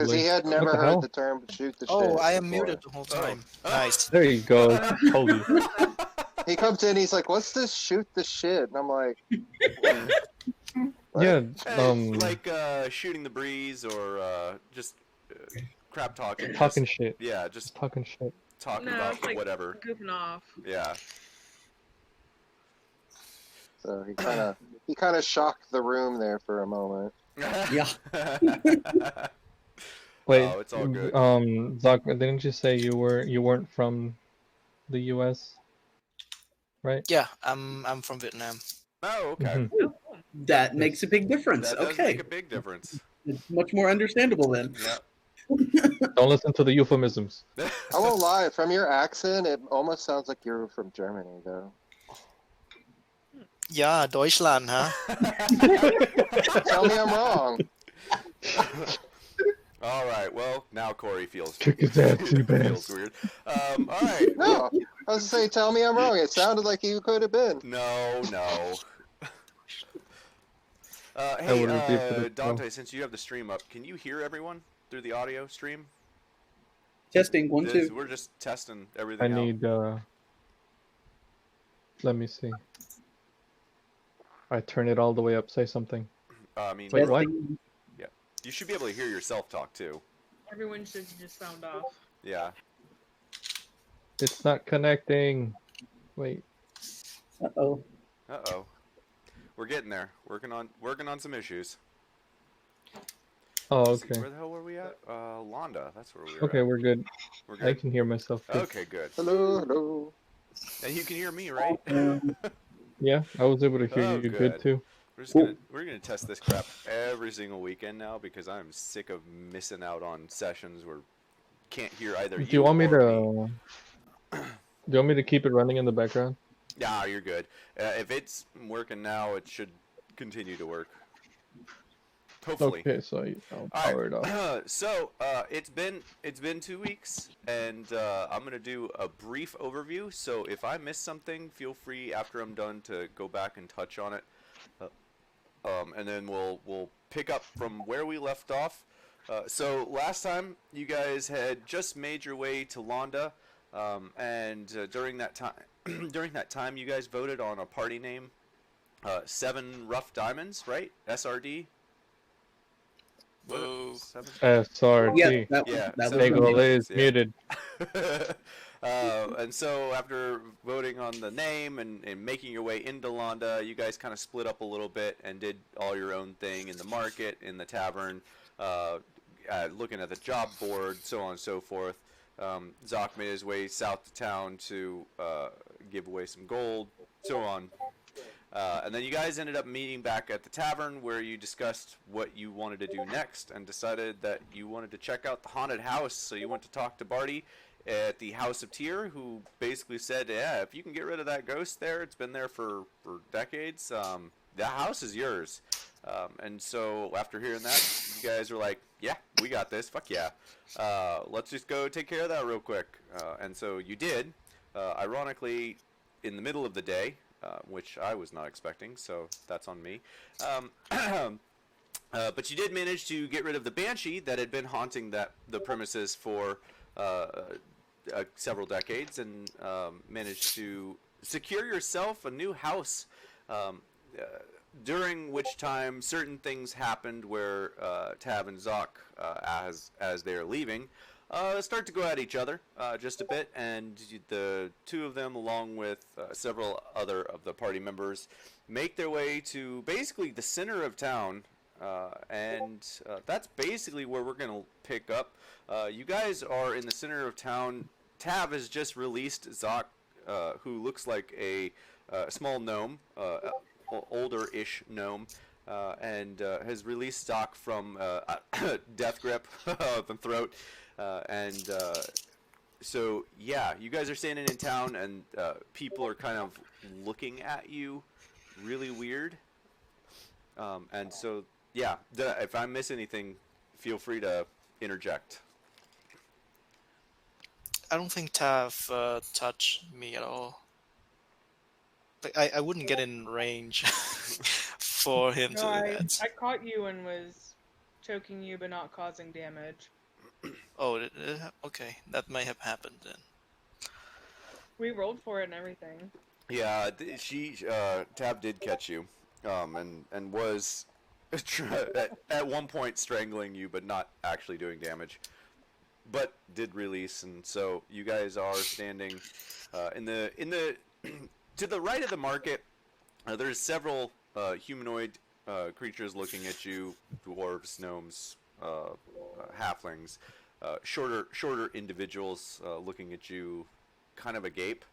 Because he had never heard the term "shoot the shit." Oh, I am before. muted the whole time. Nice. There you go. Holy. He comes in, he's like, "What's this shoot the shit?" And I'm like, what? Yeah. Like shooting the breeze or just crap talking. Talking shit. Yeah, just talking shit. Talking No, about it's like whatever. goofing off. Yeah. So he kind of shocked the room there for a moment. Yeah. Wait. Oh, it's all good. Zach, didn't you say you weren't from the U.S.? Right? Yeah, I'm from Vietnam. Oh, okay. Mm-hmm. That makes a big difference. That does Okay. make a big difference. It's much more understandable then. Yeah. Don't listen to the euphemisms. I won't lie, from your accent, it almost sounds like you're from Germany, though. Yeah, Deutschland, huh? Tell me I'm wrong. All right. Well, now Corey feels Kick his ass, you feels weird. All right. No, I was saying, tell me I'm wrong. It sounded like you could have been. No. wouldn't be able Hey, to Dante, since you have the stream up, can you hear everyone through the audio stream? Testing 1, 2. We're just testing I everything out. need. Let me see. I turn it all the way up. Say something. I mean, Wait, what? Yeah, you should be able to hear yourself talk too. Everyone should just sound off. Yeah. It's not connecting. Wait. Uh-oh. We're getting there. Working on some issues. Oh, Let's see, okay. where the hell were we at? Londa. That's where we were. Okay, at. we're good. We're I good. can hear myself. Good. Okay, good. Hello. And you can hear me, right? Yeah, I was able to hear Oh, you good. good too. We're gonna test this crap every single weekend now because I'm sick of missing out on sessions where can't hear either. Do you want me to? Do you want me to keep it running in the background? Nah, you're good. If it's working now, it should continue to work. Hopefully. Okay, so I'll power it off. So it's been 2 weeks, and I'm gonna do a brief overview. So if I miss something, feel free after I'm done to go back and touch on it, and then we'll pick up from where we left off. So last time you guys had just made your way to Londa, and during that time, you guys voted on a party name, 7 Rough Diamonds, right? SRD. Whoa. SRD. Yeah, that was Nagel is Yeah. muted. And so after voting on the name and making your way into Londa, you guys kind of split up a little bit and did all your own thing in the market, in the tavern, looking at the job board, so on and so forth. Zoc made his way south to town to give away some gold, so on. And then you guys ended up meeting back at the tavern where you discussed what you wanted to do next and decided that you wanted to check out the haunted house. So you went to talk to Barty at the House of Tyr, who basically said, yeah, if you can get rid of that ghost there, it's been there for decades, the house is yours. And so after hearing that, you guys were like, yeah, we got this, fuck yeah. Let's just go take care of that real quick. And so you did, ironically, in the middle of the day, which I was not expecting, so that's on me. But you did manage to get rid of the banshee that had been haunting the premises for several decades, and managed to secure yourself a new house. During which time certain things happened where Tav and Zoc, as they're leaving, start to go at each other just a bit, and the two of them, along with several other of the party members, make their way to basically the center of town, and that's basically where we're going to pick up. You guys are in the center of town. Tav has just released Zoc, who looks like a small gnome, older-ish gnome, and has released Zoc from death grip of the throat. So yeah, you guys are standing in town, and people are kind of looking at you really weird. And so yeah, if I miss anything, feel free to interject. I don't think Tav touched me at all. Like, I wouldn't get in range for him No, to do I that. caught you and was choking you but not causing damage. Oh, okay. That may have happened then. We rolled for it and everything. Yeah, Tab did catch you, and was at one point strangling you, but not actually doing damage. But did release, and so you guys are standing in the to the right of the market. There's several humanoid creatures looking at you: dwarves, gnomes, halflings, shorter individuals looking at you, kind of agape,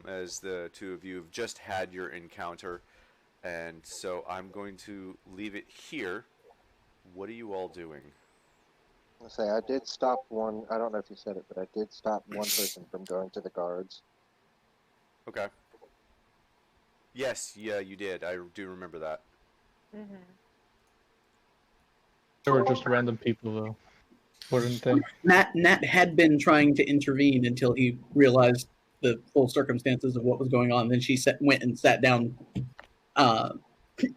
as the two of you have just had your encounter. And so I'm going to leave it here. What are you all doing? I'll say I did stop one. I don't know if you said it, but I did stop one person from going to the guards. Okay. Yes, yeah, you did. I do remember that. Mm-hmm. They were just random people, though, weren't they? Nat had been trying to intervene until he realized the full circumstances of what was going on. Then she went and sat down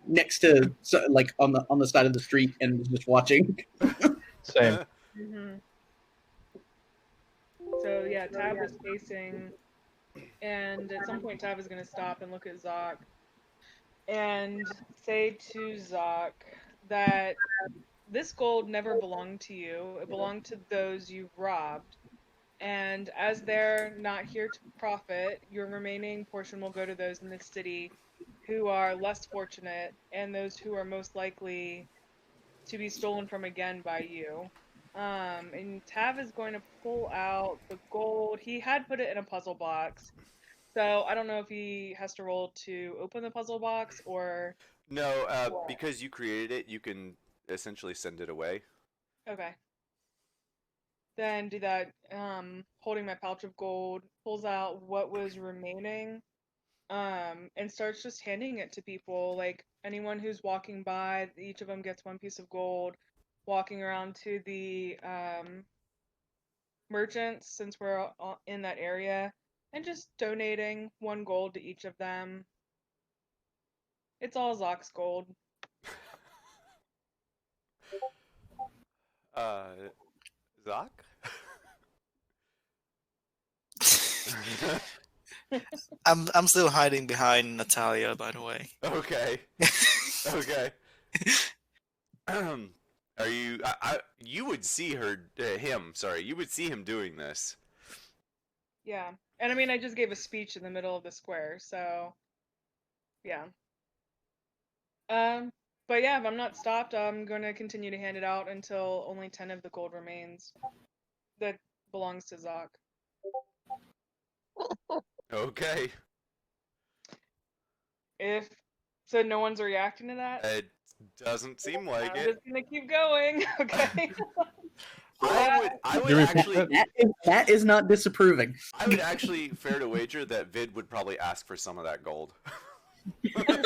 next to, like, on the side of the street and was just watching. Same. Mm-hmm. So yeah, Tab was facing, and at some point Tab is going to stop and look at Zoc and say to Zoc that this gold never belonged to you. It belonged to those you've robbed. And as they're not here to profit, your remaining portion will go to those in the city who are less fortunate and those who are most likely to be stolen from again by you. And Tav is going to pull out the gold. He had put it in a puzzle box. So I don't know if he has to roll to open the puzzle box or... No, because you created it, you can essentially send it away. Okay. Then do that, holding my pouch of gold, pulls out what was remaining, and starts just handing it to people. Like, anyone who's walking by, each of them gets one piece of gold. Walking around to the merchants, since we're in that area, and just donating 1 gold to each of them. It's all Zoc's gold. Zoc? I'm still hiding behind Natalia, by the way. Okay. Okay. Are you? You would see him. Sorry, you would see him doing this. Yeah. And I mean, I just gave a speech in the middle of the square, so yeah. But yeah, if I'm not stopped, I'm going to continue to hand it out until only 10 of the gold remains that belongs to Zoc. Okay. So no one's reacting to that? It doesn't seem like I'm it. just gonna keep going, okay? I would You repeat actually. That is not disapproving. I would actually fair to wager that Vid would probably ask for some of that gold. Me I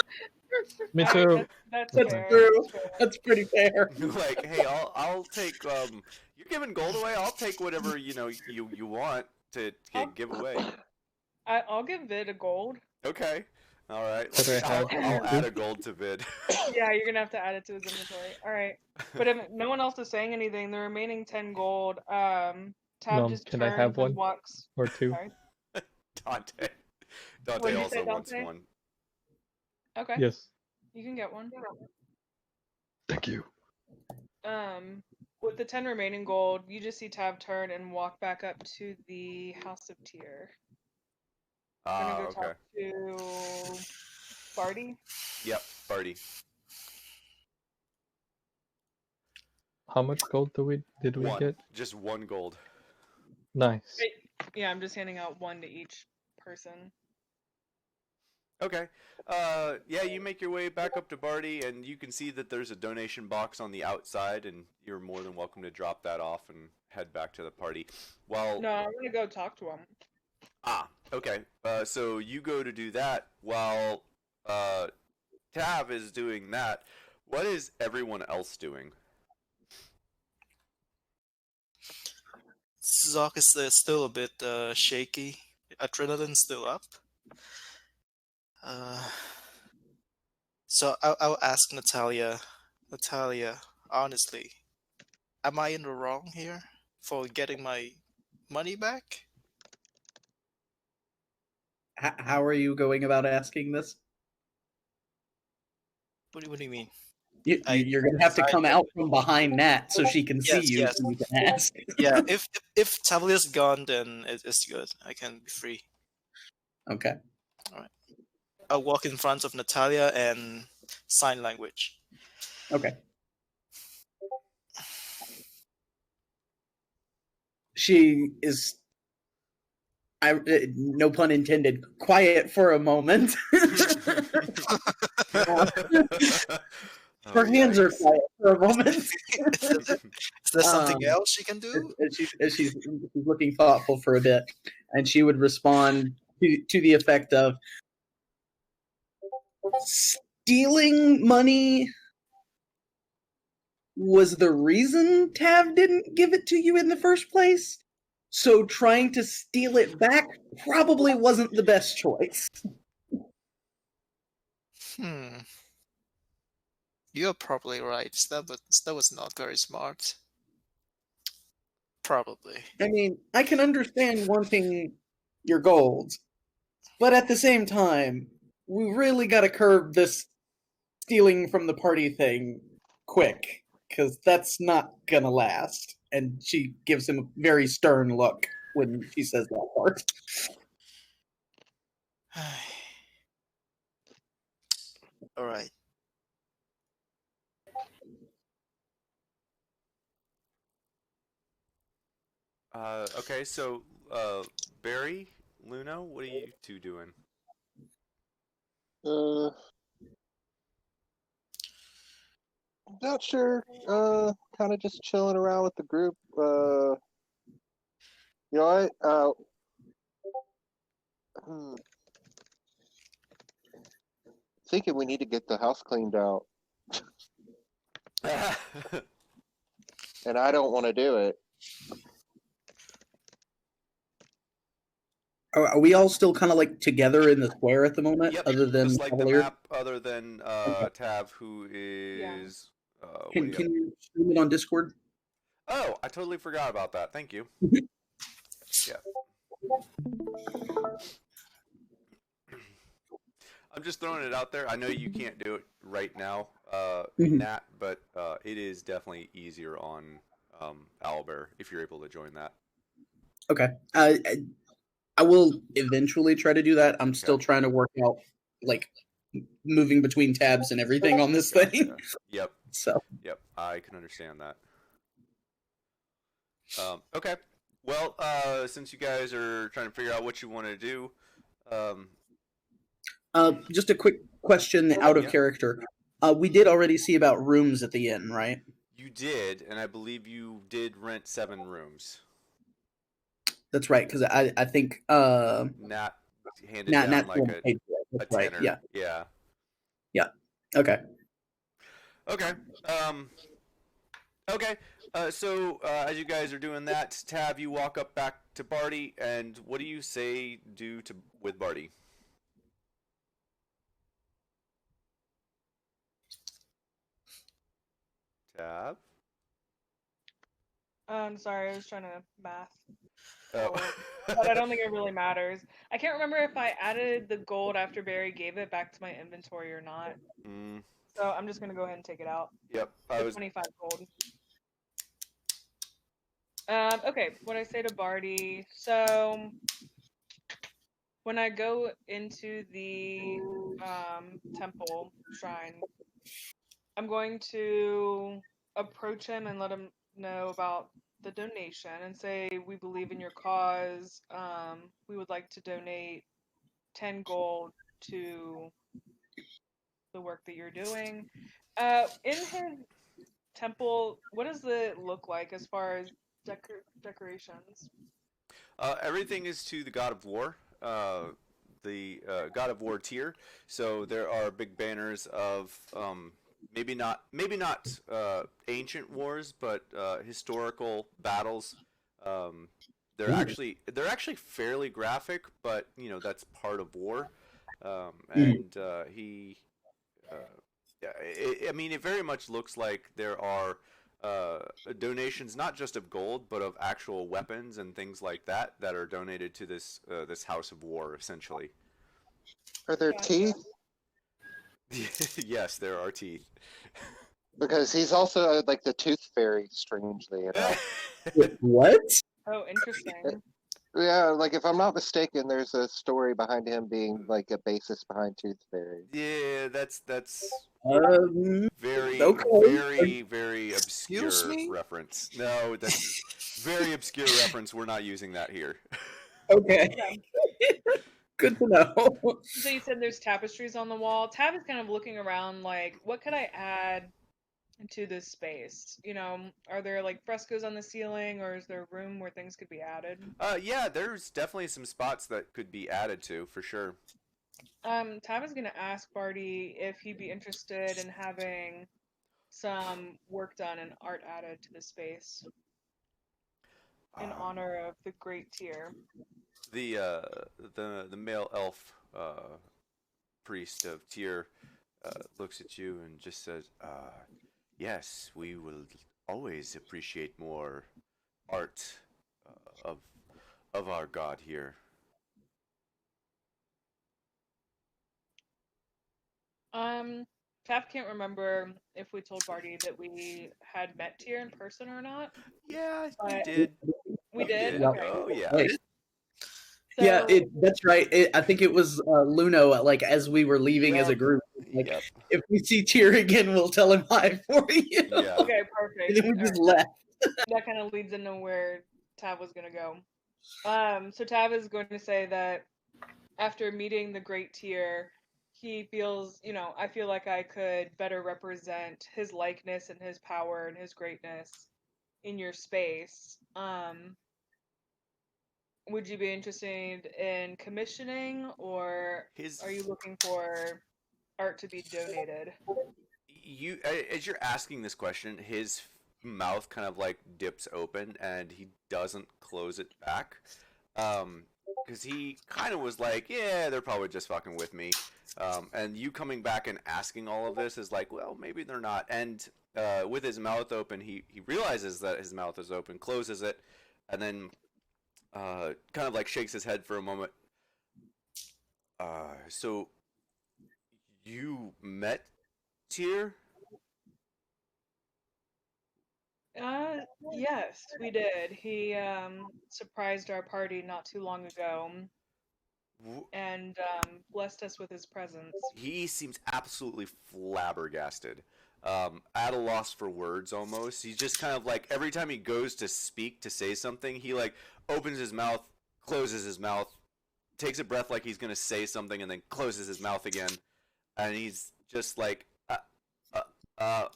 mean, too. that's That's fair. true. That's fair. That's pretty fair. Like, hey, I'll take. You're giving gold away. I'll take whatever you want to give away. I'll give Vid a gold. Okay. All right. Okay, I'll have- add a gold to Vid. Yeah, you're gonna have to add it to his inventory. Alright. But if no one else is saying anything, the remaining 10 gold, Tab just can I turns have one? and walks. Or 2. Sorry. Dante. What'd Dante you also say, wants Dante? one. Okay. Yes. You can get one. Thank you. With the 10 remaining gold, you just see Tab turn and walk back up to the House of Tyr. I'm gonna go Okay. talk to Barty. Yep, Barty. How much gold did we One. get? Just 1 gold. Nice. Yeah, I'm just handing out 1 to each person. Okay. Yeah, you make your way back up to Barty, and you can see that there's a donation box on the outside, and you're more than welcome to drop that off and head back to the party. While No, I'm gonna go talk to him. Okay. So you go to do that while Tav is doing that. What is everyone else doing? Zoc is still a bit shaky. Adrenaline's still up. So I'll ask Natalia. Natalia, honestly, am I in the wrong here for getting my money back? How are you going about asking this? What do you mean? You're going to have to come out from behind Nat so she can see Yes, you yes. so you can ask. Yeah, if Tablia's gone, then it's good. I can be free. Okay. I'll walk in front of Natalia and sign language. Okay. She is, no pun intended, quiet for a moment. Her hands are quiet for a moment. Is there something else she can do? As she's looking thoughtful for a bit, and she would respond to the effect of, stealing money was the reason Tav didn't give it to you in the first place, so trying to steal it back probably wasn't the best choice. You're probably right. That was not very smart. Probably. I mean, I can understand wanting your gold, but at the same time, we really gotta curb this stealing from the party thing quick, because that's not gonna last. And she gives him a very stern look when she says that part. All right. Okay, so Barry, Luno, what are you two doing? Not sure. Kind of just chilling around with the group. You know, thinking we need to get the house cleaned out, and I don't want to do it. Are we all still kind of like together in the square at the moment, Yep, other than just like the Cavalier? map, other than Tav, who is. Can you stream it on Discord? Oh, I totally forgot about that. Thank you. Yeah. I'm just throwing it out there. I know you can't do it right now, Nat, but it is definitely easier on Owlbear if you're able to join that. Okay. I will eventually try to do that. I'm still trying to work out, like, moving between tabs and everything on this thing. Yep. So. Yep, I can understand that. Okay. Well, since you guys are trying to figure out what you want to do, just a quick question out of character. We did already see about rooms at the inn, right? You did, and I believe you did rent 7 rooms. That's right, because I think Nat handed down like a right. tenner. Yeah. Okay. Okay. Okay. So as you guys are doing that, Tav, you walk up back to Barty, and what do you say with Barty? Tav? I'm sorry, I was trying to math. Oh. But I don't think it really matters. I can't remember if I added the gold after Barry gave it back to my inventory or not. So I'm just gonna go ahead and take it out. Yep. 25 gold. Okay, what I say to Barty. So when I go into the temple shrine, I'm going to approach him and let him know about the donation and say, we believe in your cause. We would like to donate 10 gold to the work that you're doing. In his temple, what does it look like as far as decorations? Everything is to the God of War, the God of War tier. So there are big banners of maybe not ancient wars, but historical battles. They're actually fairly graphic, but you know that's part of war. And he I mean, it very much looks like there are donations, not just of gold, but of actual weapons and things like that that are donated to this this House of War, essentially. Are there Gotcha. teeth? Yes, there are teeth. Because he's also like the tooth fairy, strangely enough. What? Oh, interesting. Yeah, like if I'm not mistaken, there's a story behind him being like a basis behind Tooth Fairy. Yeah, that's Um, very, Okay. very obscure Excuse me? reference. No, that's very obscure reference. We're not using that here. okay. Okay. Good to know. So you said there's tapestries on the wall. Tab is kind of looking around like, what could I add to this space? You know, are there like frescoes on the ceiling, or is there room where things could be added? Yeah, there's definitely some spots that could be added to for sure. Tab is gonna ask Barty if he'd be interested in having some work done and art added to the space in honor of the great tier. The male elf priest of Tyr looks at you and just says, "Yes, we will always appreciate more art of our god here." Tab can't remember if we told Barty that we had met Tyr in person or not. Yeah, you But did. we You did. Yep. Okay. Oh yeah. Right. So, Yeah, that's right. I think it was Luno, like, as we were leaving as a Yep. group. Like, Yep. if we see Tyr again, we'll tell him hi for you. Yeah. okay, And perfect. then we just left. That kind of leads into where Tab was gonna go. So Tab is going to say that after meeting the great tier, he feels, I feel like I could better represent his likeness and his power and his greatness in your space. Would you be interested in commissioning, or His are you looking for art to be donated? you as you're asking this question, his mouth kind of like dips open and he doesn't close it back. Because he kind of was like, yeah, they're probably just fucking with me. And you coming back and asking all of this is like, well, maybe they're not. And with his mouth open, he realizes that his mouth is open, closes it, and then kind of like shakes his head for a moment. So you met Tyr? Yes, we did. He surprised our party not too long ago and blessed us with his presence. He seems absolutely flabbergasted, at a loss for words almost. He's just kind of like every time he goes to speak to say something, he like opens his mouth, closes his mouth, takes a breath like he's gonna say something, and then closes his mouth again, and he's just like, well,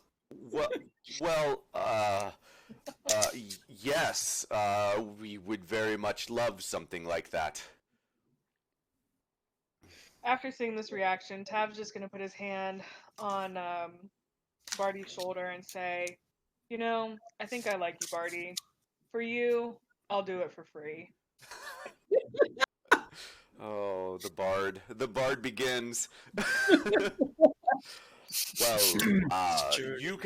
yes, we would very much love something like that. After seeing this reaction, Tab's just gonna put his hand on Barty's shoulder and say, I think I like you, Barty. For you, I'll do it for free. Oh, the bard. The bard begins. Well, Sure. you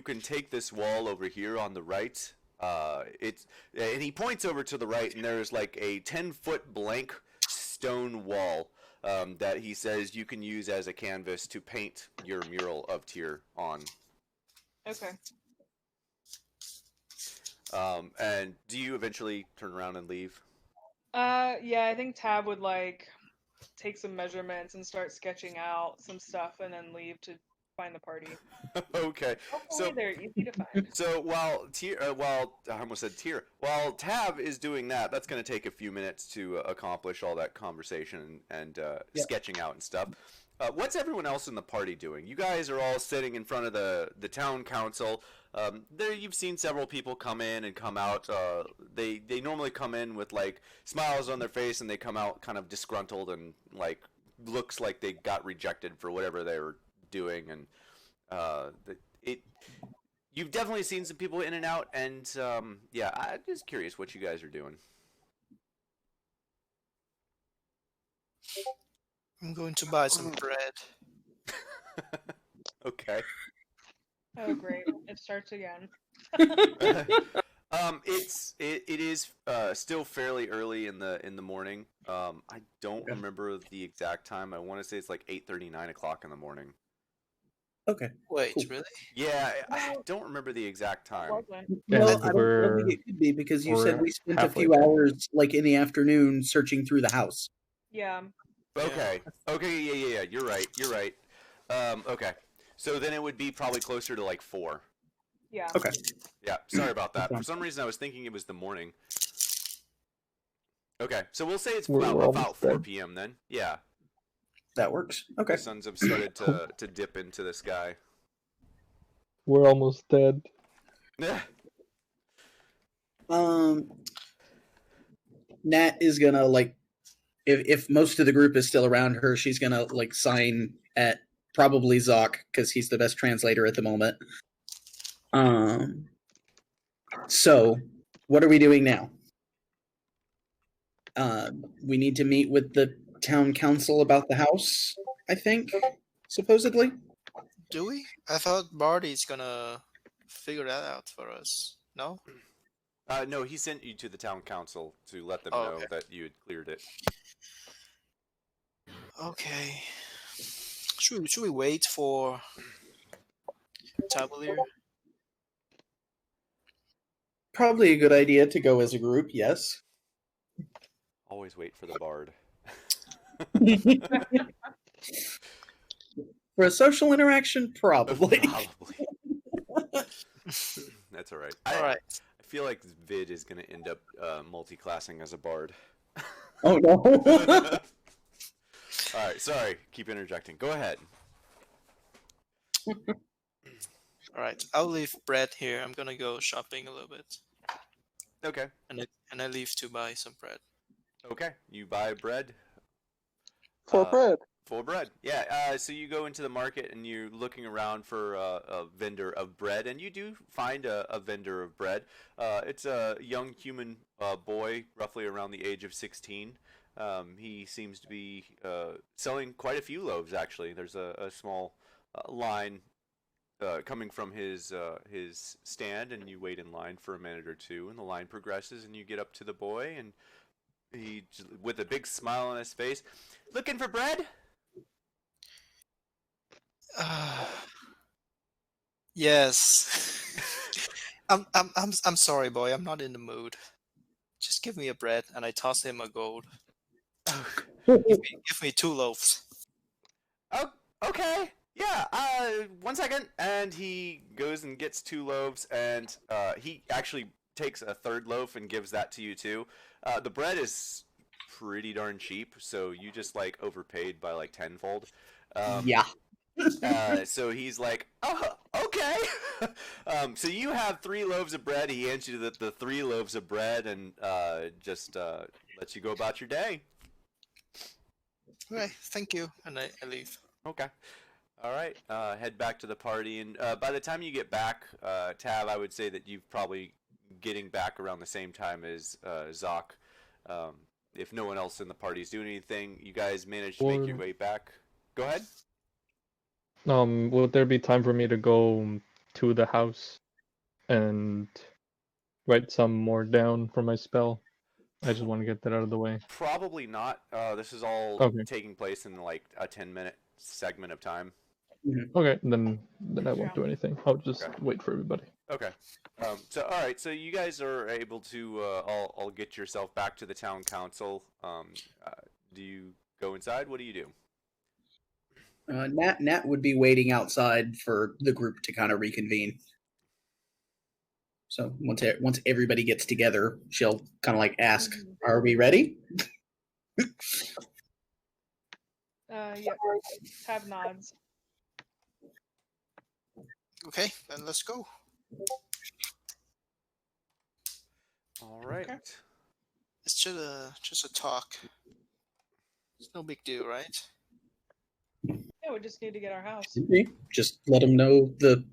can take this wall over here on the right. And he points over to the right, and there's like a 10-foot blank stone wall that he says you can use as a canvas to paint your mural of Tyr on. Okay. And do you eventually turn around and leave? Yeah, I think Tab would take some measurements and start sketching out some stuff and then leave to find the party. Okay. Hopefully they're easy to find. So while I almost said Tyr, while Tab is doing that, that's going to take a few minutes to accomplish all that conversation and sketching out and stuff. What's everyone else in the party doing? You guys are all sitting in front of the town council. There, you've seen several people come in and come out. They normally come in with like smiles on their face, and they come out kind of disgruntled and like looks like they got rejected for whatever they were doing. And you've definitely seen some people in and out. And yeah, I'm just curious what you guys are doing. I'm going to buy some bread. Okay. Oh, great. It starts again. It is still fairly early in the morning. I don't remember the exact time. I want to say it's like 8:30, 9 o'clock in the morning. Okay. Wait, Cool. really? Yeah, I don't remember the exact It time. wasn't. And Well, I don't think we're it could be because you said we're we spent a halfway few there. hours, like in the afternoon, searching through the house. Yeah. Okay. Okay. Yeah. You're right. You're right. Okay. So then it would be probably closer to like 4. Yeah. Okay. Yeah. Sorry about that. Okay. For some reason, I was thinking it was the morning. Okay. So we'll say it's We're about almost 4 there. p.m. then. Yeah. That works. Okay. The suns have started to dip into the sky. We're almost dead. Nat is gonna like, if most of the group is still around her, she's gonna like sign at probably Zoc because he's the best translator at the moment. So what are we doing now? We need to meet with the town council about the house, I think, supposedly. Do we? I thought Barty's gonna figure that out for us. No? No, he sent you to the town council to let them Oh, know okay. that you had cleared it. Okay. Should we wait for Tabalier? Probably a good idea to go as a group, yes. Always wait for the bard. For a social interaction, probably. Probably. That's all right. All right. I feel like Vid is going to end up multi-classing as a bard. Oh no. All right, sorry. Keep interjecting. Go ahead. All right. I'll leave Brett here. I'm gonna go shopping a little bit, Okay. and I leave to buy some bread. Okay. You buy bread. For bread. For bread. Yeah. So you go into the market and you're looking around for a vendor of bread, and you do find a vendor of bread. It's a young human boy, roughly around the age of 16. He seems to be selling quite a few loaves, actually. There's a small line coming from his stand, and you wait in line for a minute or two, and the line progresses, and you get up to the boy, and he, with a big smile on his face, looking for bread? Yes. I'm sorry, boy. I'm not in the mood. Just give me a bread, and I toss him a gold. Give me 2 loaves. Oh, okay. Yeah, 1 second. And he goes and gets 2 loaves, and he actually takes a 3rd loaf and gives that to you too. The bread is pretty darn cheap, so you just like overpaid by like tenfold. Yeah. So he's like, oh, okay. So you have 3 loaves of bread. He hands you the 3 loaves of bread and just lets you go about your day. Okay, thank you, and I leave. Okay. All right. Head back to the party, and by the time you get back, Tab, I would say that you've probably getting back around the same time as Zoc. If no one else in the party is doing anything, you guys manage to make your way back. Go ahead. Would there be time for me to go to the house and write some more down for my spell? I just want to get that out of the way. Probably not. This is all Okay. taking place in like a 10-minute segment of time. Okay, then I won't Yeah. do anything. I'll just Okay. wait for everybody. Okay. So all right. So you guys are able to all get yourself back to the town council. Do you go inside? What do you do? Nat would be waiting outside for the group to kind of reconvene. So once everybody gets together, she'll kind of like ask, "Are we ready?" Yep. Tab nods. Okay, then let's go. All right. Okay. It's just a talk. It's no big deal, right? Yeah, we just need to get our house. Just let them know the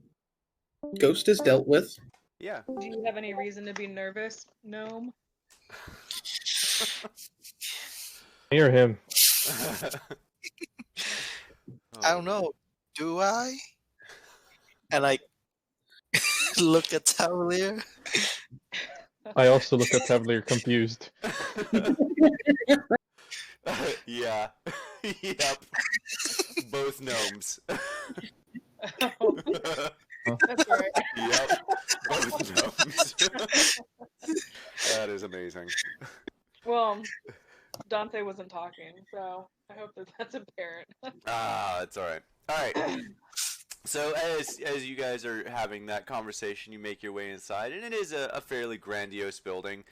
ghost is dealt with. Yeah. Do you have any reason to be nervous, Gnome? Hear him. I don't know. Do I? And I look at Tavalier. I also look at Tavalier confused. Yeah. Yep. Both gnomes. That's right. Yep. Both gnomes. That is amazing. Well, Dante wasn't talking, so I hope that that's apparent. That's all right. All right. So as you guys are having that conversation, you make your way inside, and it is a fairly grandiose building.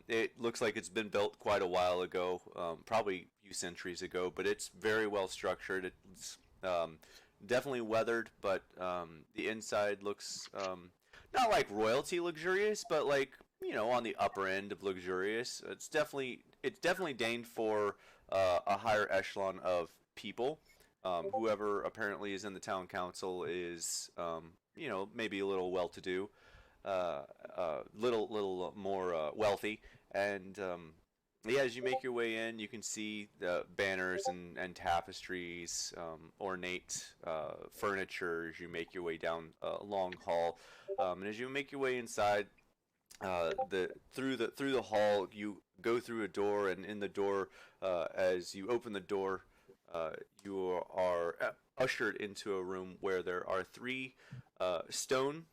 It looks like it's been built quite a while ago, probably a few centuries ago, but it's very well structured. It's definitely weathered, but the inside looks not like royalty luxurious, but like, you know, on the upper end of luxurious. It's definitely deigned for a higher echelon of people. Whoever apparently is in the town council is, you know, maybe a little well-to-do, little more wealthy, and yeah, as you make your way in, you can see the banners and tapestries, ornate furniture as you make your way down a long hall, and as you make your way inside, through the hall, you go through a door, and in the door, as you open the door, you are ushered into a room where there are three stone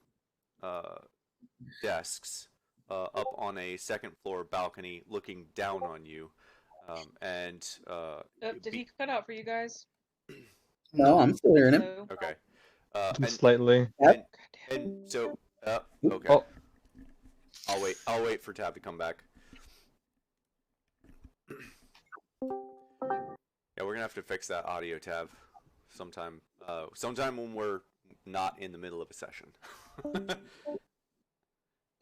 desks up on a second floor balcony looking down on you. Did he cut out for you guys? No, I'm still hearing him. Hello? Okay. Slightly. And so, okay. Oh, I'll wait for Tab to come back. Yeah, we're gonna have to fix that audio tab sometime when we're not in the middle of a session.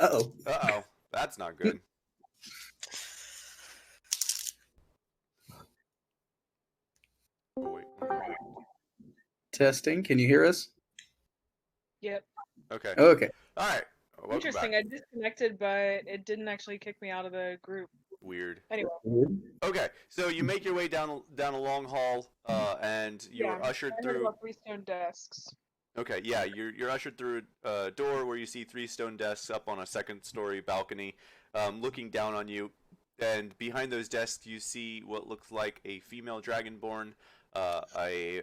Uh-oh. Uh-oh, that's not good. Oh, wait. Testing. Can you hear us? Yep. Okay. Okay. All right. Welcome Interesting. back. I disconnected, but it didn't actually kick me out of the group. Weird. Anyway. Okay, so you make your way down a long hall, and you are ushered I heard through. about 3 stone desks. Okay, yeah, you're ushered through a door where you see 3 stone desks up on a second-story balcony, looking down on you, and behind those desks you see what looks like a female dragonborn, a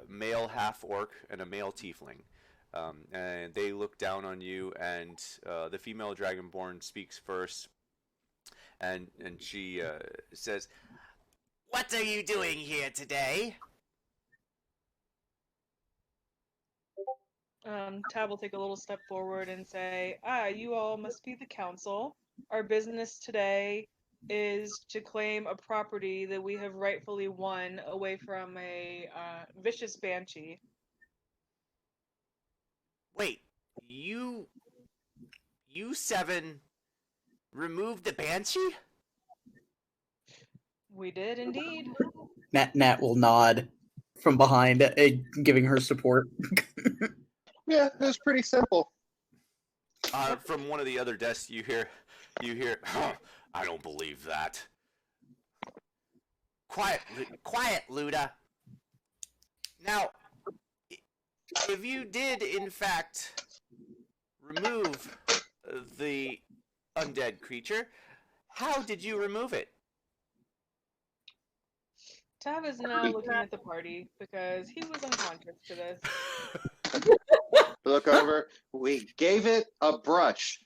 male half-orc, and a male tiefling. And they look down on you, and the female dragonborn speaks first, and she says, "What are you doing here today?" Tab will take a little step forward and say, you all must be the council. Our business today is to claim a property that we have rightfully won away from a vicious banshee. Wait, you 7 removed the banshee? We did indeed. Nat will nod from behind, giving her support. Yeah, it was pretty simple. From one of the other desks, you hear, "Huh, I don't believe that." Quiet, Luda. Now, if you did in fact remove the undead creature, how did you remove it? Tab is now looking at the party because he was unconscious to this. Look over. We gave it a brush.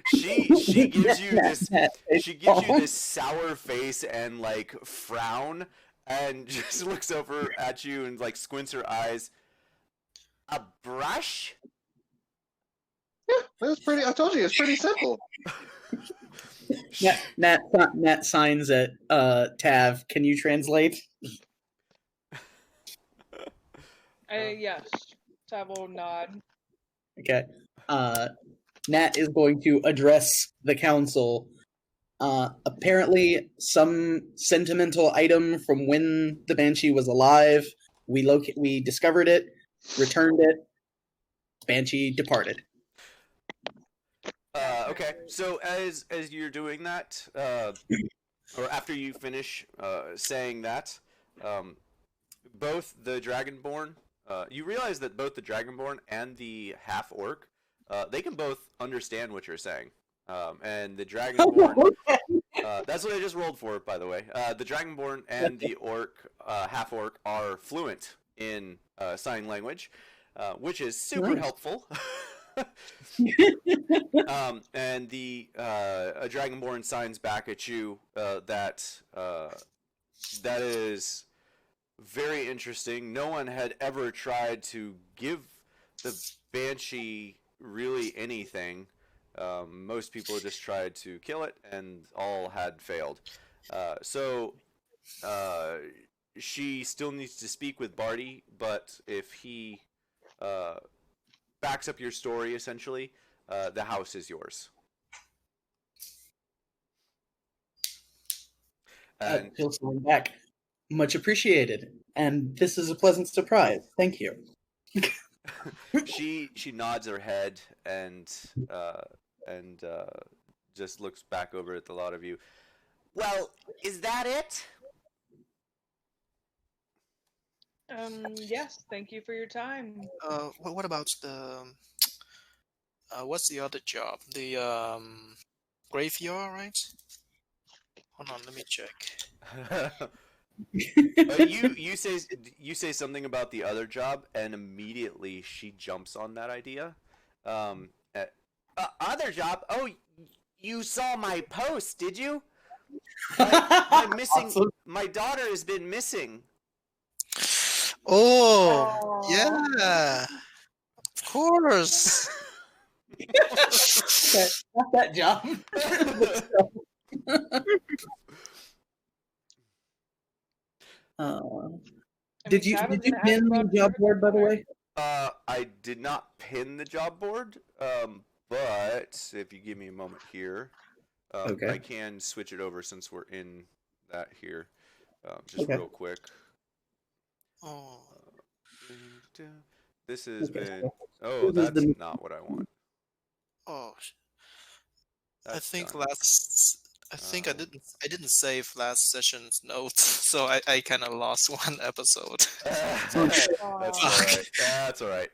she gives you this sour face and like frown, and just looks over at you and like squints her eyes. A brush? Yeah, it was pretty. I told you, it's pretty simple. Nat signs at Tav. Can you translate? Yes. Tab will nod. Okay. Nat is going to address the council. Apparently, some sentimental item from when the Banshee was alive. We discovered it, returned it. Banshee departed. Okay, so as you're doing that, or after you finish saying that, both the Dragonborn you realize that both the Dragonborn and the half orc, they can both understand what you're saying. And the Dragonborn, that's what I just rolled for, by the way. The Dragonborn and the orc, half orc, are fluent in sign language, which is super Nice. helpful. And the a Dragonborn signs back at you that that is very interesting. No one had ever tried to give the Banshee really anything. Most people just tried to kill it, and all had failed. So she still needs to speak with Barty, but if he backs up your story, essentially, the house is yours. And He'll sign back. Much appreciated. And this is a pleasant surprise. Thank you. she nods her head and just looks back over at the lot of you. Well, is that it? Yes, thank you for your time. What about the what's the other job? The graveyard, right? Hold on, let me check. You say something about the other job, and immediately she jumps on that idea. Other job? Oh, you saw my post, did you? I'm missing. Awesome. My daughter has been missing. Oh, yeah, of course. Okay, not that job. Did you Tab is pin gonna ask the about job your board, by the way? I did not pin the job board, but if you give me a moment here, Okay. I can switch it over since we're in that here, just Okay. real quick. Oh, This has Okay. been. Oh, This is that's the- not what I want. oh. I That's think done. I think I didn't save last session's notes, so I kind of lost one episode. That's all Aw. right. That's all right.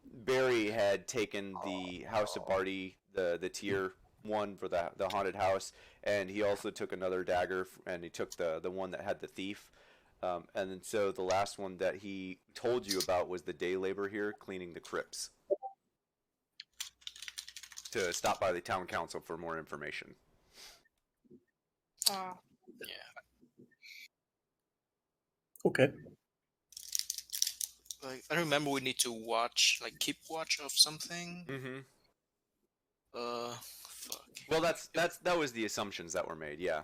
Barry had taken the House of Barty, the tier 1 for the haunted house, and he also took another dagger, and he took the one that had the thief. And then so the last one that he told you about was the day labor here, cleaning the crypts. To stop by the town council for more information. Ah, Okay. Like I remember we need to watch, like keep watch of something. Mm-hmm. Fuck. Well, that was the assumptions that were made. Yeah.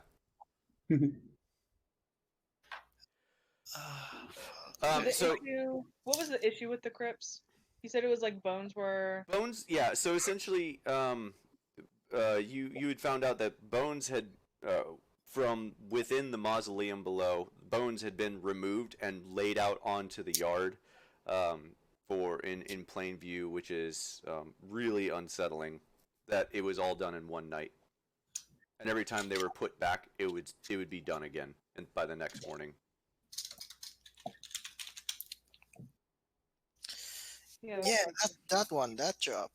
what was the issue with the crypts? You said it was like bones were. Bones. Yeah. So essentially, you had found out that bones had from within the mausoleum below, bones had been removed and laid out onto the yard, for in plain view, which is really unsettling. That it was all done in one night, and every time they were put back, it would be done again, and by the next morning. Yeah. Yeah, that job.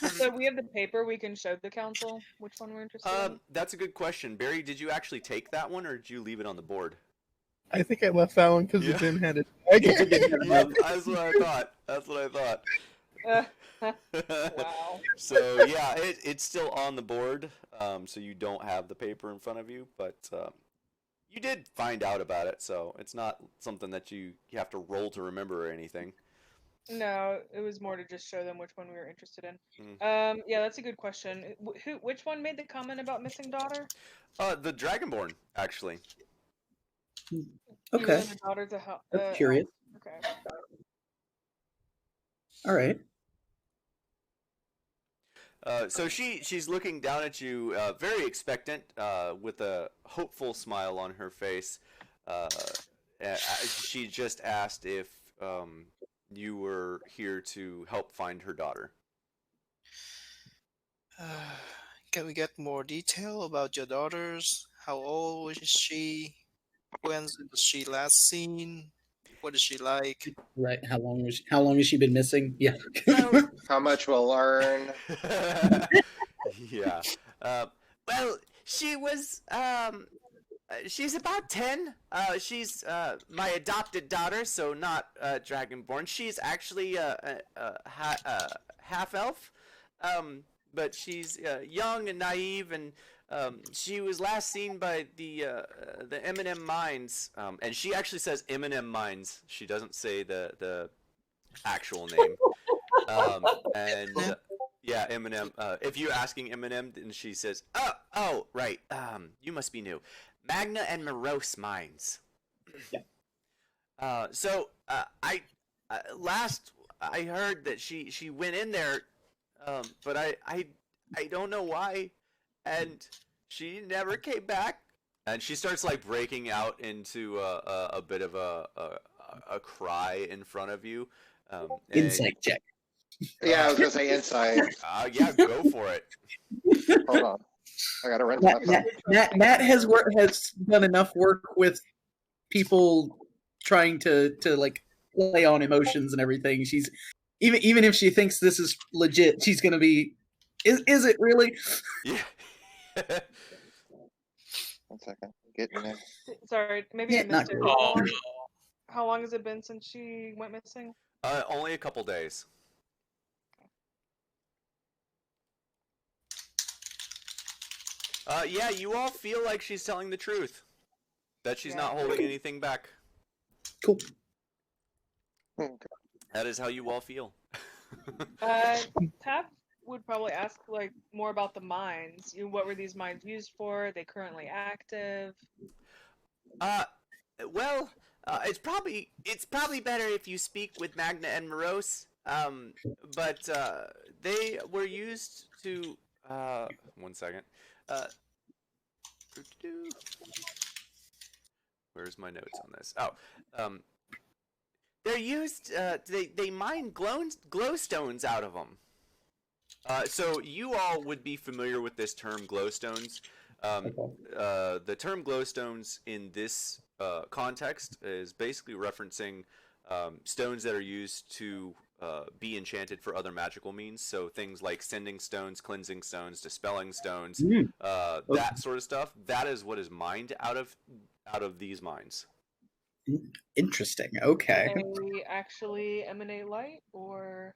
So we have the paper. We can show the council which one we're interested in. That's a good question, Barry. Did you actually take that one, or did you leave it on the board? I think I left that one because Yeah. it didn't have it. Yep, that's what I thought. That's what I thought. Wow. So yeah, it's still on the board. So you don't have the paper in front of you, but you did find out about it. So it's not something that you have to roll to remember or anything. No, it was more to just show them which one we were interested in. Mhm. Yeah, that's a good question. Which one made the comment about missing daughter? The Dragonborn, actually. Okay. Even the daughter's a That's curious. Okay. All right. So she's looking down at you, very expectant, with a hopeful smile on her face. She just asked if you were here to help find her daughter. Can we get more detail about your daughters? How old is she? When was she last seen? What is she like? Right. How long has she been missing? Yeah. Well, How much we'll learn? yeah. Well, she was. She's about 10. She's my adopted daughter, so not dragonborn. She's actually half elf, but she's young and naive, and she was last seen by the M&M mines. And she actually says M&M mines. She doesn't say the actual name. And yeah, Eminem. If you're asking Eminem, then she says, "Oh, right. You must be new. Magna and Morose mines." Yeah. So I last I heard that she went in there, but I don't know why, and she never came back. And she starts like breaking out into a bit of a cry in front of you. And Insight check. Yeah, I was gonna say insight. Yeah, go for it. Hold on, I gotta rinse myself. Matt has done enough work with people trying to like play on emotions and everything. She's even if she thinks this is legit, she's gonna be. Is it really? Yeah. 1 second, getting there. Sorry, maybe Yeah, I not missed it. great. How long has it been since she went missing? Only a couple days. Yeah, you all feel like she's telling the truth. That she's not holding anything back. Cool. That is how you all feel. Tap would probably ask like more about the mines. What were these mines used for? Are they currently active? Well, it's probably better if you speak with Magna and Morose. But they were used to 1 second. Where's my notes on this? Oh, they're used. They mine glowstones out of them. So you all would be familiar with this term, glowstones. The term glowstones in this context is basically referencing stones that are used to be enchanted for other magical means. So things like sending stones, cleansing stones, dispelling stones, that sort of stuff. That is what is mined out of these mines. Interesting. Okay. Do they actually emanate light, or?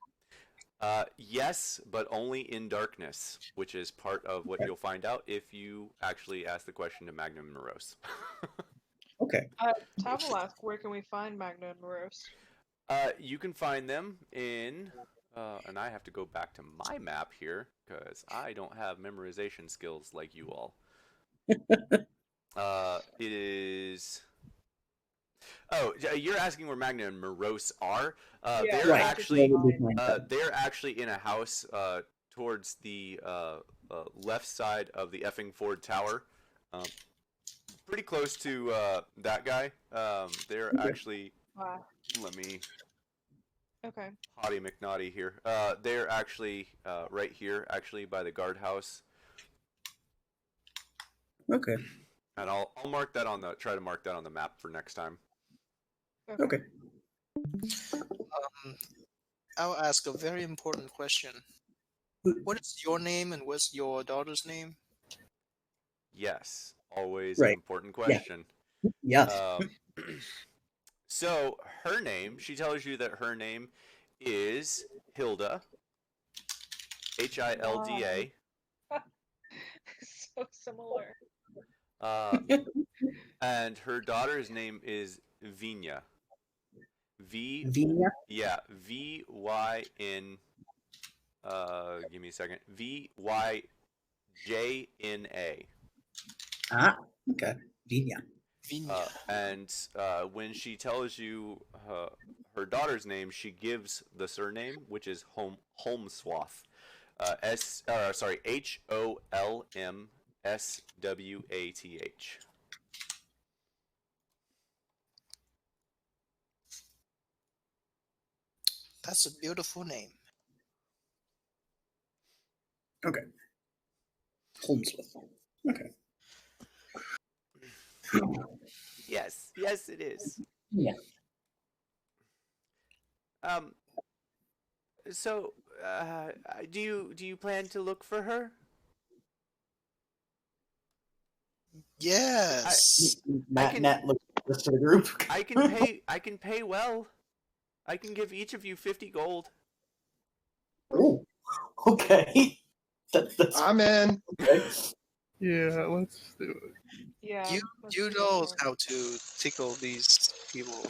Yes, but only in darkness, which is part of what you'll find out if you actually ask the question to Magnum and Morose. Okay. Tab will ask, where can we find Magna and Morose? You can find them in, and I have to go back to my map here because I don't have memorization skills like you all. It is. Oh, you're asking where Magna and Morose are? Yeah, they're right. actually Yeah, they're actually in a house towards the left side of the effing Ford Tower, pretty close to that guy. They're actually. Let me. Okay. Hottie McNaughty here. They're actually right here, actually by the guardhouse. Okay. And I'll mark that on try to mark that on the map for next time. Okay. I'll ask a very important question. What is your name and what's your daughter's name? Yes, always Right. an important question. Yeah. So her name, she tells you that her name is Hilda. Hilda. So similar. And her daughter's name is Vina. Vina? Yeah, Vyn. Give me a second. Vyjna. Ah, okay. Vina. And when she tells you her daughter's name, she gives the surname, which is Holmswath. Holmswath. That's a beautiful name. Okay. Holmesworth. Okay. Yes, yes, it is. Yeah. So, do you plan to look for her? Yes. Nat looks at the rest of the group. I can pay well. I can give each of you 50 gold. Oh, okay. That's I'm in. okay. Yeah, let's do it. Yeah. You let's you do know that. how to tickle these people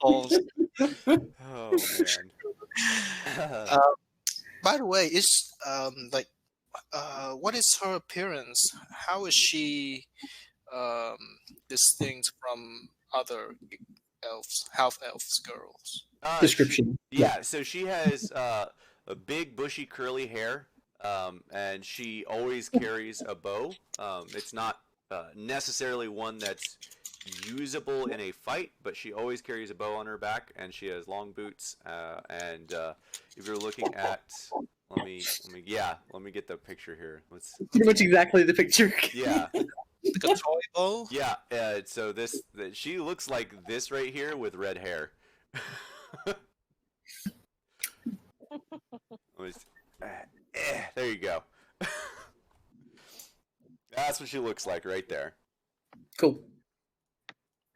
balls. Oh man. Uh, by the way, is like what is her appearance? How is she um distinct from other elves, half elves girls? Description. Yeah, so she has a big bushy curly hair, and she always carries a bow. It's not necessarily one that's usable in a fight, but she always carries a bow on her back, and she has long boots. And if you're looking at, let me get the picture here. Pretty much exactly the picture. Yeah, Like a toy bow? yeah. So she looks like this right here with red hair. There you go. That's what she looks like right there. Cool.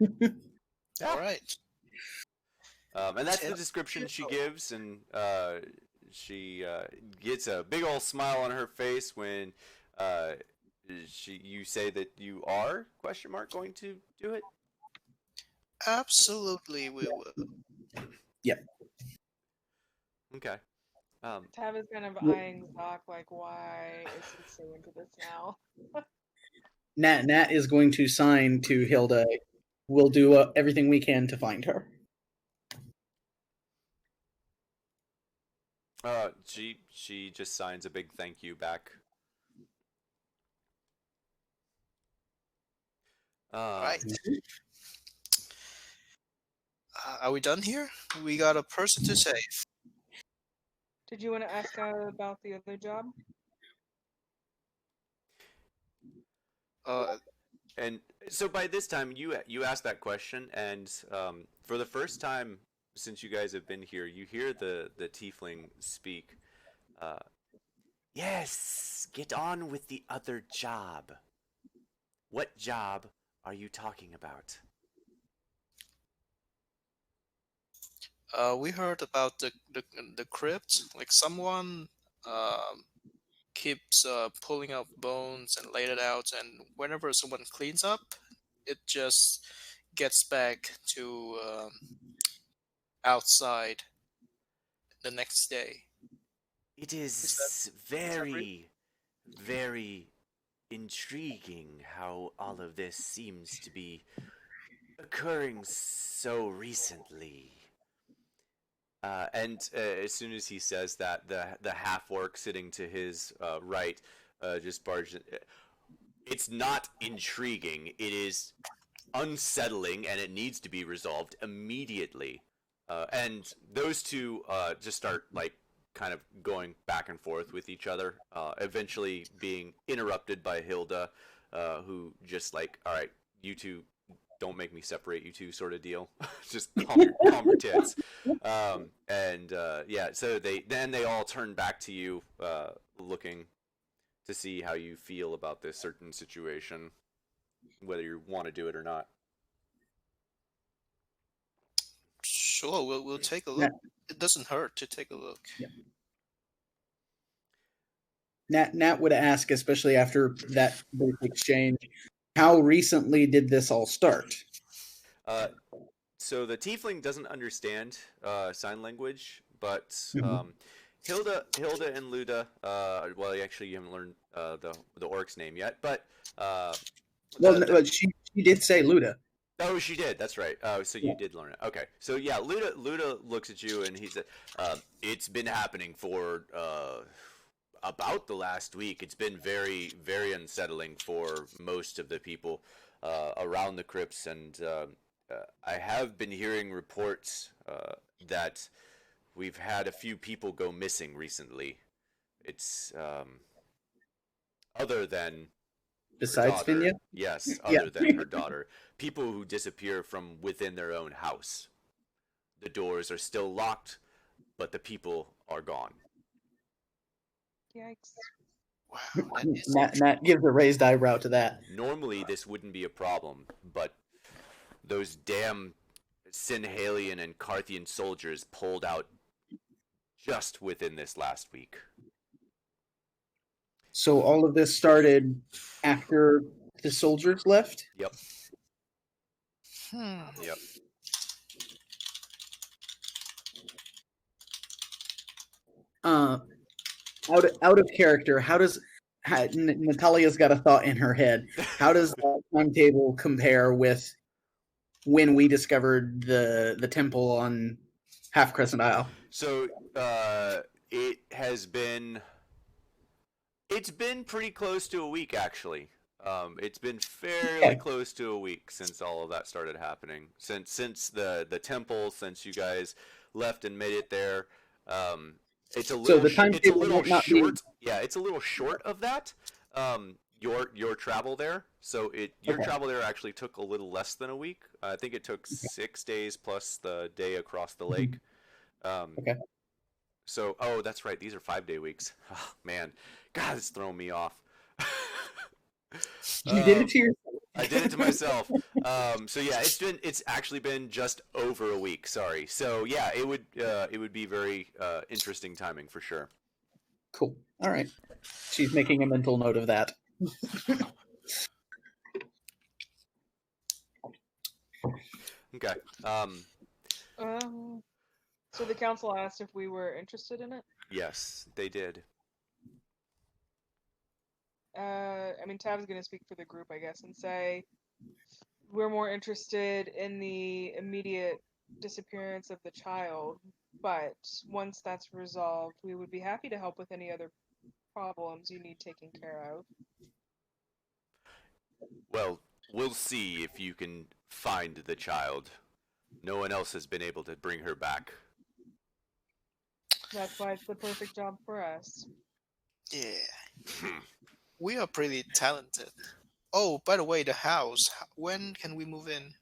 All right. And that's the description she gives, and she gets a big old smile on her face when you say that you are going to do it. Absolutely, we will. Okay. Tav is kind of eyeing Zoc like, why is he so into this now? Nat is going to sign to Hilda. We'll do everything we can to find her. She just signs a big thank you back. Right. Are we done here? We got a person to save. Did you want to ask about the other job? And so by this time, you asked that question, and for the first time since you guys have been here, you hear the tiefling speak. Yes, get on with the other job. What job are you talking about? We heard about the crypt. Like someone keeps pulling up bones and laid it out, and whenever someone cleans up, it just gets back to outside the next day. It Is is that real? very, very intriguing how all of this seems to be occurring so recently. And as soon as he says that, the half orc sitting to his right just barges. It's not intriguing. It is unsettling, and it needs to be resolved immediately. And those two just start like kind of going back and forth with each other, eventually being interrupted by Hilda, who just like, all right, you two, don't make me separate you two, sort of deal. Just calm your tits. Yeah, so they all turn back to you, looking to see how you feel about this certain situation, whether you want to do it or not. Sure, we'll take a look. It doesn't hurt to take a look. Yeah. Nat would ask, especially after that brief exchange, how recently did this all start? So the tiefling doesn't understand sign language, but Hilda and Luda. Well, actually, you haven't learned the orc's name yet, but She did say Luda. Oh, she did. That's right. Oh, so you did learn it. Okay. So yeah, Luda looks at you and he said, "It's been happening for about the last week. It's been very, very unsettling for most of the people around the crypts, and I have been hearing reports that we've had a few people go missing recently. It's other than Besides daughter. Finya? Yes, Yeah. other than her daughter. People who disappear from within their own house. The doors are still locked, but the people are gone. Yikes. Wow, that is Nat gives a raised eyebrow to that. Normally, this wouldn't be a problem, but those damn Sinhalian and Carthian soldiers pulled out just within this last week. So all of this started after the soldiers left? Yep. Yep. Out of character, Natalia's got a thought in her head. How does that timetable compare with when we discovered the temple on Half Crescent Isle? So it's been pretty close to a week, actually. It's been fairly close to a week since all of that started happening. Since the temple, since you guys left and made it there. It's a little short. Yeah, it's a little short of that. Your travel there. So your travel there actually took a little less than a week. I think it took 6 days plus the day across the lake. Okay. So, that's right. These are 5-day weeks. Oh, man, God, it's throwing me off. You did it to yourself. I did it to myself. So yeah, it's actually been just over a week. Sorry. So yeah, it would be very interesting timing for sure. Cool. All right. She's making a mental note of that. Okay. So the council asked if we were interested in it. Yes, they did. I mean, Tav's going to speak for the group, I guess, and say we're more interested in the immediate disappearance of the child, but once that's resolved, we would be happy to help with any other problems you need taken care of. Well, we'll see if you can find the child. No one else has been able to bring her back. That's why it's the perfect job for us. Yeah. We are pretty talented. Oh, by the way, the house. When can we move in?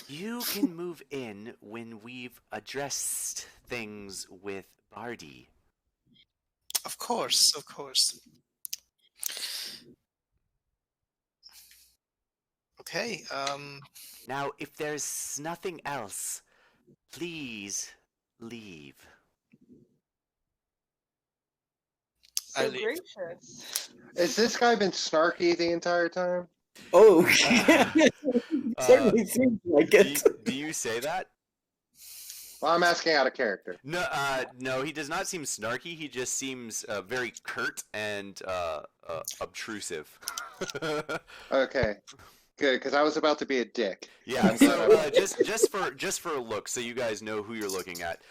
You can move in when we've addressed things with Bardi. Of course, of course. Okay, Now, if there's nothing else, please leave. So gracious. Has this guy been snarky the entire time? Oh, certainly seems like it. Do you say that? Well, I'm asking out of character. No, he does not seem snarky. He just seems very curt and obtrusive. Okay, good, because I was about to be a dick. Yeah. So just for a look, so you guys know who you're looking at.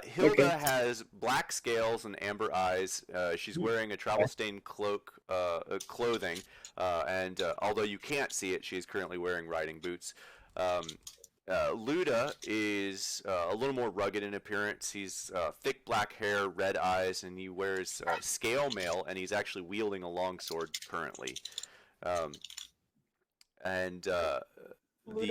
Hilda has black scales and amber eyes. She's wearing a travel-stained clothing, and although you can't see it, she is currently wearing riding boots. Luda is a little more rugged in appearance. He's thick black hair, red eyes, and he wears scale mail, and he's actually wielding a longsword currently. Luda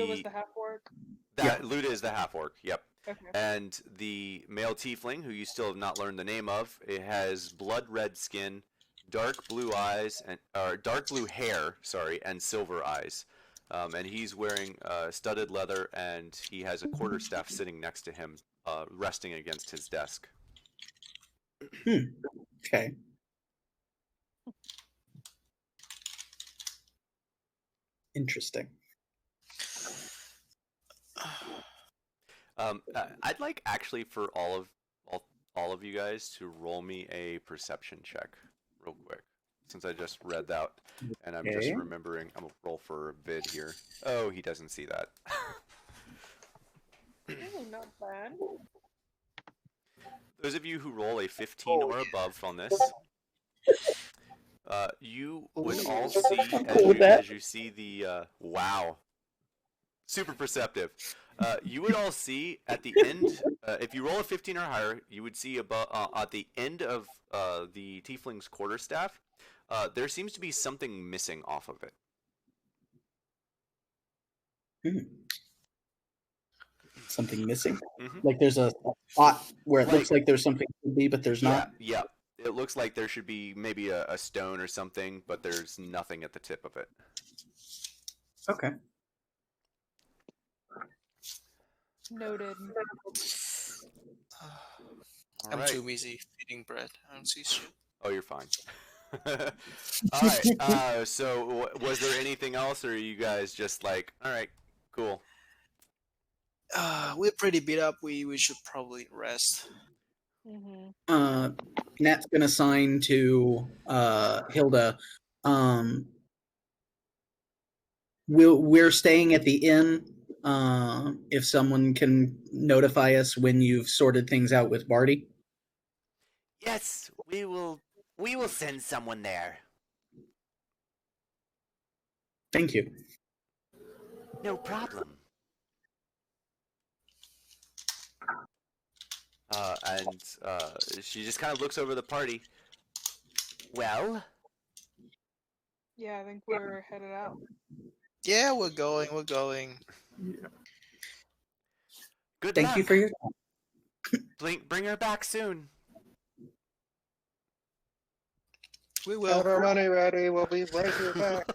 was the half-orc? Luda is the half-orc, yep. Okay. And the male tiefling, who you still have not learned the name of, it has blood red skin, dark blue eyes, or dark blue hair, and silver eyes. And he's wearing studded leather, and he has a quarterstaff sitting next to him, resting against his desk. Okay. Interesting. I'd like actually for all of you guys to roll me a perception check real quick, since I just read that and I'm just remembering. I'm gonna roll for a vid here. Oh, he doesn't see that. Oh, not bad. Those of you who roll a 15 or above on this, you would all see as you see the wow, super perceptive. You would all see at the end, if you roll a 15 or higher, you would see above at the end of the tiefling's quarterstaff, there seems to be something missing off of it. Something missing? Mhm. Like there's a spot where it Like- looks like there's something to be, but there's not? Yeah. It looks like there should be maybe a stone or something, but there's nothing at the tip of it. Okay. Noted. All I'm right. too busy feeding bread. I don't see shit. Oh, you're fine. All right. So, was there anything else, or are you guys just like, all right, cool? We're pretty beat up. We should probably rest. Mm-hmm. Nat's gonna sign to Hilda. We're staying at the inn. If someone can notify us when you've sorted things out with Barty. Yes, we will. We will send someone there. Thank you. No problem. And she just kind of looks over the party. Well, Yeah, I think we're headed out. Yeah, we're going. We're going. Yeah. good Thank luck. you for your Bring her back soon. We Got will. our money ready. We'll be right here back.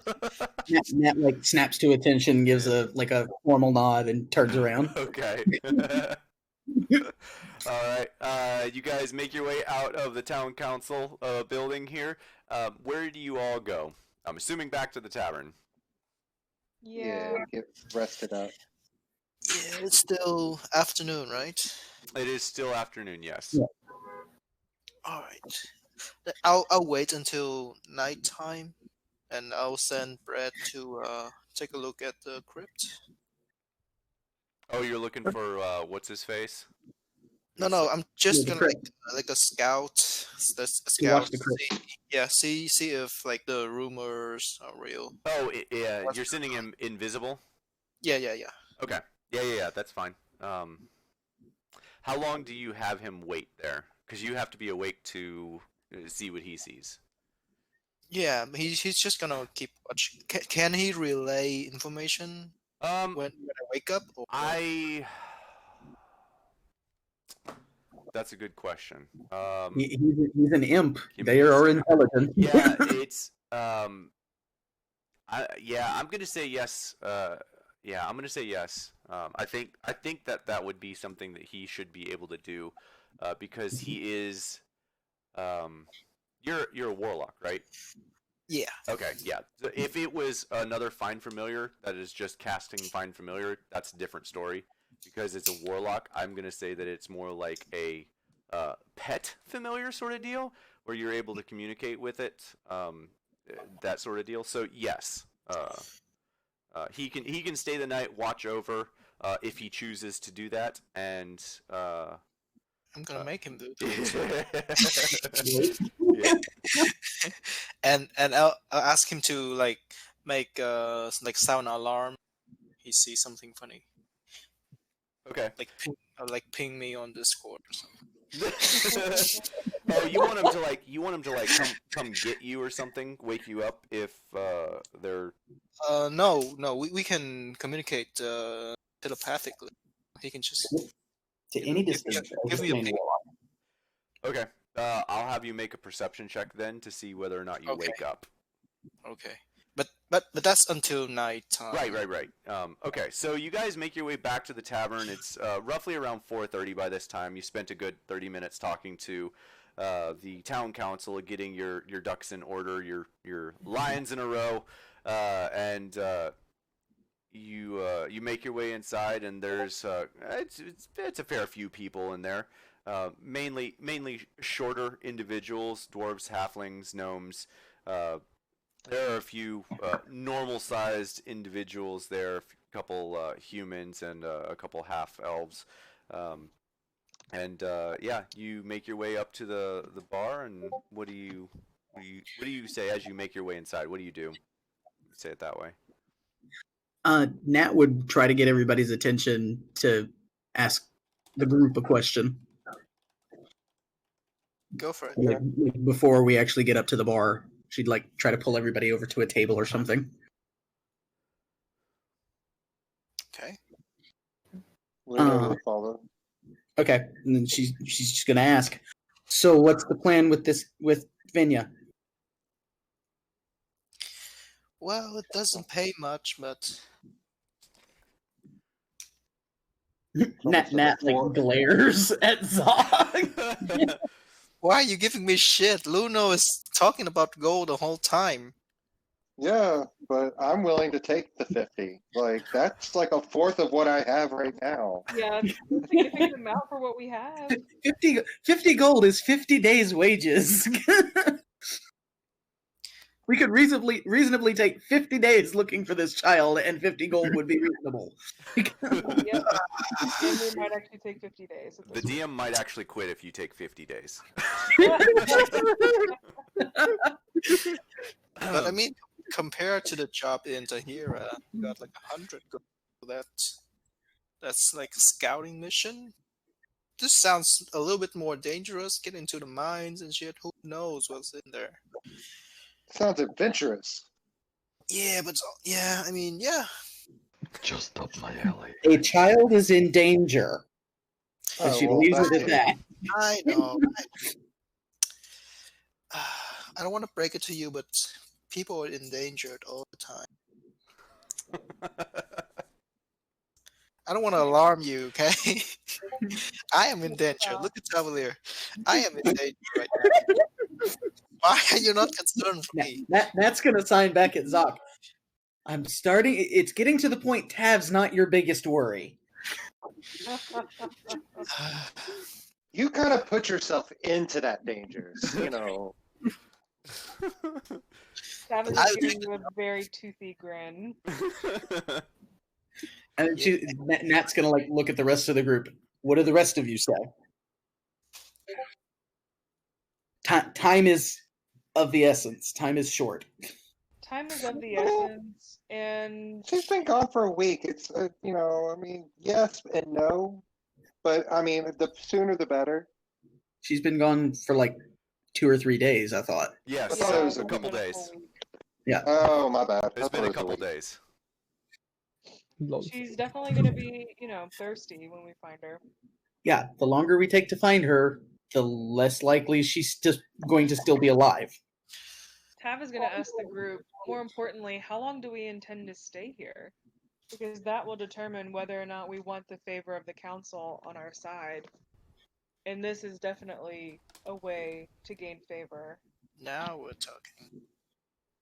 Nat like snaps to attention, gives a formal nod, and turns around. Okay. All right. You guys make your way out of the town council building here. Where do you all go? I'm assuming back to the tavern. Yeah. Get rested up. Yeah, it's still afternoon, right? It is still afternoon, yes. Yeah. All right. I'll wait until nighttime, and I'll send Brett to take a look at the crypt. Oh, you're looking for what's his face? No, I'm just the gonna crypt. like a scout. That's a You watch scout. the crypt. See if like the rumors are real. Oh, yeah. You're sending him invisible. Yeah. Okay. Yeah. That's fine. How long do you have him wait there? Because you have to be awake to see what he sees. Yeah, he's just gonna keep watching. Can he relay information when I wake up? Or... That's a good question. He's an imp. Give me They a are second. intelligent. Yeah, it's I'm gonna say yes. Yeah, I'm gonna say yes. I think that would be something that he should be able to do, because he is. You're a warlock, right? Yeah. Okay, yeah. So if it was another Find Familiar that is just casting Find Familiar, that's a different story. Because it's a warlock, I'm gonna say that it's more like a pet familiar sort of deal, where you're able to communicate with it, that sort of deal. So yes, he can stay the night, watch over, if he chooses to do that, and I'm gonna make him do yeah. and I'll ask him to like make like sound alarm. He sees something funny. Okay. Like ping me on Discord or something. Oh, you want him to like come get you or something, wake you up if they're. No, we can communicate telepathically. He can just To any distance. give me a ping. Okay. I'll have you make a perception check then to see whether or not you Okay. wake up. Okay, but that's until night time. Right. Okay, so you guys make your way back to the tavern. It's roughly around 4:30 by this time. You spent a good 30 minutes talking to the town council, getting your ducks in order, your lions in a row, and you make your way inside, and there's it's a fair few people in there. Mainly shorter individuals, dwarves, halflings, gnomes. There are a few normal-sized individuals there, a couple humans, and a couple half-elves. Yeah, you make your way up to the bar, and what do you say as you make your way inside? What do you do? Say it that way. Nat would try to get everybody's attention to ask the group a question. Go for it. Like, before we actually get up to the bar. She'd like try to pull everybody over to a table or something. Okay. Luna will follow. Okay, and then she's just gonna ask. So, what's the plan with Vinya? Well, it doesn't pay much, but Nat like glares at Zog. why are you giving me shit? Luno is talking about gold the whole time. Yeah, but I'm willing to take the 50. Like, that's like a fourth of what I have right now. Yeah, it's a significant amount for what we have. 50 gold is 50 days' wages. We could reasonably take 50 days looking for this child, and 50 gold would be reasonable. Yep. And we might actually take 50 days. The DM might actually quit if you take 50 days. But I mean, compared to the job in Tahira, you got like 100 gold. That's like a scouting mission. This sounds a little bit more dangerous. Get into the mines and shit. Who knows what's in there? Sounds adventurous. Yeah, but I mean, yeah. Just up my alley. A child is in danger. And Oh, she well, leaves that's it at that. I know. I don't want to break it to you, but people are endangered all the time. I don't want to alarm you, okay? I am in danger. Look at Cavalier. I am in danger right now. Why are you not concerned for me? That's gonna sign back at Zoc. It's getting to the point Tav's not your biggest worry. You kind of put yourself into that danger, you know. That is giving you a very toothy grin. And then Nat's gonna like look at the rest of the group. What do the rest of you say? Time is of the essence. Time is short. Time is of the essence, and She's been gone for a week. It's, you know, I mean, yes and no. But, I mean, the sooner the better. She's been gone for like 2 or 3 days, I thought. Yes, I thought it was a a couple been a days. full week. Yeah. Oh, my bad. It's been a couple days. She's definitely going to be, thirsty when we find her. Yeah, the longer we take to find her, the less likely she's just going to still be alive. Tav is going to ask the group, more importantly, how long do we intend to stay here? Because that will determine whether or not we want the favor of the council on our side. And this is definitely a way to gain favor. Now we're talking.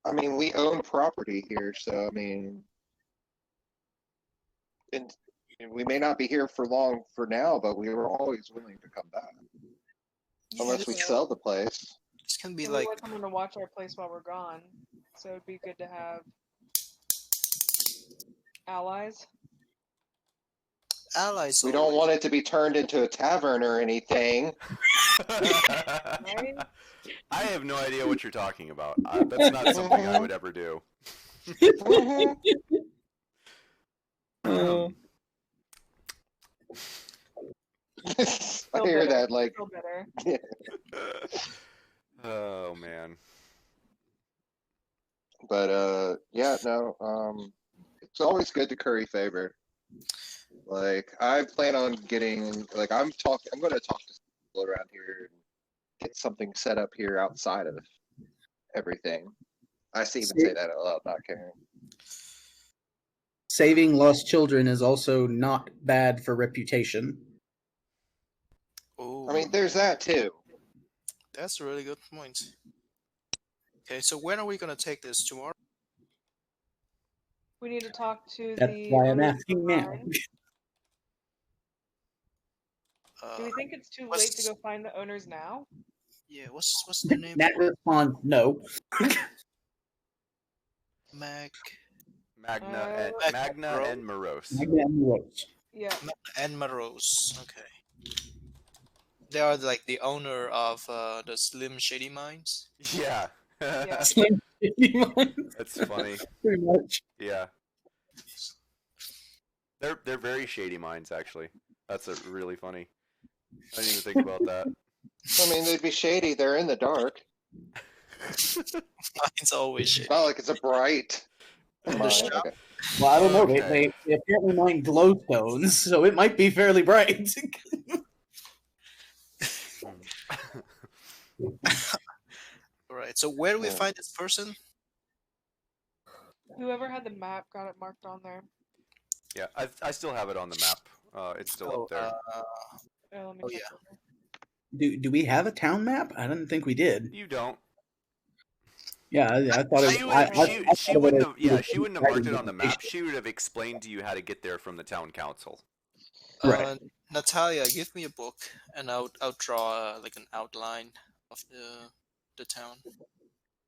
I mean, we own property here, so, I mean... And we may not be here for long for now, but we were always willing to come back. Yeah, Unless we this, sell the place. this can be And we like want someone to watch our place while we're gone. So it'd be good to have allies. allies. We don't always. want it to be turned into a tavern or anything. Right? I have no idea what you're talking about. That's not something I would ever do. Mhm. I hear that, like, Feel better. Oh man. but yeah, no, it's always good to curry favor. Like, I plan on getting, like, I'm going to talk to people around here and get something set up here outside of everything. I see even say that out loud, not caring. Saving lost children is also not bad for reputation. Oh, I mean, there's that too. that's a really good point. Okay, so when are we gonna take this tomorrow? We need to talk to That's the why I'm owners of asking the now. mine. Do we think it's too what's- late to go find the owners now? Yeah, what's the name? Nat responds no. Magna and Morose. Yeah. And Morose. Okay. They are like the owner of the Slim Shady Mines. Yeah. Yeah. That's funny. Pretty much. Yeah. They're very shady mines, actually. That's really funny. I didn't even think about that. I mean, they'd be shady. They're in the dark. Mine's always It's shady. not like it's a bright. In the Mine, shop. okay. Well, I don't know. Okay. They apparently mine glowstones, so it might be fairly bright. All right. So where do we Yeah. find this person? Whoever had the map got it marked on there. Yeah, I still have it on the map. It's still Oh, up there. Let me Oh, check yeah. over. Do we have a town map? I didn't think we did. You don't. Yeah, I thought it She, was. would, she wouldn't have. Yeah, she wouldn't have marked it on the map. map. She would have explained to you how to get there from the town council. Right. Natalia, give me a book, and I'll draw like an outline of the town,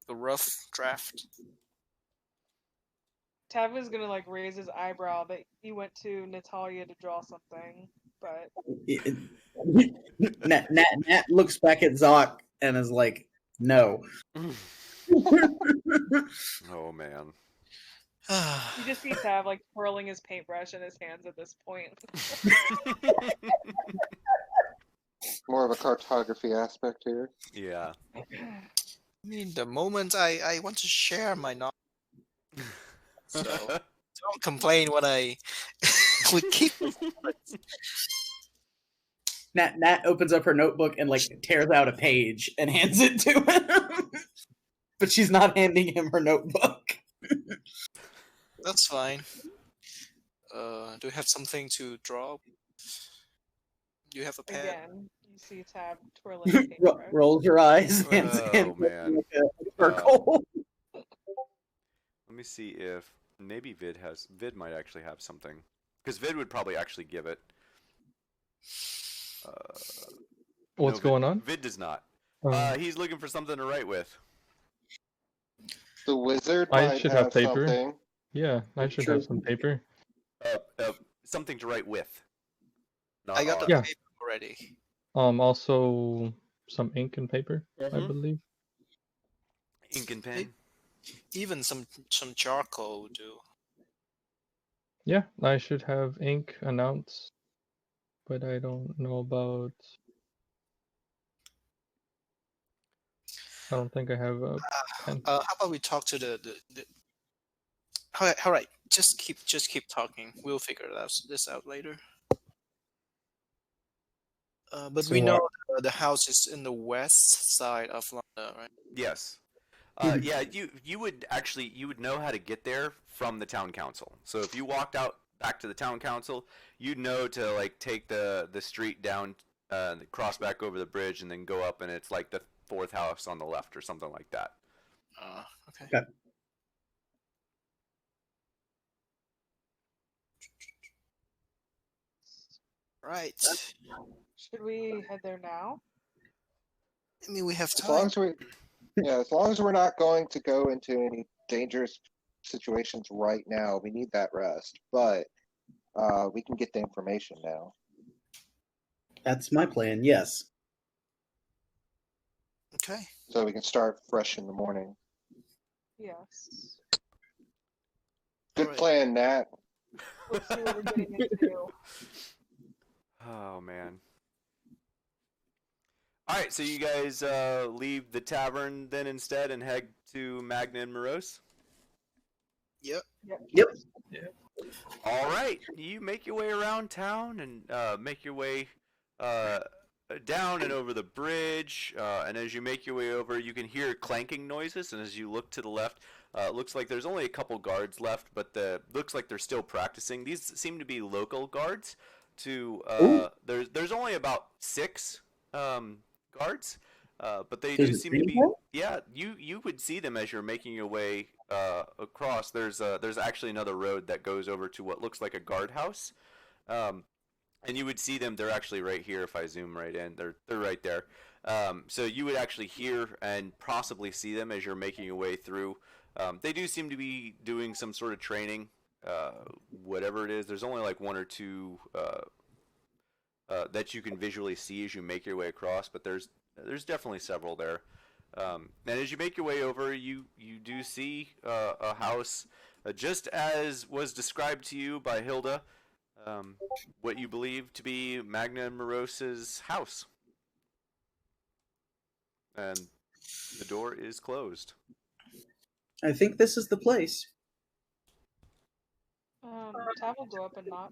a rough draft. Tav was gonna like raise his eyebrow that you went to Natalia to draw something, but Nat looks back at Zoc and is like, "No." Oh man. you just see Tav like twirling his paintbrush in his hands at this point. More of a cartography aspect here. Yeah. I mean, the moment I want to share my knowledge, so don't complain when I would keep. Nat opens up her notebook and like tears out a page and hands it to him, but she's not handing him her notebook. That's fine. Do you have something to draw? Do you have a pen? Again, you see Tav twirling his paintbrush. Rolls her eyes, hands Oh, man. like a circle. Let me see if maybe Vid might actually have something, because Vid would probably actually give it. What's no, going on? Vid does not. Um, He's looking for something to write with. The wizard I might should have paper. something. yeah, I should have some paper. Something to write with. Not I got the on. Yeah. paper already. Also some ink and paper, I Mhm. believe. Ink and pen. Even some charcoal will do. Yeah, I should have ink announced, but I don't know about. I don't think I have a pen. How about we talk to the all right. Just keep talking. We'll figure this out later. But So we know what? the house is in the west side of London, right? Yes. Yeah, you would know how to get there from the town council. So if you walked out back to the town council, you'd know to like take the street down, cross back over the bridge, and then go up, and it's like the fourth house on the left or something like that. Okay. Okay. Right. Should we head there now? I mean, we have As long time. as long as we're not going to go into any dangerous situations right now, we need that rest. But we can get the information now. That's my plan. Yes. Okay. So we can start fresh in the morning. Yes. Good Alright. plan, Nat. Let's see what we're getting into. Oh man. All right, so you guys leave the tavern then instead and head to Magna and Morose. Yep. Yep. All right, you make your way around town and make your way down and over the bridge. And as you make your way over, you can hear clanking noises. And as you look to the left, it looks like there's only a couple guards left, but looks like they're still practicing. These seem to be local guards. There's only about 6 guards, but they do There's a seem to be. green Yeah, you would see them as you're making your way across. There's actually another road that goes over to what looks like a guardhouse, and you would see them. They're actually right here. If I zoom right in, they're right there. So you would actually hear and possibly see them as you're making your way through. They do seem to be doing some sort of training, whatever it is. There's only like 1 or 2 that you can visually see as you make your way across, but there's definitely several there. And as you make your way over, you do see a house, just as was described to you by Hilda, what you believe to be Magna and Morose's house. And The door is closed. I think this is the place. Tav will go up and knock.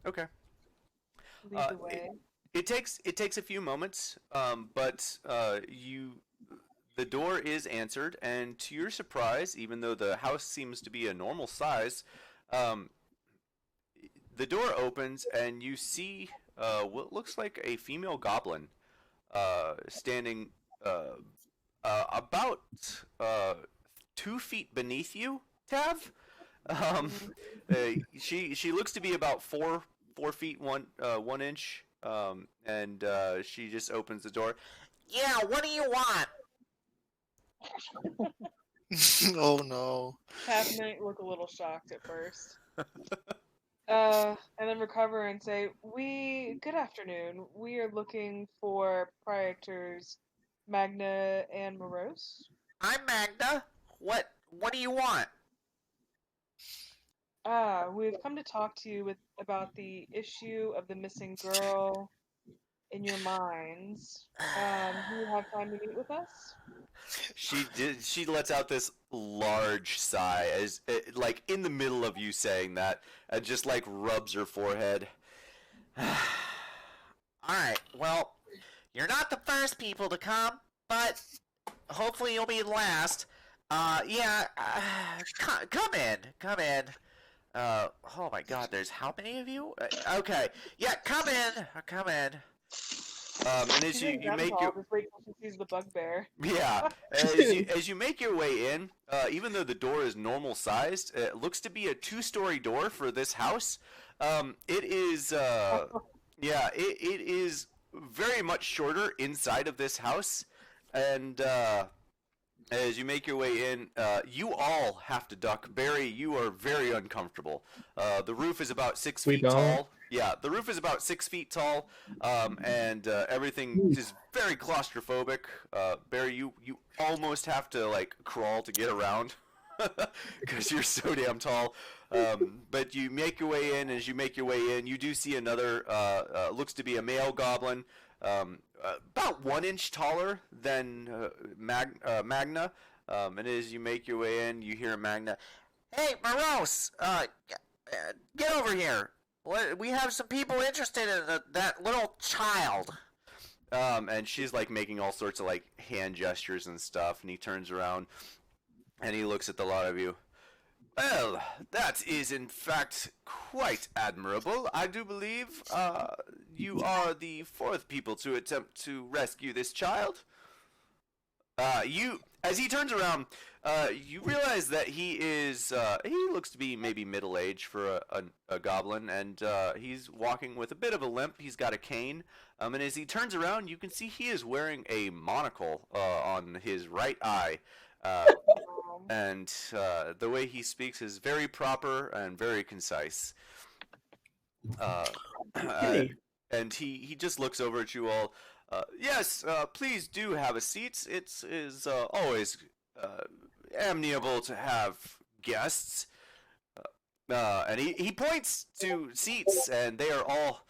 Okay. Lead the way. It takes a few moments, but the door is answered, and to your surprise, even though the house seems to be a normal size, the door opens and you see what looks like a female goblin standing about 2 feet beneath you, Tav. She looks to be about 4 feet 1 inch, and she just opens the door. Yeah, what do you want? Oh no. Tav might look a little shocked at first. And then recover and say, good afternoon. We are looking for proprietors Magna and Morose. I'm Magna. What do you want? We've come to talk to you about the issue of the missing girl in your minds. Do you have time to meet with us? She lets out this large sigh as like in the middle of you saying that, and just like rubs her forehead. All right. Well, you're not the first people to come, but hopefully you'll be the last. Yeah. Come in. Oh my God. There's how many of you? Okay. Yeah. Come in. And as you make your just wait till she sees the bugbear. yeah, as you make your way in, even though the door is normal sized, it looks to be a 2-story door for this house. It is it is very much shorter inside of this house, and as you make your way in, you all have to duck. Barry, you are very uncomfortable. The roof is about 6 feet tall. Yeah, the roof is about 6 feet tall, and everything is very claustrophobic. Barry, you almost have to like crawl to get around because you're so damn tall. But you make your way in. As you make your way in, you do see another looks to be a male goblin, about 1 inch taller than Magna. And as you make your way in, you hear Magna, Hey, Morose, get over here. We have some people interested in that little child. And she's like making all sorts of like hand gestures and stuff, and he turns around and he looks at the lot of you. Well, that is in fact quite admirable. I do believe you are the 4th people to attempt to rescue this child. As he turns around, you realize that he looks to be maybe middle-aged for a goblin, and he's walking with a bit of a limp. He's got a cane, and as he turns around, you can see he is wearing a monocle on his right eye, and the way he speaks is very proper and very concise. And he just looks over at you all. Yes, please do have a seat. It is always amiable to have guests. And he points to seats, and they are all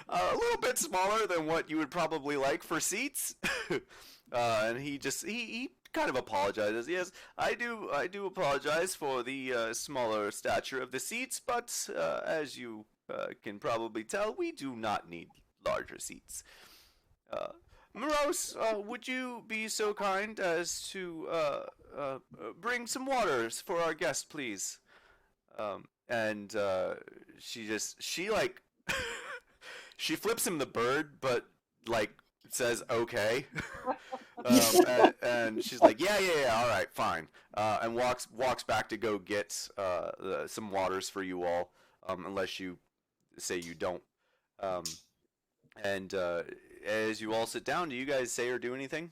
a little bit smaller than what you would probably like for seats. And he kind of apologizes. Yes, I do apologize for the smaller stature of the seats, but as you can probably tell, we do not need larger seats. Morose, would you be so kind as to bring some waters for our guest, please? And she like she flips him the bird, but like says okay. And she's like, yeah, all right, fine, and walks back to go get some waters for you all, unless you say you don't. And as you all sit down, do you guys say or do anything?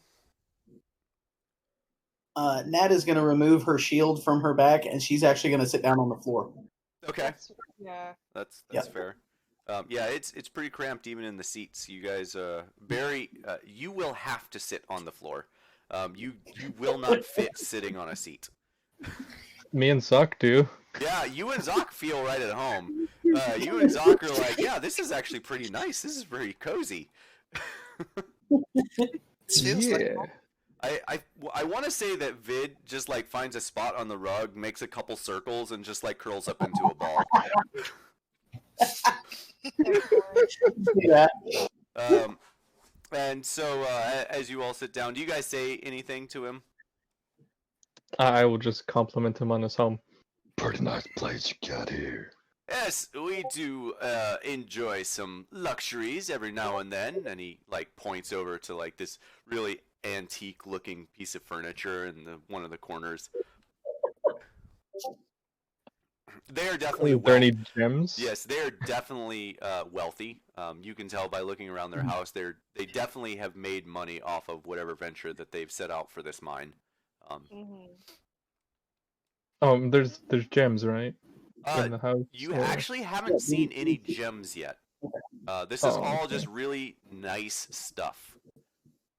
Nat is going to remove her shield from her back, and she's actually going to sit down on the floor. Okay. That's fair. Yeah, it's pretty cramped even in the seats. You guys, Barry, you will have to sit on the floor. You will not fit sitting on a seat. Me and Suck do. Yeah, you and Zoc feel right at home. You and Zoc are like, yeah, this is actually pretty nice. This is very cozy. It feels like Yeah. home. I want to say that Vid just like finds a spot on the rug, makes a couple circles, and just like curls up into a ball. Yeah. And so as you all sit down, do you guys say anything to him? I will just compliment him on his home. Pretty nice place you got here. Yes, we do enjoy some luxuries every now and then. And he like points over to like this really antique-looking piece of furniture in one of the corners. They are definitely. Are there any gems? Yes, they are definitely wealthy. You can tell by looking around their house. They definitely have made money off of whatever venture that they've set out for this mine. There's gems, right? In the house. You actually haven't seen any gems yet. This is all just really nice stuff.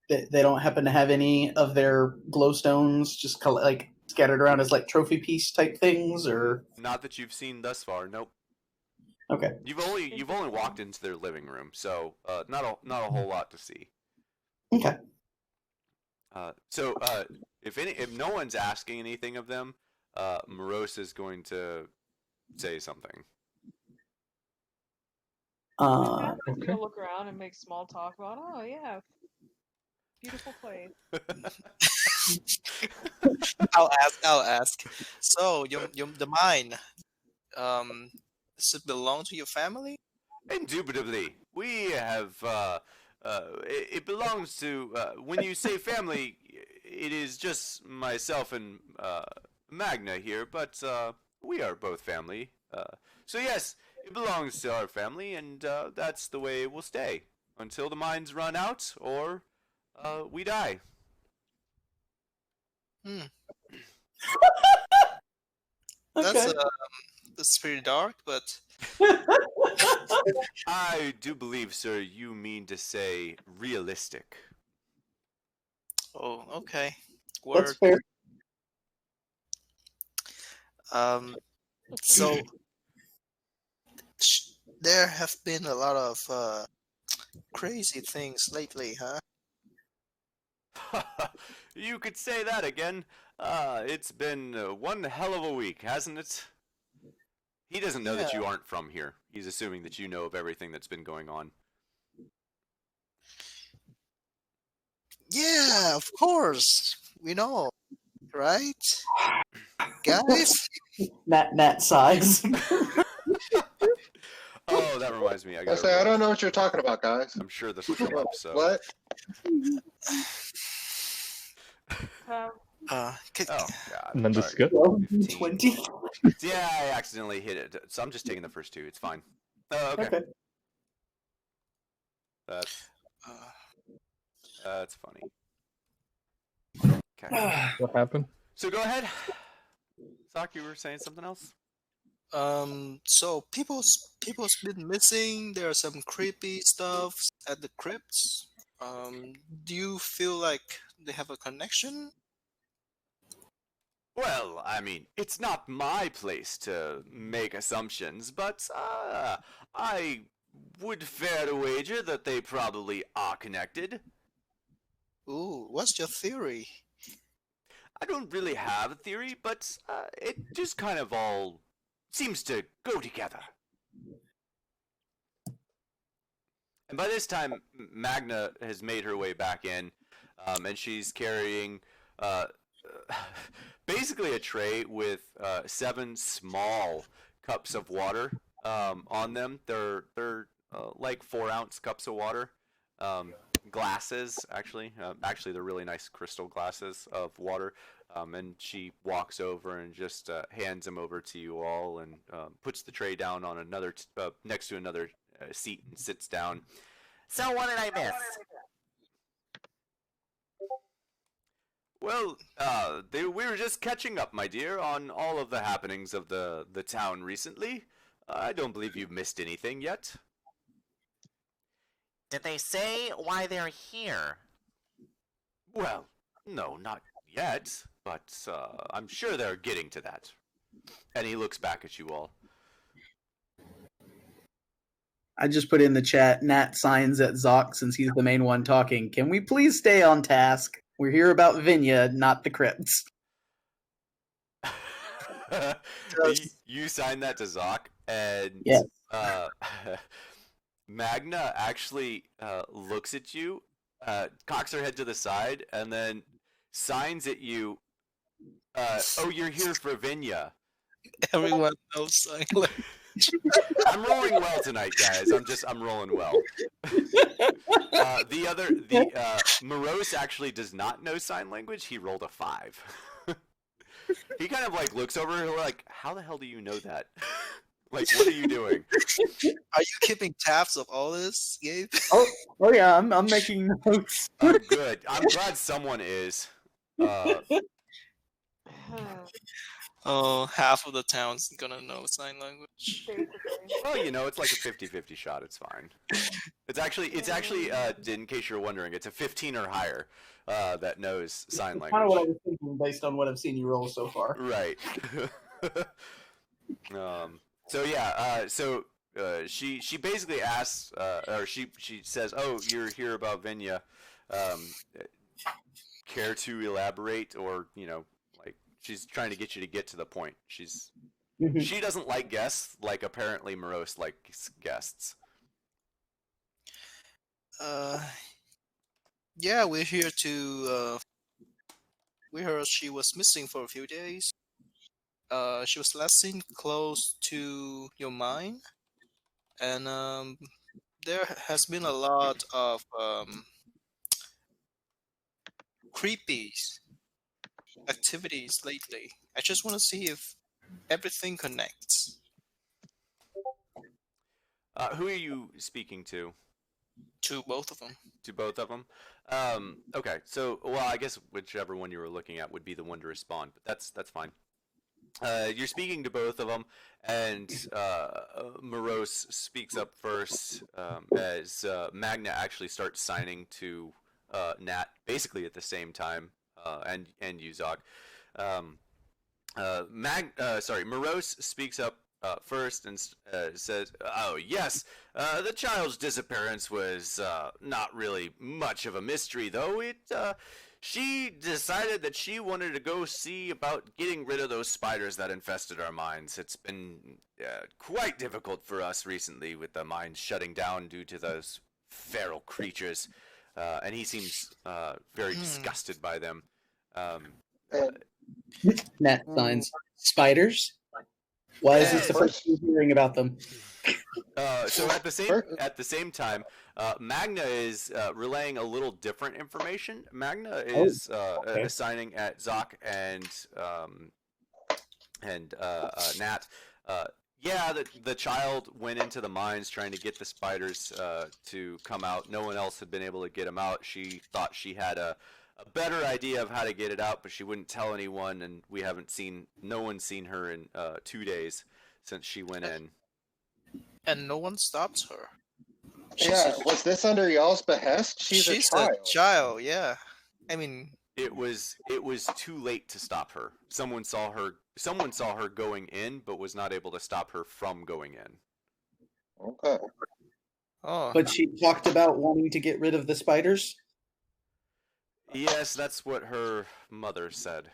They don't happen to have any of their glowstones just like scattered around as like trophy piece type things, or not that you've seen thus far. Nope. Okay. You've only walked into their living room, so not a whole lot to see. Okay. So if no one's asking anything of them, Morose is going to say something. Okay. Look around and make small talk about. Oh yeah, beautiful place. I'll ask. So, the mine, does it belong to your family? Indubitably, we have. It belongs to. When you say family, it is just myself and Magna here, but we are both family. So yes, it belongs to our family, and that's the way it will stay until the mines run out or we die. Okay. That's pretty dark, but I do believe, sir, you mean to say realistic. oh, okay. That's fair. So there have been a lot of crazy things lately, huh? You could say that again. It's been one hell of a week, hasn't it? He doesn't know that you aren't from here. He's assuming that you know of everything that's been going on. Yeah, of course. We know, right? Guys? Nat size. Oh, that reminds me. I say I don't know what you're talking about, guys. I'm sure this will come up. So what? Oh God! And then the skip. 20. Yeah, I accidentally hit it. So I'm just taking the first two. It's fine. Oh, okay. That's funny. Okay. What happened? So go ahead. Zach, you were saying something else? So people's been missing. There are some creepy stuff at the crypts. Do you feel like they have a connection? Well, I mean, it's not my place to make assumptions, but I would fair to wager that they probably are connected. Ooh, what's your theory? I don't really have a theory, but it just kind of all seems to go together. And by this time, Magna has made her way back in, and she's carrying basically a tray with 7 small cups of water on them. They're like 4-ounce cups of water. Glasses, actually. Actually, they're really nice crystal glasses of water. And she walks over and just hands them over to you all and puts the tray down on another next to another seat and sits down. So what did I miss? Well, we were just catching up, my dear, on all of the happenings of the town recently. I don't believe you've missed anything yet. Did they say why they're here? Well, no, not yet, but I'm sure they're getting to that. And he looks back at you all. I just put in the chat, Nat signs at Zoc since he's the main one talking. Can we please stay on task? We're here about Vinya, not the crypts. You sign that to Zoc, and Yes. Magna actually looks at you, cocks her head to the side, and then signs at you. Oh, you're here for Vinya. Everyone knows sign language. I'm rolling well tonight, guys. I'm rolling well. Morose actually does not know sign language. He rolled a 5. He kind of like looks over her like, how the hell do you know that? Like, what are you doing? Are you keeping tabs of all this, Gabe? Oh yeah, I'm making notes. I'm good. I'm glad someone is. Oh, half of the town's gonna know sign language. Basically. Well, you know, it's like a 50-50 shot. It's fine. It's actually, in case you're wondering, it's a 15 or higher that knows sign language. Kind of what I was thinking based on what I've seen you roll so far. Right. She basically asks, or she says, "Oh, you're here about Vinya. Care to elaborate?" Or like she's trying to get you to get to the point. She doesn't like guests, like apparently Morose likes guests. Yeah, we're here to. We heard she was missing for a few days. She was last seen close to your mine, and there has been a lot of creepy activities lately. I just want to see if everything connects. Who are you speaking to? To both of them. To both of them? Okay, so, well, I guess whichever one you were looking at would be the one to respond, but that's fine. You're speaking to both of them, and Morose speaks up first as Magna actually starts signing to Nat basically at the same time, and Uzog. Morose speaks up first and says, "Oh yes, the child's disappearance was not really much of a mystery, though. She decided that she wanted to go see about getting rid of those spiders that infested our mines. It's been quite difficult for us recently with the mines shutting down due to those feral creatures." And he seems very disgusted by them. Nat signs. Spiders? Why is this the first time hearing about them? So at the same time, Magna is relaying a little different information. Magna is assigning at Zoc and Nat. Yeah, the child went into the mines trying to get the spiders to come out. No one else had been able to get them out. She thought she had a better idea of how to get it out, but she wouldn't tell anyone, and no one's seen her in 2 days since she went in. And no one stops her. Was this under y'all's behest? She's a child. Yeah. I mean, it was too late to stop her. Someone saw her going in, but was not able to stop her from going in. Okay. Oh. But she talked about wanting to get rid of the spiders? Yes, that's what her mother said.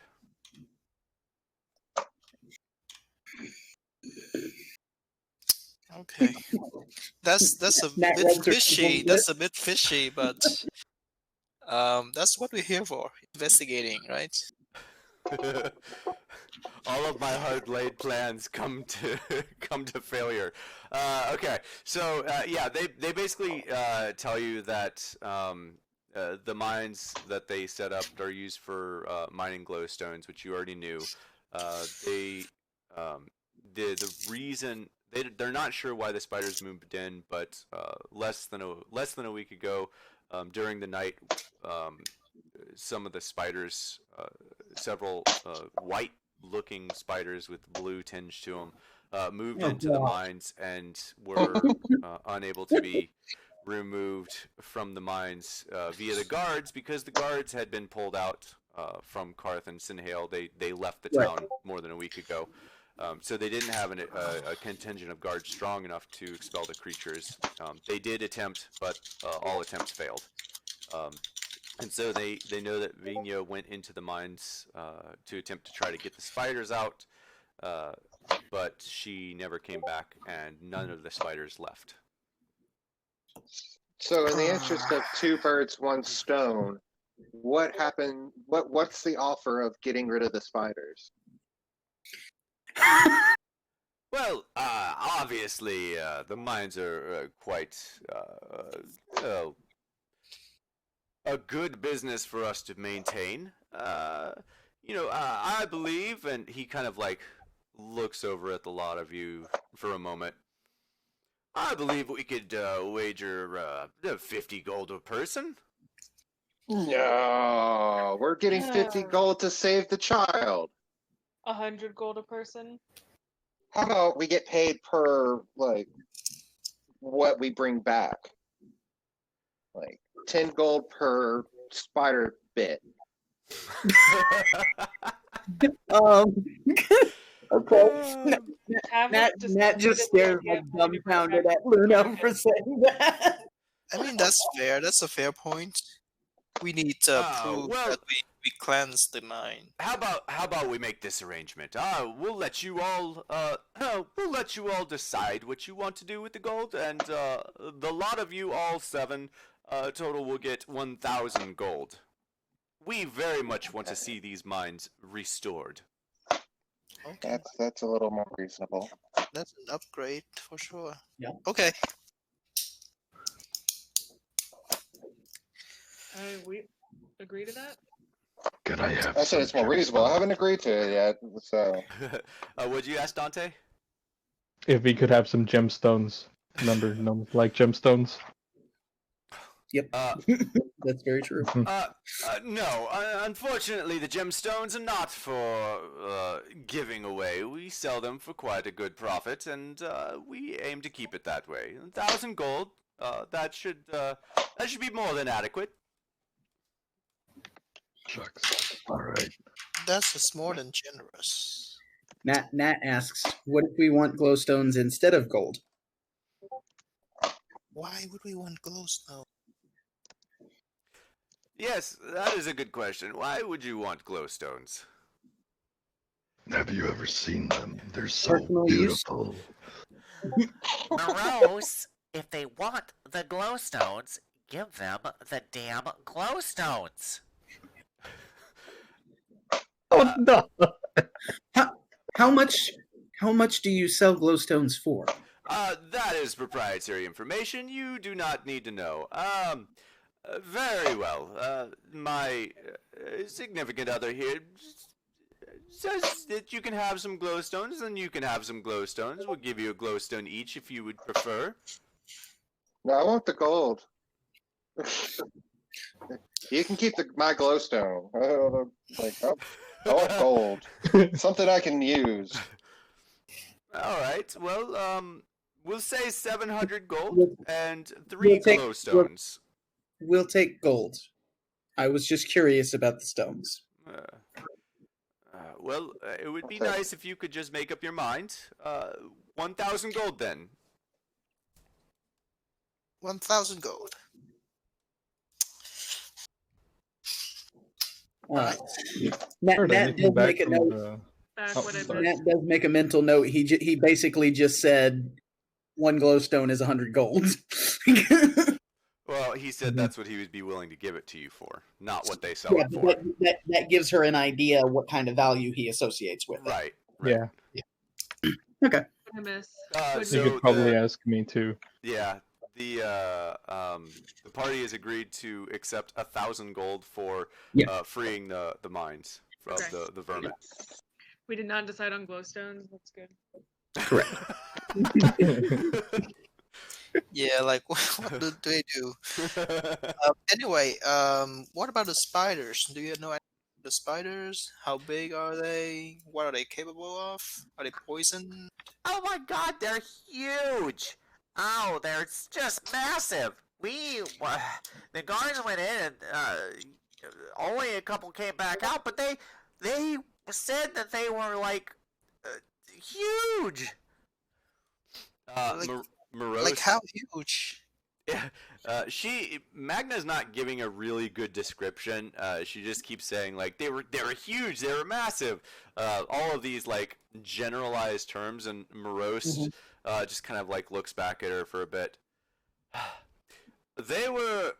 Okay. That's a bit fishy. That's a bit fishy, but that's what we're here for. Investigating, right? All of my hard-laid plans come to failure. Okay, so they basically tell you that the mines that they set up are used for mining glowstones, which you already knew. The reason they're not sure why the spiders moved in, but less than a week ago, during the night, some of the spiders, several white-looking spiders with blue tinge to them, moved into the mines and were unable to be removed from the mines via the guards, because the guards had been pulled out from Karth and Sinhale. They left the town more than a week ago. So they didn't have a contingent of guards strong enough to expel the creatures. They did attempt, but all attempts failed. And so they know that Vina went into the mines to attempt to try to get the spiders out, but she never came back, and none of the spiders left. So in the interest of two birds, one stone, what happened? What's the offer of getting rid of the spiders? Well, obviously, the mines are quite a good business for us to maintain. I believe, and he kind of like looks over at the lot of you for a moment. I believe we could wager 50 gold a person. No, we're getting 50 gold to save the child. 100 gold a person. How about we get paid per, like, what we bring back? Like, 10 gold per spider bit. Okay. Nat just stares like dumbfounded at Luna for saying that. I mean, that's fair. That's a fair point. We need to prove that we cleanse the mine. How about we make this arrangement? We'll let you all decide what you want to do with the gold, and the lot of you, all 7 total, will get 1,000 gold. We very much want to see these mines restored. Okay. That's a little more reasonable. That's an upgrade for sure. Yeah. Okay. We agree to that? Can I have I said it's more reasonable. I haven't agreed to it yet, so. Would you ask Dante? If we could have some gemstones. Remember, no, like gemstones? Yep. That's very true. No, unfortunately, the gemstones are not for giving away. We sell them for quite a good profit, and we aim to keep it that way. 1,000 gold. That should be more than adequate. Shucks. All right. That's more than generous. Nat asks, what if we want glowstones instead of gold? Why would we want glowstone? Yes, that is a good question. Why would you want glowstones? Have you ever seen them? They're so Personal use? beautiful. Morose, if they want the glowstones, give them the damn glowstones. Oh no! How much do you sell glowstones for? That is proprietary information. You do not need to know. Very well. My significant other here says that you can have some glowstones, and you can have some glowstones. We'll give you a glowstone each if you would prefer. No, I want the gold. You can keep my glowstone. I want gold. Something I can use. All right. Well, we'll say 700 gold and 3 glowstones. We'll take gold. I was just curious about the stones. Well, it would be nice if you could just make up your mind. 1,000 gold then. 1,000 gold. Nat Heard does anything back make a from note. the- Back Oh, what I sorry. Nat does make a mental note. He basically just said one glowstone is 100 gold. Well, he said Mhm. that's what he would be willing to give it to you for, not what they sell Yeah, it for. but that gives her an idea what kind of value he associates with it. Right. Yeah, Okay. I miss. you So could probably ask me too. yeah, the party has agreed to accept 1,000 gold for Yeah. freeing the mines from Okay. the vermin. We did not decide on glowstones. That's good. Correct. Yeah, like what do they do? Anyway, what about the spiders? Do you know the spiders? How big are they? What are they capable of? Are they poison? Oh my god, they're huge! Oh, they're just massive! The guards went in and only a couple came back out, but they said that they were like huge! Like- Morose, Like how huge? Magna's not giving a really good description. She just keeps saying like they were huge, they were massive. All of these like generalized terms, and Morose just kind of like looks back at her for a bit. They were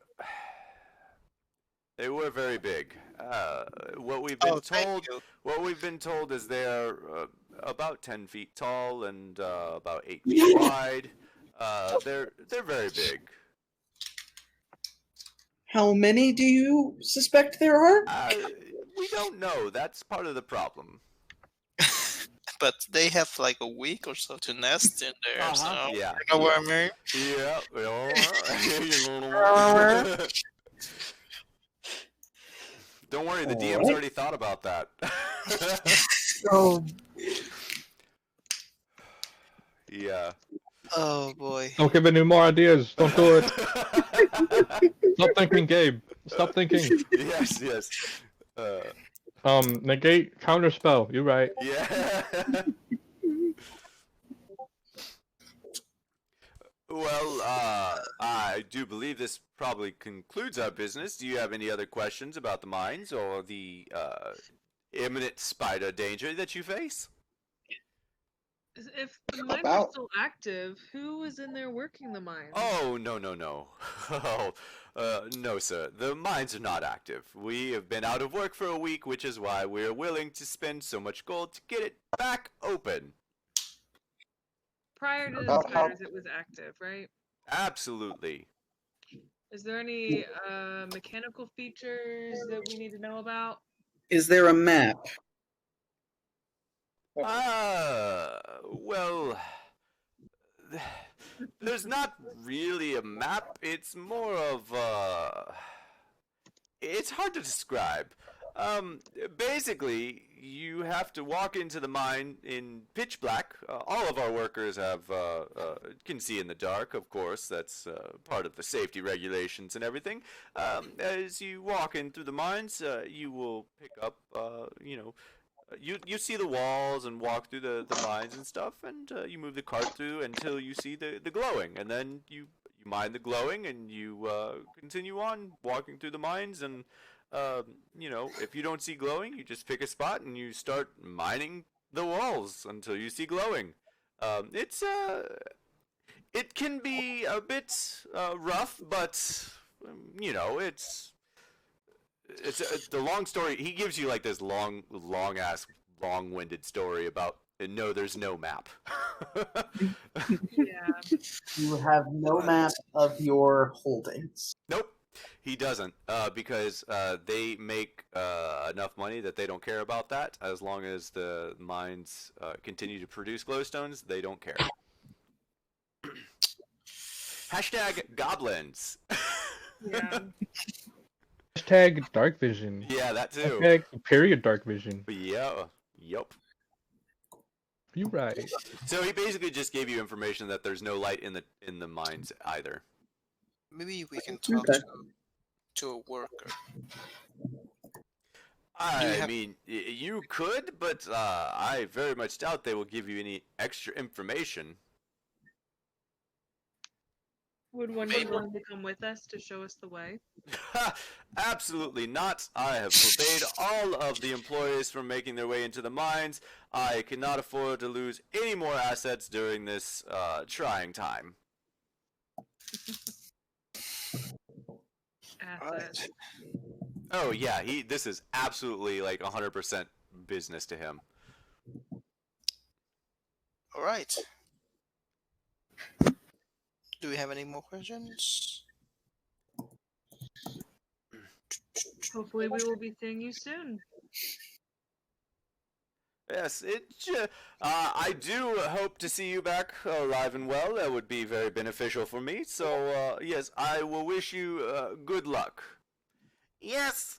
very big. What we've been told is they are about 10 feet tall and about 8 feet wide. They're very big. How many do you suspect there are? We don't know. That's part of the problem. But they have like a week or so to nest in there. So Yeah. you know what I mean? Yeah. Don't worry, the DM's already thought about that. Oh, Yeah. Oh boy. Don't give any more ideas. Don't do it. Stop thinking, Gabe. Stop thinking. Yes. Negate counterspell. You're right. Yeah. Well, I do believe this probably concludes our business. Do you have any other questions about the mines or the imminent spider danger that you face? If the mines are still active, who is in there working the mines? Oh, no. No, sir. The mines are not active. We have been out of work for a week, which is why we're willing to spend so much gold to get it back open. Prior to the spiders, it was active, right? Absolutely. Is there any mechanical features that we need to know about? is there a map? Well, there's not really a map. It's more of it's hard to describe. Basically, you have to walk into the mine in pitch black. All of our workers have can see in the dark, of course. That's part of the safety regulations and everything. As you walk in through the mines, you will pick up, you see the walls and walk through the mines and stuff, and you move the cart through until you see the glowing, and then you mine the glowing, and you continue on walking through the mines, and if you don't see glowing, you just pick a spot and you start mining the walls until you see glowing. It can be a bit rough, but it's the long story. He gives you like this long-winded story about no, there's no map. Yeah. You have no map of your holdings. Nope, he doesn't, because they make enough money that they don't care about that. As long as the mines continue to produce glowstones, they don't care. Hashtag goblins. Yeah. Hashtag dark vision. Yeah, that too. Hashtag period dark vision. Yeah. Yup. You're right. So he basically just gave you information that there's no light in the mines either. Maybe we can talk to a worker. I mean, you could, but I very much doubt they will give you any extra information. Would one be willing to come with us to show us the way? Absolutely not. I have forbade all of the employees from making their way into the mines. I cannot afford to lose any more assets during this trying time. Assets. Oh yeah, this is absolutely like 100% business to him. All right. Do we have any more questions? Hopefully we will be seeing you soon. Yes, I do hope to see you back alive and well. That would be very beneficial for me. So, yes, I will wish you good luck. Yes,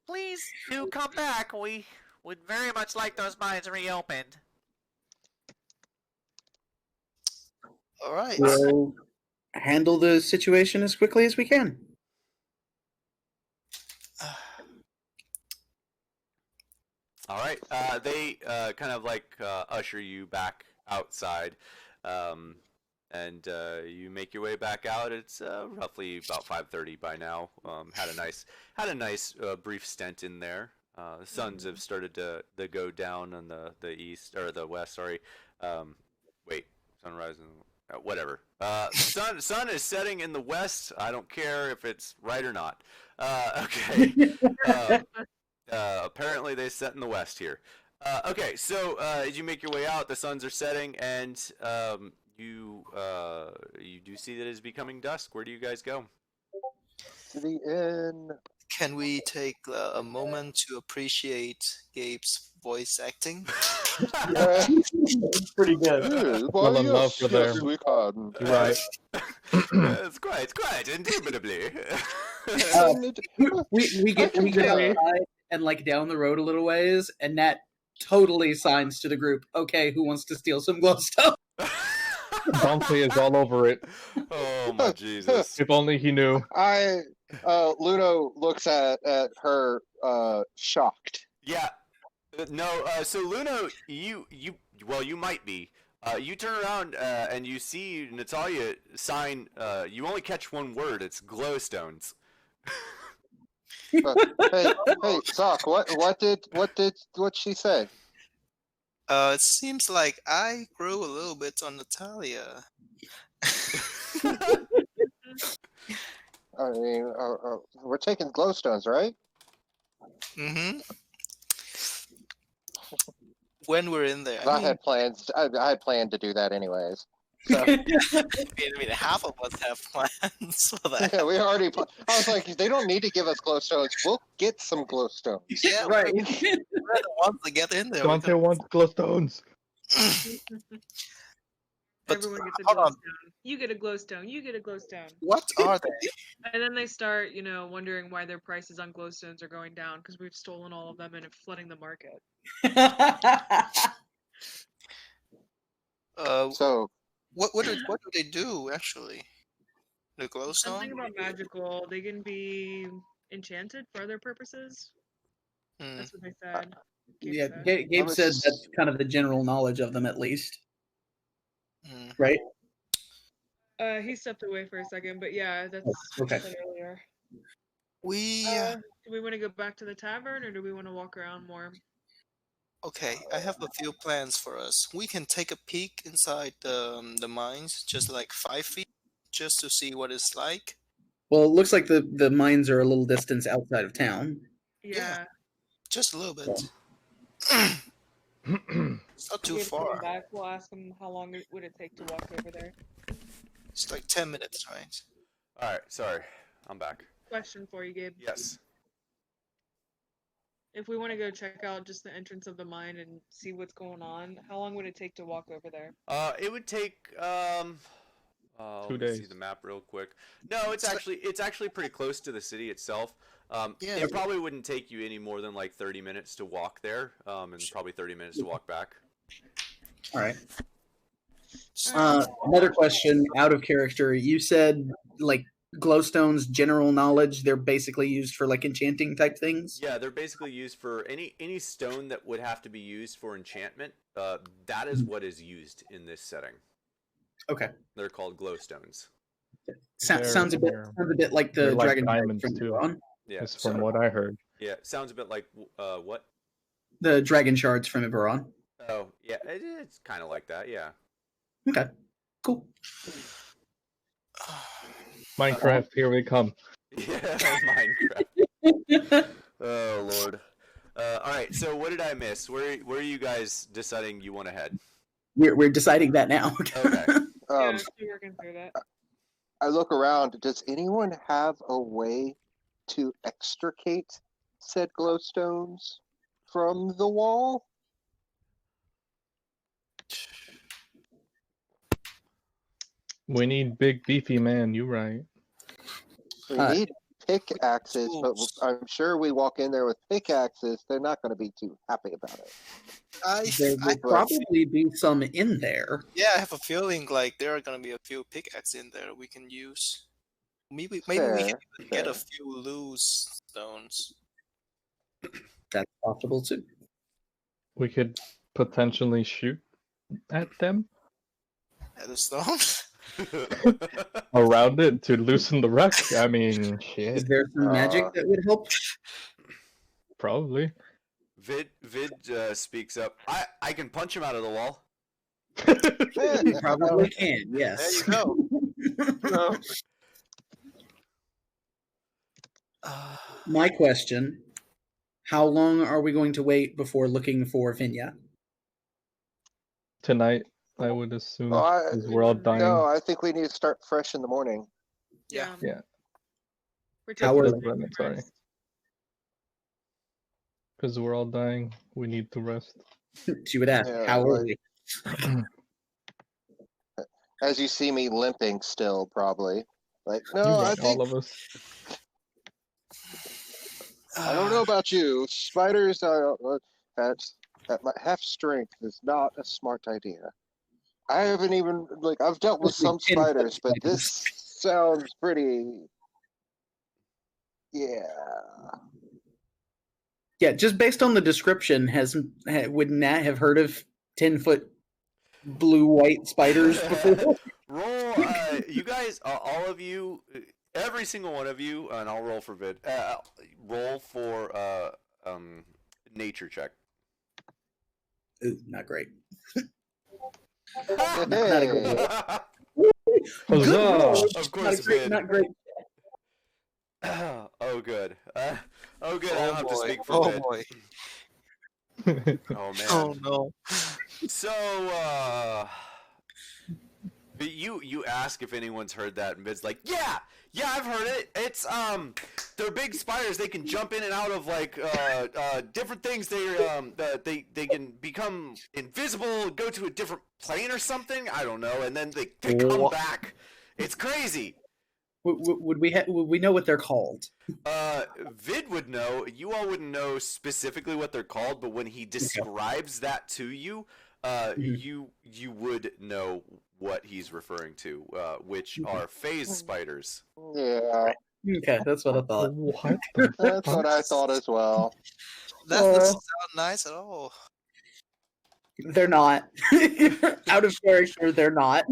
please do come back. We would very much like those mines reopened. All right. We'll handle the situation as quickly as we can. All right. They kind of like usher you back outside. and you make your way back out. It's roughly about 5:30 by now. Had a nice brief stint in there. The suns have started to go down on the east or the west. Sorry, wait, sunrise and whatever. Sun is setting in the west. I don't care if it's right or not. Okay. Apparently they set in the west here. Okay, so as you make your way out, the suns are setting, and you do see that it is becoming dusk. Where do you guys go? To the inn. Can we take a moment to appreciate Gabe's voice acting? Yeah. Pretty good. Well, enough for there. Sweetheart. You're right. It's quite, indubitably. We get outside and like down the road a little ways, and Nat totally signs to the group. Okay, who wants to steal some glowstone? Dante is all over it. Oh my Jesus! If only he knew. Ludo looks at her shocked. Yeah. No. So Luno, you might be. You turn around and you see Natalia sign. You only catch one word. It's glowstones. Hey, Zoc, what she say? It seems like I grew a little bit on Natalia. I mean, we're taking glowstones, right? Mm-hmm. When we're in there, I had plans. I had planned to do that anyways. So. I mean, half of us have plans for that. Yeah, we already. I was like, they don't need to give us glowstones. We'll get some glowstones. Yeah, Right. We're the ones to get in there. Dante wants glowstones. But everyone gets a hold on. glowstone. You get a glowstone. You get a glowstone. What are they? And then they start, wondering why their prices on glowstones are going down because we've stolen all of them and it's flooding the market. So what do they do actually? The glowstone? Something about magical. They can be enchanted for other purposes. That's what they said. Gabe said that's kind of the general knowledge of them, at least. Right? He stepped away for a second, but yeah, that's what I said earlier. Do we want to go back to the tavern, or do we want to walk around more? Okay, I have a few plans for us. We can take a peek inside the mines, just like 5 feet, just to see what it's like. Well, it looks like the mines are a little distance outside of town. Yeah. Just a little bit. It's not too Gabe's coming far. back. We'll ask him how long would it take to walk over there. It's like 10 minutes, right? All right. Sorry, I'm back. Question for you, Gabe. Yes. If we want to go check out just the entrance of the mine and see what's going on, how long would it take to walk over there? It would take 2 days. See the map real quick. No, it's actually pretty close to the city itself. Yeah. It probably wouldn't take you any more than like 30 minutes to walk there, and probably 30 minutes to walk back. All right. Another question, out of character. You said like glowstones, general knowledge. They're basically used for like enchanting type things. Yeah, they're basically used for any stone that would have to be used for enchantment. That is what is used in this setting. Okay. They're called glowstones. Sounds a bit like the like dragon diamonds from too. Ibaran. Yeah, That's from what I heard. Yeah, sounds a bit like what? The dragon shards from Ibaran. Oh, yeah, it's kind of like that. Yeah. Okay. Cool. Minecraft, here we come. Yeah, Minecraft. Oh Lord. All right. So what did I miss? Where are you guys deciding you want to head? We're deciding that now. Okay. Yeah, still working through that. I look around. Does anyone have a way to extricate said glowstones from the wall? We need big beefy man, you right. We need pickaxes, but I'm sure we walk in there with pickaxes, they're not going to be too happy about it. There will probably be some in there. Yeah, I have a feeling like there are gonna be a few pickaxes in there we can use. Maybe we can even get a few loose stones. That's possible too. We could potentially shoot at them. At the stone? around it to loosen the wreck. I mean, Is shit, there some magic that would help? probably. Vid speaks up. I can punch him out of the wall. You probably can, There yes. you go. No. My question, how long are we going to wait before looking for Finya? Tonight, I would assume, Well, because we're all dying. No, I think we need to start fresh in the morning. Yeah. Yeah. We're How taking are a they? long Sorry. rest. Because we're all dying, we need to rest. She would ask, Yeah, how like- early? As you see me limping still, probably. Like, no, You're I right, think all of us. I don't know about you. Spiders at my half strength is not a smart idea. I haven't even I've dealt with some Especially 10-foot spiders, but this sounds pretty. Yeah. Yeah, just based on the description, would Nat have heard of 10-foot blue-white spiders before? Roll, you guys, all of you, every single one of you, and I'll roll for Vid. Roll for nature check. Ooh, not great. Hey. Not a good roll. Huzzah! Good roll. Of course, not great, Vid. not great. Oh, good. Oh, good. I don't have to boy. speak for Oh Vid. boy. Oh, man. Oh no. So, but you ask if anyone's heard that, and Vid's like, yeah, I've heard it. It's they're big spiders. They can jump in and out of different things. They can become invisible, go to a different plane or something. I don't know, and then they come What? back. It's crazy. Would we know what they're called? Vid would know. You all wouldn't know specifically what they're called, but when he describes that to you, you would know what he's referring to, which are phase spiders. Yeah. Okay, that's what I thought. What the That's fuck? what I thought as well. That doesn't sound nice at all. They're not. Out of character, they're not.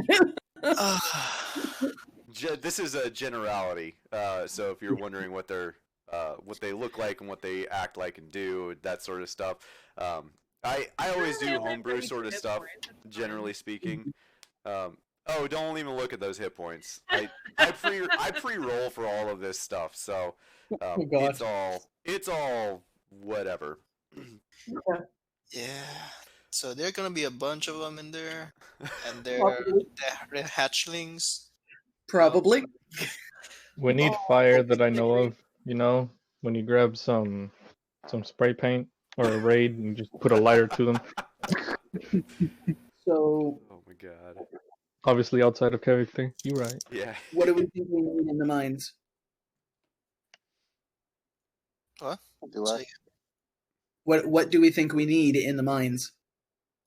This is a generality, so if you're wondering what they look like and what they act like and do, that sort of stuff. I always do homebrew sort of stuff, generally speaking. Don't even look at those hit points. I pre-roll for all of this stuff, so it's all whatever. Yeah. So there are gonna be a bunch of them in there, and Probably. they're hatchlings. Probably. We need fire that I know of. You know, when you grab some spray paint or a raid and just put a lighter to them. So, Oh my god. Obviously outside of character. You're right. Yeah. what do we think we need in the mines? What? Do I? What do we think we need in the mines?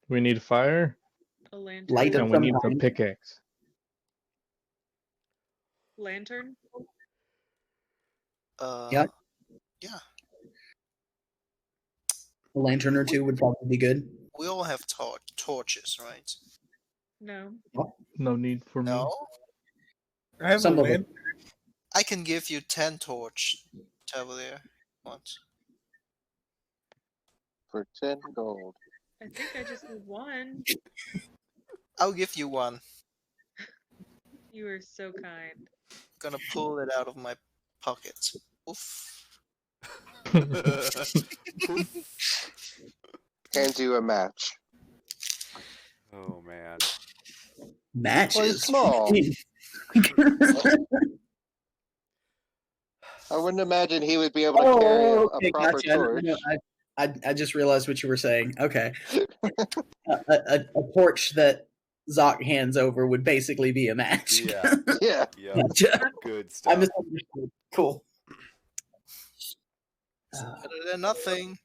We need fire A lantern. Light of and we some need the kind. pickaxe. Lantern. Yeah. Yeah. A lantern or two would probably be good. We all have torches, right? No. No need for me. No. I have Some a of it. lamp. I can give you 10 torch, Cavalier. What? For 10 gold. I think I just need one. I'll give you one. You are so kind. Gonna pull it out of my pocket. Oof. Hands you a match. Oh man. Matches. Well, it's small. I wouldn't imagine he would be able to carry a proper gotcha. torch. No, I just realized what you were saying. Okay. a torch that Zoc hands over would basically be a match. Yeah. Yeah. Yeah. Gotcha. Good I stuff. misunderstood. Cool. Better than nothing.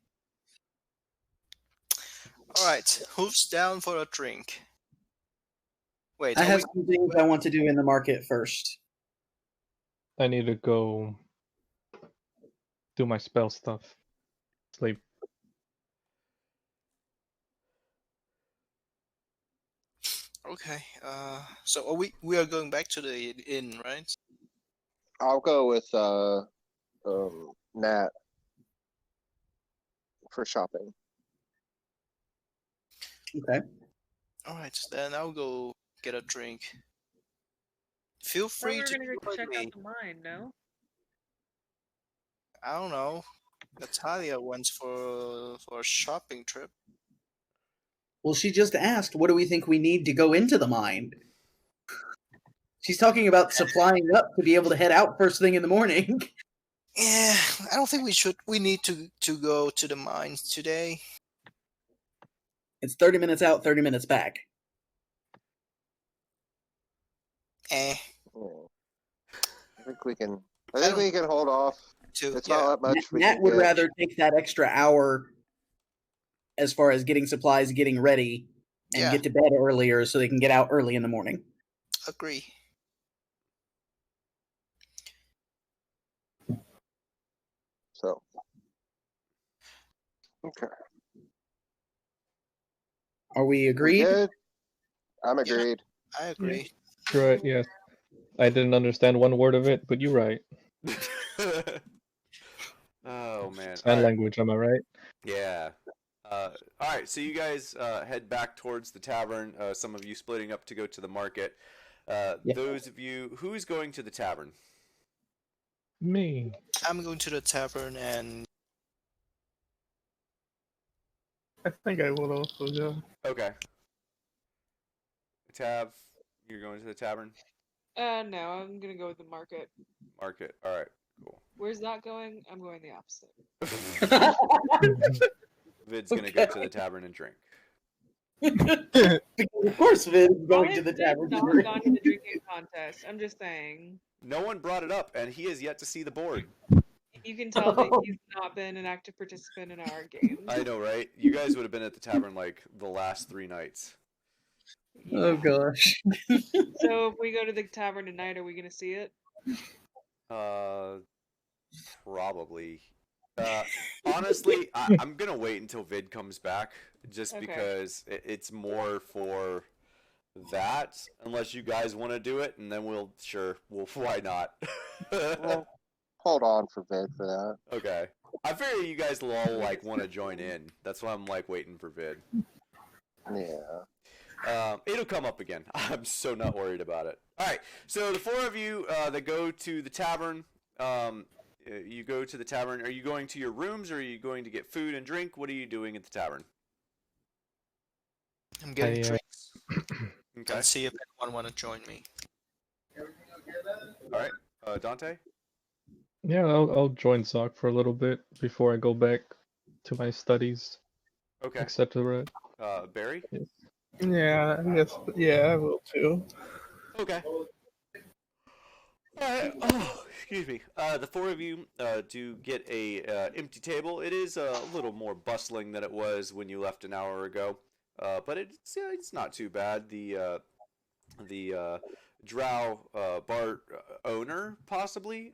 Alright, who's down for a drink? Wait, I are have we- some things I want to do in the market first. I need to go do my spell stuff. Sleep. Okay. So we are going back to the inn, right? I'll go with Nat for shopping. Okay. All right. Then I'll go get a drink. Feel Thought we free were to gonna go join check me. out the mine, no? I don't know. Natalia went for a shopping trip. Well, she just asked, what do we think we need to go into the mine? She's talking about supplying up to be able to head out first thing in the morning. Yeah, I don't think we need to go to the mines today. It's 30 minutes out, 30 minutes back. Eh. I think we can. I think we can hold off. It's Yeah. not that much. we Nat can would get. rather take that extra hour as far as getting supplies, getting ready, and Yeah. get to bed earlier so they can get out early in the morning. Agree. So. Okay. Are we agreed? Good. I'm agreed. I agree. Right, yes. I didn't understand one word of it, but you're right. Oh man. Sign All right. language, am I right? Yeah. All right. So you guys head back towards the tavern. Some of you splitting up to go to the market. Those of you who's going to the tavern. Me. I'm going to the tavern and I think I will also go. Okay. Tav, you're going to the tavern? No, I'm gonna go with the market. Market. All right. Cool. Where's that going? I'm going the opposite. Vid's gonna go to the tavern and drink. Because of course Vin's going to the tavern. Not gone to the drinking contest. I'm just saying. No one brought it up, and he has yet to see the board. You can tell that he's not been an active participant in our games. I know, right? You guys would have been at the tavern like the last 3 nights. Oh gosh. So if we go to the tavern tonight, are we gonna see it? Probably. Honestly, I'm gonna wait until Vid comes back, just Okay. because it's more for that. Unless you guys want to do it, and then we'll why not? Well, hold on for Vid for that. Okay. I figure you guys will all like want to join in. That's why I'm like waiting for Vid. Yeah. It'll come up again. I'm so not worried about it. All right. So the 4 of you that go to the tavern, you go to the tavern. Are you going to your rooms, or are you going to get food and drink? What are you doing at the tavern? I'm getting drinks. Okay. And see if anyone want to join me. All right. Dante? Yeah, I'll join Zoc for a little bit before I go back to my studies. Okay. Etc. Barry? Yeah, I guess. Yeah, I will too. Okay. Alright, oh, excuse me. The 4 of you do get a empty table. It is a little more bustling than it was when you left an hour ago, but it's not too bad. The Drow bar owner, possibly,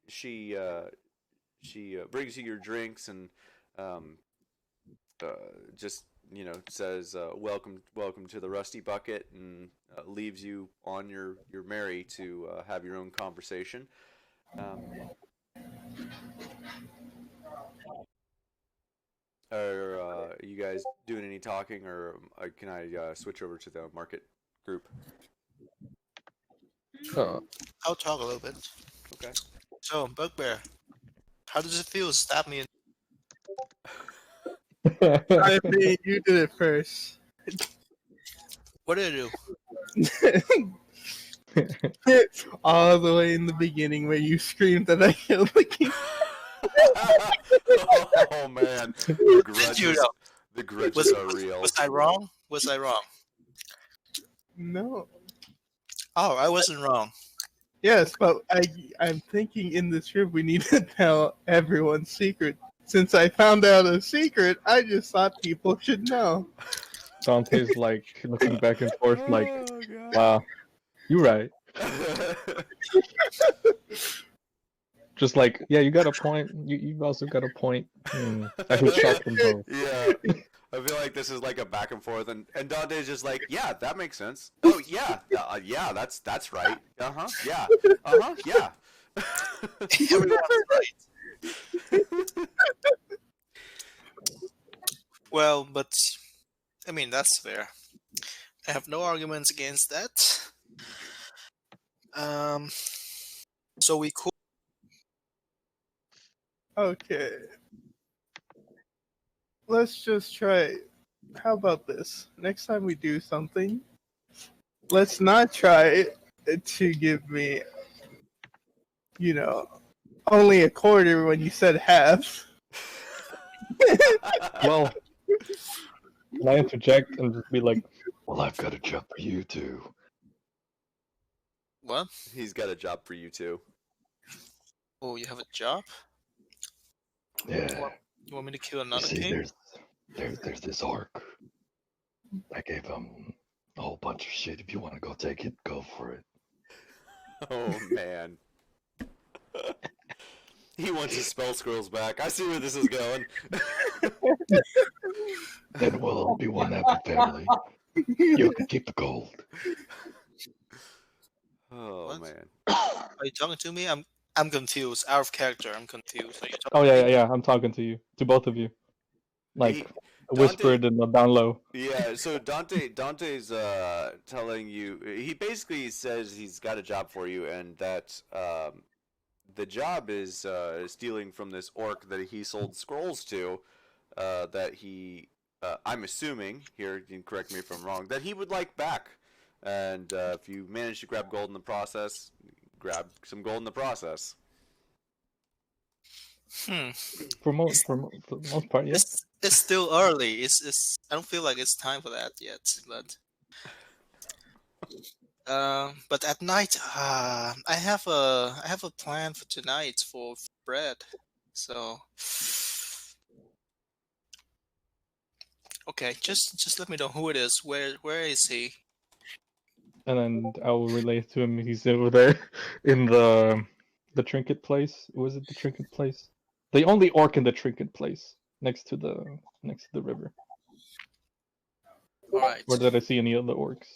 she brings you your drinks and just says welcome to the Rusty Bucket, and leaves you on your merry to have your own conversation. Are you guys doing any talking, or can I switch over to the market group? I'll talk a little bit. Okay. So, Bugbear, how does it feel to stab me? I mean, you did it first. What did I do? All the way in the beginning where you screamed that I killed the king. Oh man, the grudges are real. Was I wrong? Was I wrong? No. Oh, I wasn't wrong. Yes, but I'm thinking in this group we need to tell everyone's secret. Since I found out a secret, I just thought people should know. Dante's like looking back and forth like, God. wow, you're right. Just like, yeah, you got a point. You've also got a point. I was shocked from both. Yeah. I feel like this is like a back and forth, and Dante's just like, yeah, that makes sense. Oh yeah, yeah, that's right. Yeah, yeah. Everyone's right. Well, but I mean that's fair. I have no arguments against that. So we cool. Okay. Let's just try. How about this? Next time we do something, let's not try to give me, only a quarter when you said half. Well, can I interject and just be like, Well, I've got a job for you too. What? He's got a job for you too. Oh, you have a job? Yeah. You want me to kill You another see, king? there's this orc. I gave him a whole bunch of shit. If you want to go take it, go for it. Oh man. He wants his spell scrolls back. I see where this is going. Then we'll all be one happy family. You can keep the gold. Oh What? man. Are you talking to me? I'm confused. Out of character. I'm confused. Are you talking oh to yeah, me? yeah, I'm talking to you, to both of you, like He- whispered in the down low. Yeah, so Dante's telling you, he basically says he's got a job for you, and that the job is stealing from this orc that he sold scrolls to, that he, I'm assuming, here, you can correct me if I'm wrong, that he would like back. And if you manage to grab gold in the process, grab some gold in the process. For the most part, yeah. It's still early. It's. I don't feel like it's time for that yet. But at night, I have a plan for tonight for bread. So, okay, just let me know who it is. Where is he? And then I will relay to him. He's over there in the trinket place. Was it the trinket place? The only orc in the trinket place, next to the river. All right. Or did I see any other orcs?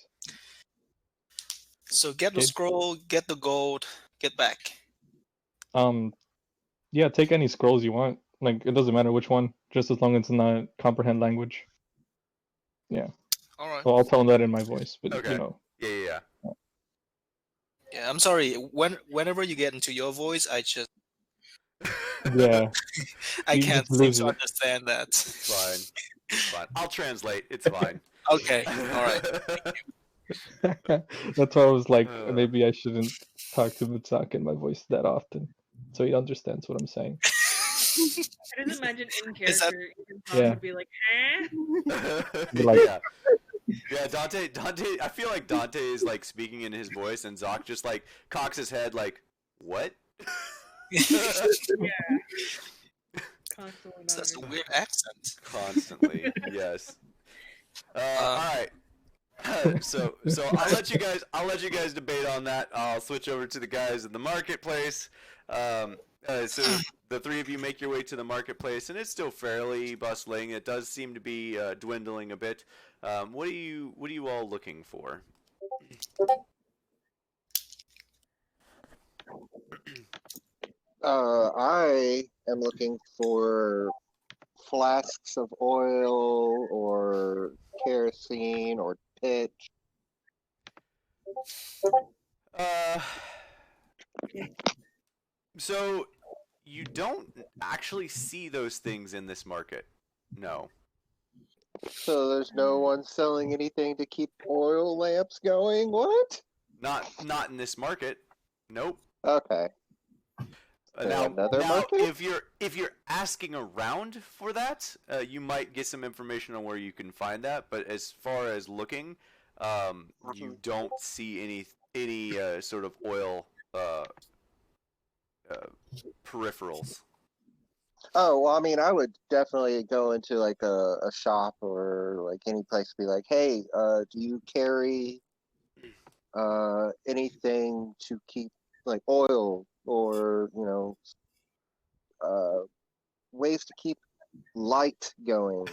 So get the Okay. scroll, get the gold, get back. Yeah, take any scrolls you want. Like, it doesn't matter which one, just as long as it's not comprehend language. Yeah. All right. So I'll tell him that in my voice, but Okay. Yeah. Yeah, I'm sorry. Whenever you get into your voice, I just Yeah. I You can't just seem lose to it. understand that. It's fine. It's fine. I'll translate. It's fine. Okay. All right. That's why I was like, Uh. maybe I shouldn't talk to Mutsak in my voice that often, so he understands what I'm saying. I just imagine in Is that- character, Tom Yeah. would be like, huh? Be like- Yeah, Dante, I feel like Dante is like speaking in his voice, and Zoc just like cocks his head like, what? Yeah. Constantly not That's a understanding. weird accent. Constantly, yes. All right. So I'll let you guys debate on that. I'll switch over to the guys in the marketplace. So the three of you make your way to the marketplace, and it's still fairly bustling. It does seem to be dwindling a bit. What are you all looking for? I am looking for flasks of oil or kerosene or pitch. So you don't actually see those things in this market. No. So there's no one selling anything to keep oil lamps going? What? Not in this market. Nope. Okay. Now, Another market? if you're asking around for that, you might get some information on where you can find that. But as far as looking, you don't see any sort of oil peripherals. Oh, well, I mean, I would definitely go into like a shop or like any place to be like, hey, do you carry anything to keep like oil or, ways to keep light going?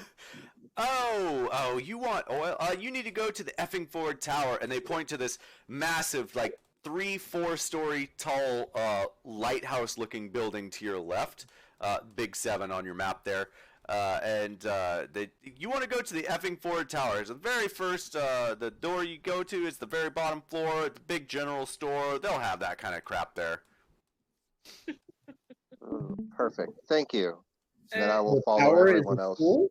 Oh, you want oil? You need to go to the effing Ford Tower, and they point to this massive, like 3-4 story tall, lighthouse-looking building to your left. Big 7 on your map there. You want to go to the effing Ford Tower. It's the very first, the door you go to is the very bottom floor. The big general store. They'll have that kind of crap there. Perfect. Thank you. Then I Uh, will The follow tower is everyone a else. school?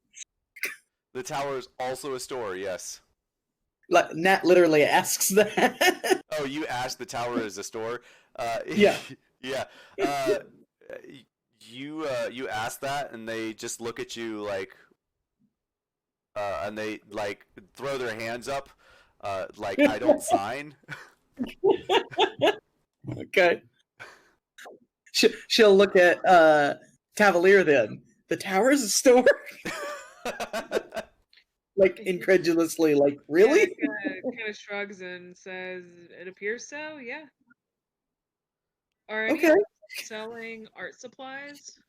The tower is also a store. Yes. Like, Nat literally asks that. Oh, you asked the tower is a store? Yeah. Yeah. You ask that, and they just look at you like, and they like throw their hands up, like I don't sign. Okay. She'll look at Cavalier then. The tower is a store? Like, incredulously, like, really? Yeah, kind of shrugs and says, "It appears so. Yeah." Are any Okay. of them selling art supplies?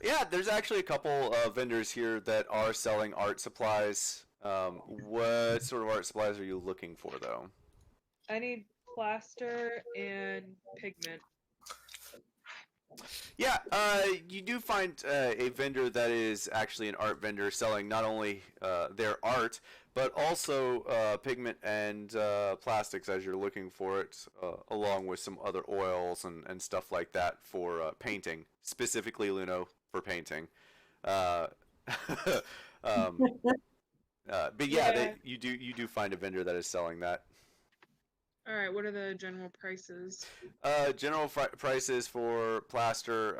Yeah, there's actually a couple vendors here that are selling art supplies. What sort of art supplies are you looking for, though? I need plaster and pigment. Yeah, you do find a vendor that is actually an art vendor selling not only their art, but also pigment and plastics as you're looking for it, along with some other oils and stuff like that for painting, specifically Luno for painting. Uh, but yeah, you do find a vendor that is selling that. All right. What are the general prices? General prices for plaster.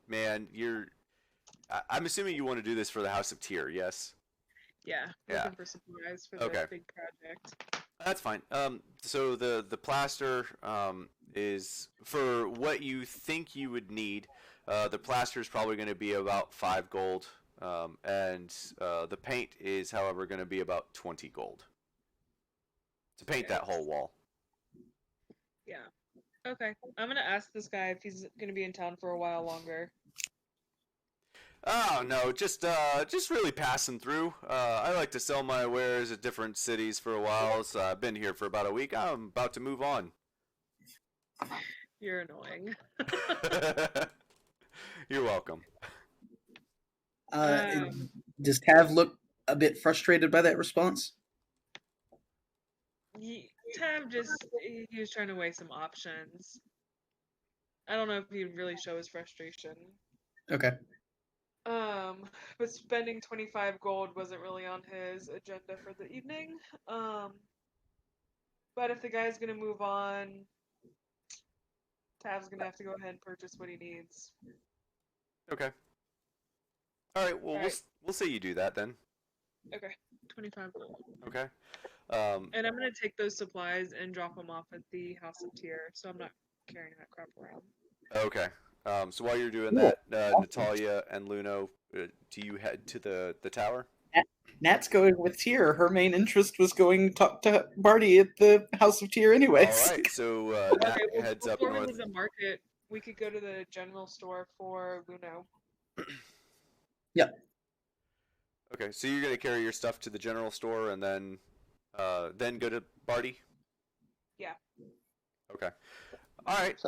Man, I'm assuming you want to do this for the House of Tyr, yes? Yeah. Yeah. Looking for supplies for the Okay. big project. That's fine. So the plaster is for what you think you would need. The plaster is probably going to be about 5 gold, and the paint is, however, going to be about 20 gold to paint that whole wall. Yeah. Okay. I'm gonna ask this guy if he's gonna be in town for a while longer. Oh no, just really passing through. I like to sell my wares at different cities for a while, so I've been here for about a week. I'm about to move on. You're annoying. You're welcome. Does Tav look a bit frustrated by that response? Tam he was trying to weigh some options. I don't know if he'd really show his frustration. Okay. But spending 25 gold wasn't really on his agenda for the evening. But if the guy's gonna move on, Tav's gonna have to go ahead and purchase what he needs. Okay. All right. Well, we'll say you do that then. Okay, 25 gold. Okay. And I'm gonna take those supplies and drop them off at the House of Tyr, so I'm not carrying that crap around. Okay. So while you're doing that, Natalia and Luno, do you head to the tower? Nat's going with Tyr. Her main interest was going to talk to Barty at the House of Tyr anyways. All right. So Nat heads up before we north. leave the market, we could go to the general store for Luno. Yep. Okay. So you're gonna carry your stuff to the general store and then go to Barty? Yeah. Okay. All right.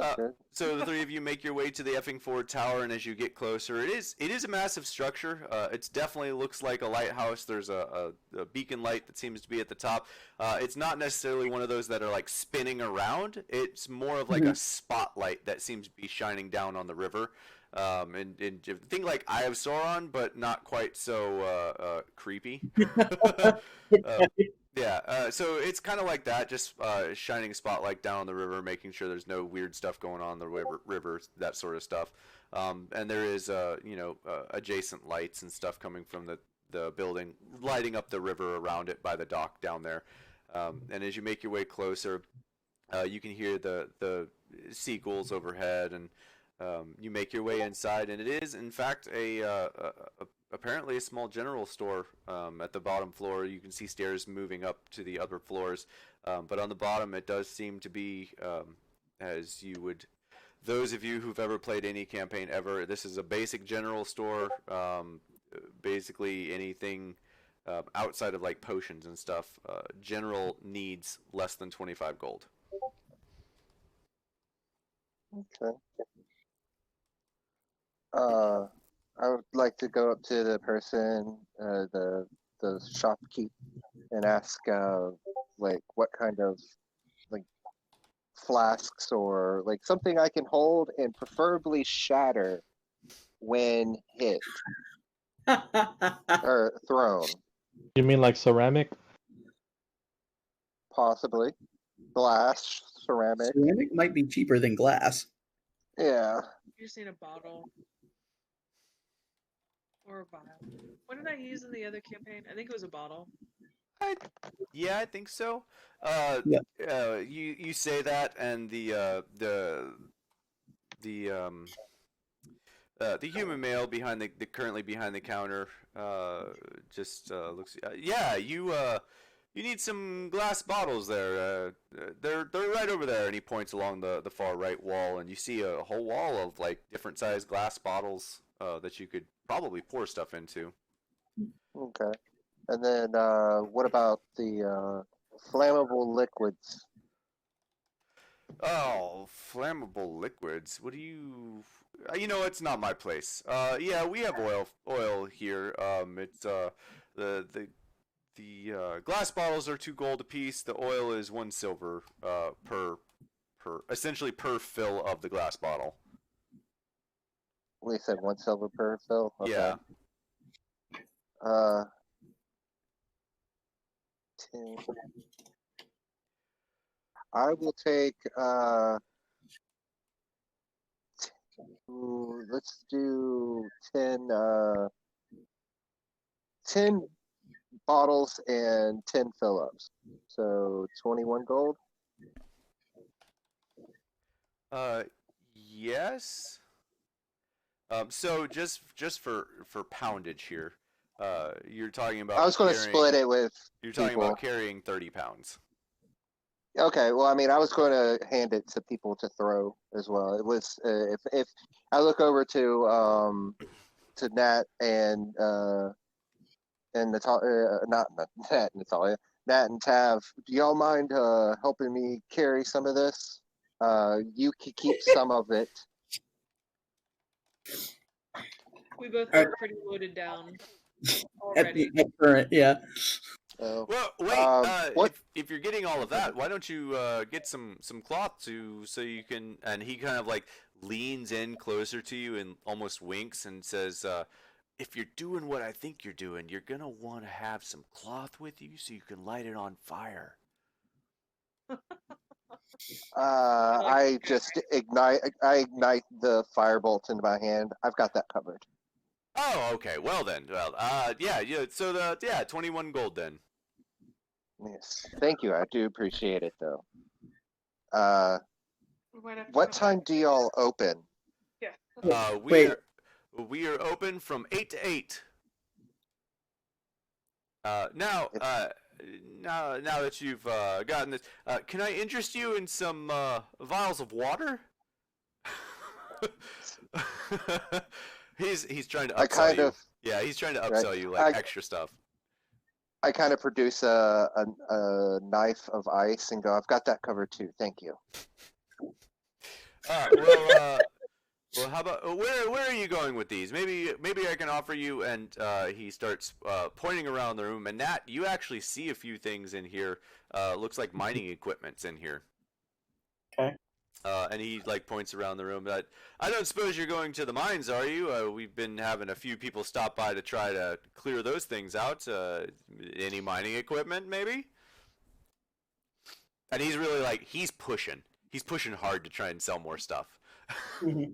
So the three of you make your way to the effing Ford Tower, and as you get closer, it is a massive structure. It definitely looks like a lighthouse. There's a beacon light that seems to be at the top. It's not necessarily one of those that are like spinning around. It's more of like a spotlight that seems to be shining down on the river. And think like Eye of Sauron, but not quite so creepy. Yeah, so it's kind of like that, just shining a spotlight down on the river, making sure there's no weird stuff going on in the river, that sort of stuff. And there is, adjacent lights and stuff coming from the building, lighting up the river around it by the dock down there. And as you make your way closer, you can hear the seagulls overhead, and you make your way inside, and it is, in fact, apparently a small general store at the bottom floor. You can see stairs moving up to the upper floors, but on the bottom it does seem to be, as you would, those of you who've ever played any campaign ever, this is a basic general store. basically anything outside of like potions and stuff. General needs less than 25 gold. Okay. I would like to go up to the person, the shopkeep, and ask, like, what kind of like flasks or like something I can hold and preferably shatter when hit or thrown, You mean like ceramic? possibly glass, ceramic. Ceramic might be cheaper than glass. Yeah. You just need a bottle. Or a vial. What did I use in the other campaign? I think it was a bottle. Yeah, I think so. Yeah. You say that, and the human male behind the currently behind the counter just looks. Yeah, you need some glass bottles there. They're right over there, and he points along the far right wall, and you see a whole wall of like different sized glass bottles that you could probably pour stuff into. Okay. And then what about the flammable liquids? Oh, flammable liquids. What do you? You know, it's not my place. Yeah, we have oil here. It's the glass bottles are 2 gold apiece. The oil is 1 silver per essentially per fill of the glass bottle. We said 1 silver per fill. Okay. Yeah. 10. I will take let's do 10 bottles and 10 fill-ups. So 21 gold. Yes. So just for poundage here, you're talking about. I was going to split it with. You're talking people. about carrying 30 pounds. Okay, well, I mean, I was going to hand it to people to throw as well. It was if I look over to Nat and Natalia, not Nat, Natalia, Nat and Tav. Do y'all mind helping me carry some of this? You can keep some of it. We both look pretty loaded down already. At current, yeah. So, Well, wait. what? If you're getting all of that, why don't you get some cloth so you can? And he kind of like leans in closer to you and almost winks and says, "If you're doing what I think you're doing, you're gonna want to have some cloth with you so you can light it on fire." I just ignite the firebolt in my hand. I've got that covered. Oh, okay. Well then, yeah. So 21 gold then. Yes, thank you. I do appreciate it, though. We might have to What come time back. do y'all open? Yeah. Wait. We are open from 8 to 8. Now that you've gotten this, can I interest you in some vials of water? He's trying to upsell you. Yeah, he's trying to upsell you like extra stuff. I kind of produce a knife of ice and go, I've got that covered too. Thank you. Well, how about where are you going with these? Maybe I can offer you. And he starts pointing around the room. And Nat, you actually see a few things in here. Looks like mining equipment's in here. Okay. And he like points around the room. But I don't suppose you're going to the mines, are you? We've been having a few people stop by to try to clear those things out. Any mining equipment, maybe? And he's really like he's pushing hard to try and sell more stuff. Mm-hmm.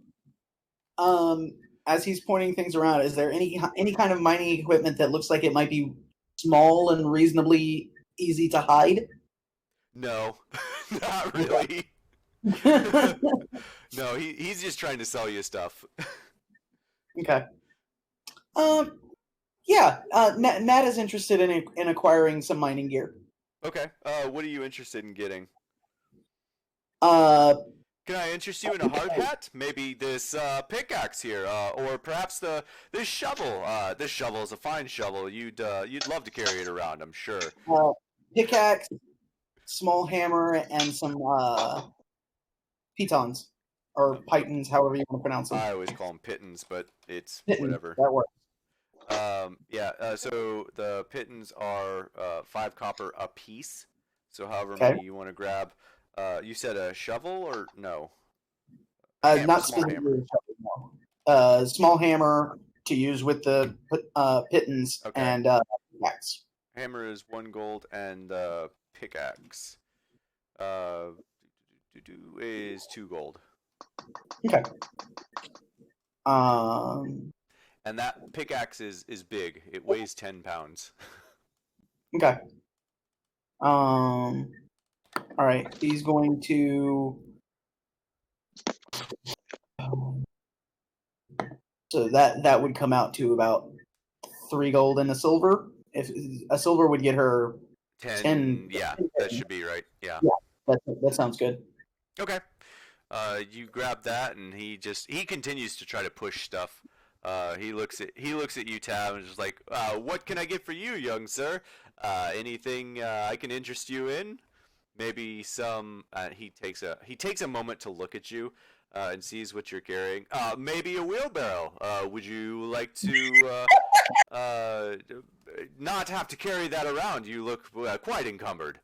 As he's pointing things around, is there any kind of mining equipment that looks like it might be small and reasonably easy to hide? No, not really. No, he's just trying to sell you stuff. Okay. Yeah. Nat is interested in acquiring some mining gear. Okay. What are you interested in getting? Can I interest you in a hard hat? Maybe this pickaxe here, or perhaps this shovel. This shovel is a fine shovel. You'd love to carry it around, I'm sure. Pickaxe, small hammer, and some pitons or pitons, however you want to pronounce them. I always call them pittons, but it's Pitons, whatever. that works. So the pittons are 5 copper a piece. So however Okay. many you want to grab. You said a shovel or no? Not small specifically no. Small hammer to use with the pittons Okay. and pickaxe. Hammer is 1 gold, and pickaxe is 2 gold. Okay. And that pickaxe is big. It weighs 10 pounds. Okay. All right. He's going to. So that would come out to about 3 gold and a silver. If a silver would get her 10. Yeah, that should be right. Yeah. That sounds good. Okay. You grab that, and he continues to try to push stuff. He looks at you, Tab, and is just like, "What can I get for you, young sir? Anything I can interest you in? Maybe some." He takes a moment to look at you and sees what you're carrying. Maybe a wheelbarrow. Would you like to not have to carry that around? You look quite encumbered.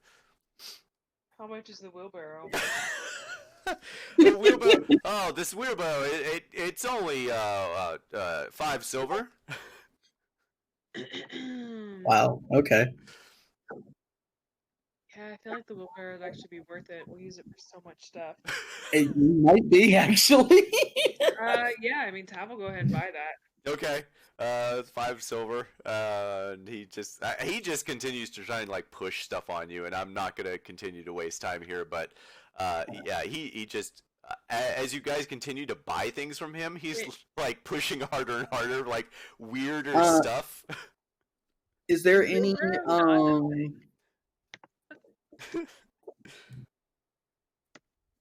How much is the wheelbarrow? The wheelbarrow. Oh, this wheelbarrow. It's only 5 silver. Wow. Okay. Yeah, I feel like the wheelbarrow would actually be worth it. We'll use it for so much stuff. It might be actually. Yeah, I mean, Tav will go ahead and buy that. Okay. 5 silver. And he just continues to try and like push stuff on you, and I'm not gonna continue to waste time here, but yeah, he just as you guys continue to buy things from him, he's like pushing harder and harder, like weirder stuff. Is there any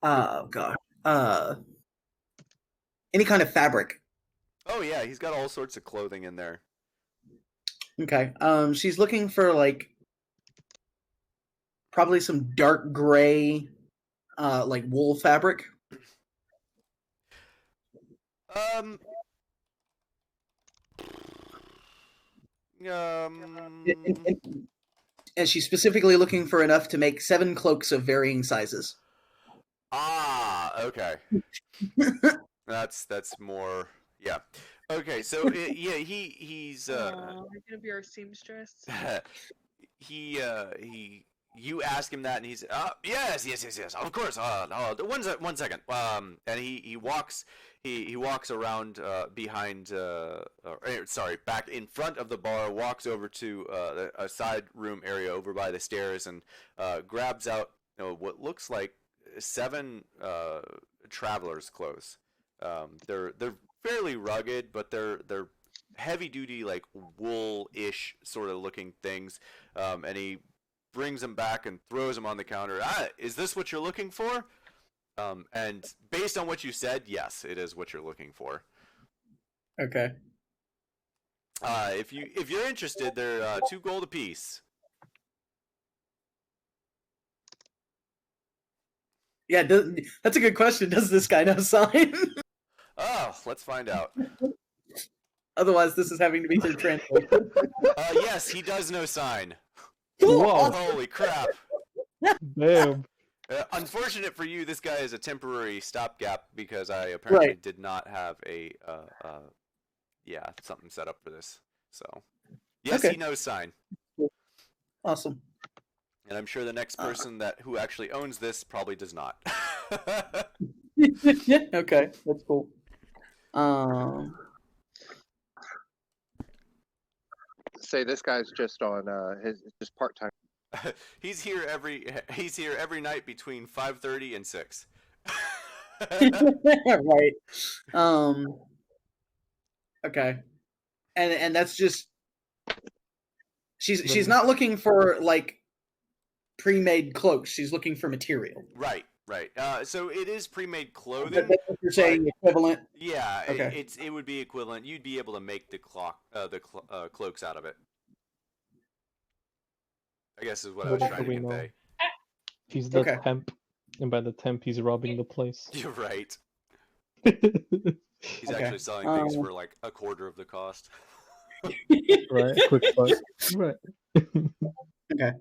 oh god. Any kind of fabric? Oh yeah, he's got all sorts of clothing in there. Okay. She's looking for like probably some dark gray like wool fabric. And she's specifically looking for enough to make 7 cloaks of varying sizes. Okay. That's more. Yeah. Okay. So yeah, he's. Are you gonna be our seamstress? You ask him that, and he's yes, of course. 1 second. And he walks around behind back in front of the bar, walks over to a side room area over by the stairs, and grabs out what looks like 7 travelers' clothes. They're fairly rugged, but they're heavy duty, like wool-ish sort of looking things. And he brings them back and throws them on the counter. Is this what you're looking for? And based on what you said, yes, it is what you're looking for. Okay. If you're interested, they're 2 gold apiece. Yeah, that's a good question. Does this guy know sign? Oh, let's find out. Otherwise, this is having to be through translation. Yes, he does know sign. Whoa. Holy crap. Damn. Unfortunate for you, this guy is a temporary stopgap because I apparently did not have a something set up for this. So yes, Okay. he knows sign. Awesome. And I'm sure the next person who actually owns this probably does not. Okay, that's cool. Say this guy's just on his just part time. He's here every night between 5:30 and 6. Right. Okay. And that's just she's not looking for like pre-made cloaks. She's looking for material. Right. Right. So it is pre-made That's clothing. what you're saying, equivalent. Yeah, Okay. it would be equivalent. You'd be able to make the cloaks out of it. I guess is what I was What trying do to we know? convey. He's the Okay. temp, and by the temp, he's robbing the place. You're right. Right, He's Okay. actually selling things for like a quarter of the cost. quick buck. Right. Okay.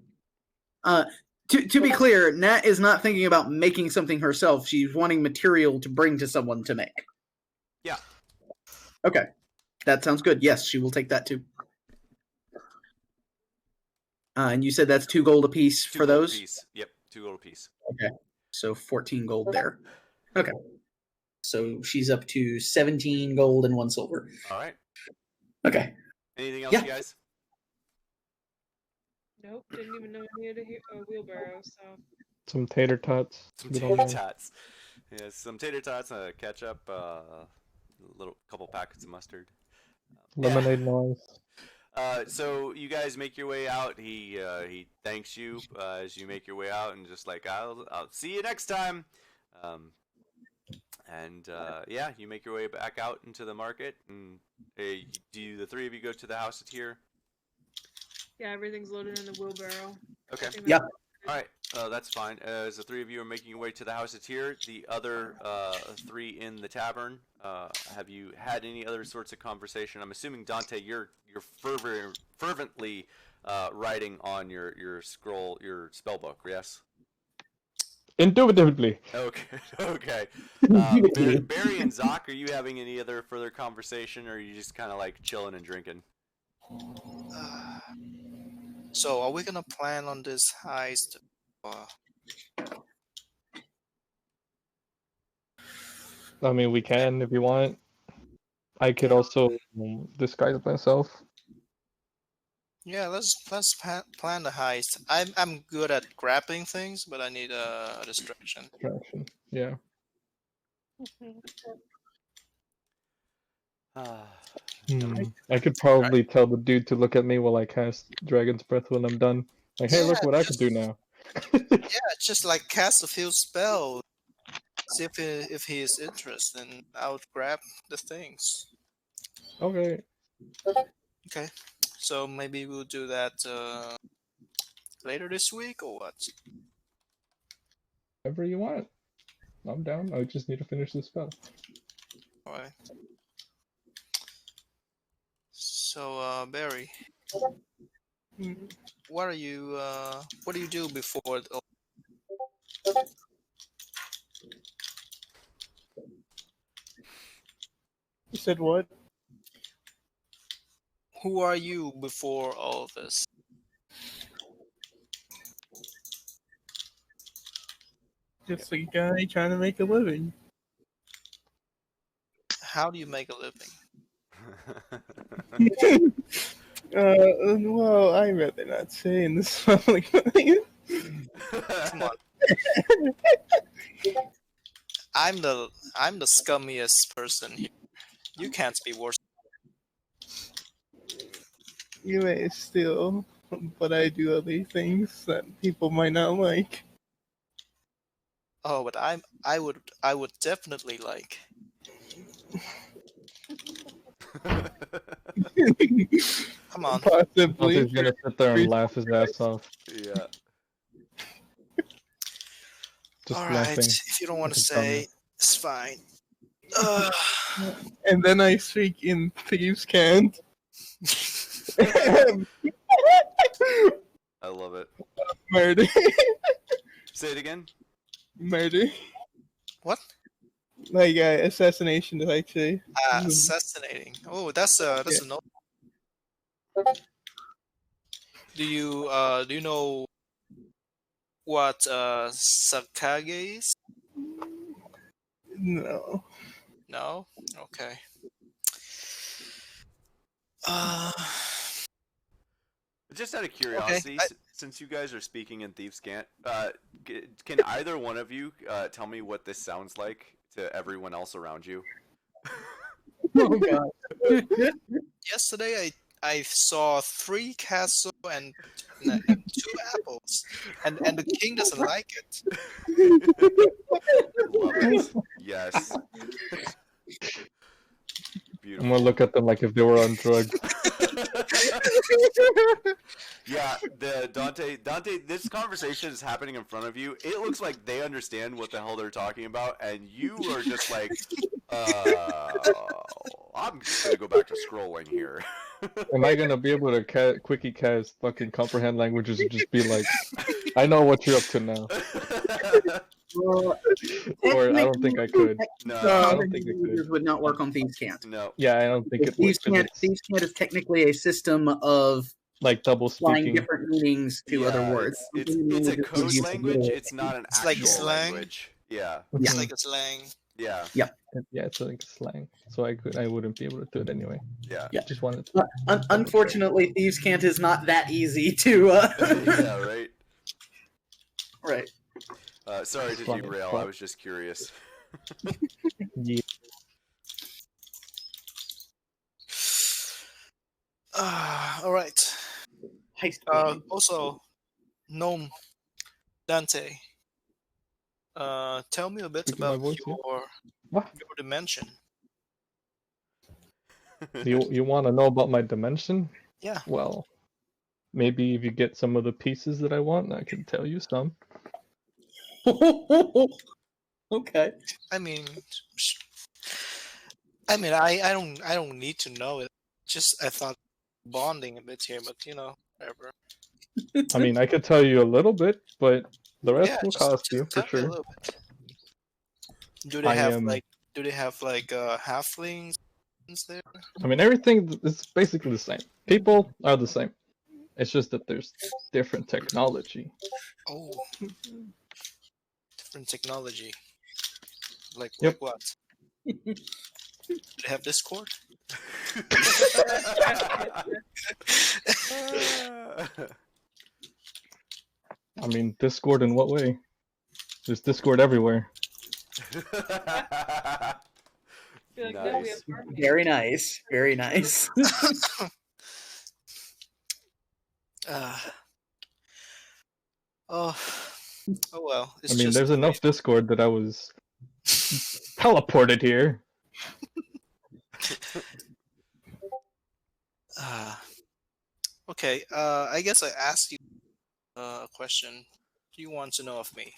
To be clear, Nat is not thinking about making something herself. She's wanting material to bring to someone to make. Yeah. Okay. That sounds good. Yes, she will take that too. And you said that's 2 gold apiece Two for gold those? apiece. Yep, 2 gold apiece. Okay. So 14 gold there. Okay. So she's up to 17 gold and 1 silver. All right. Okay. Anything else, Yeah. you guys? Nope, didn't even know we needed a wheelbarrow, so. Some tater tots. Some Good tater old man. tots. Yeah, some tater tots, ketchup, a couple packets of mustard. Lemonade noise. So you guys make your way out. He thanks you as you make your way out, and just like I'll see you next time. Yeah, you make your way back out into the market. And do the 3 of you go to the house at here? Yeah, everything's loaded in the wheelbarrow. Okay. Yeah. All right, that's fine. As the 3 of you are making your way to the house at here, the other 3 in the tavern, have you had any other sorts of conversation? I'm assuming Dante, you're fervently writing on your scroll, your spell book, yes? Indubitably. Okay. Barry and Zoc, are you having any other further conversation, or are you just kind of like chilling and drinking? So, are we gonna plan on this heist? I mean, we can if you want. I could also disguise myself. Yeah, let's plan the heist. I'm good at grabbing things, but I need a distraction. Distraction. Yeah. I could probably tell the dude to look at me while I cast Dragon's Breath when I'm done. Like, hey, look what I can do now. Yeah, just like cast a few spells. See if he is interested, and I'll grab the things. Okay. Okay, so maybe we'll do that later this week or what? Whatever you want. I'm down. I just need to finish this spell. All right. So, Barry, what do you do before? You said what? Who are you before all this? Just a guy trying to make a living. How do you make a living? Well, I'd rather not say in this public place. Come on. I'm the scummiest person here. You can't be worse. You may still, but I do other things that people might not like. Oh, but I would definitely like. Come on. Possibly. He's gonna sit there and laugh his ass off. Yeah. Just All right. laughing. If you don't want to It's say, it's fine. And then I speak in Thieves' Cant. I love it. Murder. Say it again. Murder. What? Like assassination, actually. Assassinating. Oh, that's a note. Do you know what Sakage is? No. No? Okay. Just out of curiosity, since you guys are speaking in Thieves' Cant, can either one of you tell me what this sounds like to everyone else around you? Oh god. Yesterday I saw 3 castles and 2 apples, and the king doesn't like it. Love it. Yes. I'm Beautiful. gonna look at them like if they were on drugs. Yeah, the Dante, this conversation is happening in front of you. It looks like they understand what the hell they're talking about, and you are just like, I'm just gonna go back to scrolling here. Am I gonna be able to quickie cast fucking comprehend languages and just be like, I know what you're up to now? Well, Or I don't think I could. No, I don't think it could. Users would not work on Thieves Can't. no. Yeah, I don't think it would. Thieves 'cause Can't, it's Thieves Can't is technically a system of like double applying speaking. different meanings to other Yeah, words. It's a code Languages language. use It's not an It's like actual slang. language. Yeah, It's Mhm. like a slang. yeah, Yeah, it's like slang. So I wouldn't be able to do it anyway. yeah. Just wanted to. Unfortunately, Thieves Can't is not that easy to. Yeah, right. Right. Sorry to Funny. derail. I was just curious. Yeah. All right. Heist. Also, Gnome Dante. Tell me a bit Speaking my about voice, yeah. What? your dimension. You want to know about my dimension? Yeah. Well, maybe if you get some of the pieces that I want, I can tell you some. Okay. I mean, I don't need to know it. Just I thought bonding a bit here, but whatever. I mean, I could tell you a little bit, but the rest Yeah, will just cost you for tell me a sure. little bit. Do they I have am- halflings there? I mean, everything is basically the same. People are the same. It's just that there's different technology. Oh, different technology. Like Yep. what? Do they have Discord? I mean, Discord in what way? There's Discord everywhere. I feel like then we Nice. have harmony. Very nice. Very nice. Oh, well. It's I mean, just there's enough Discord that I was teleported here. Okay. I guess I asked you a question. Do you want to know of me?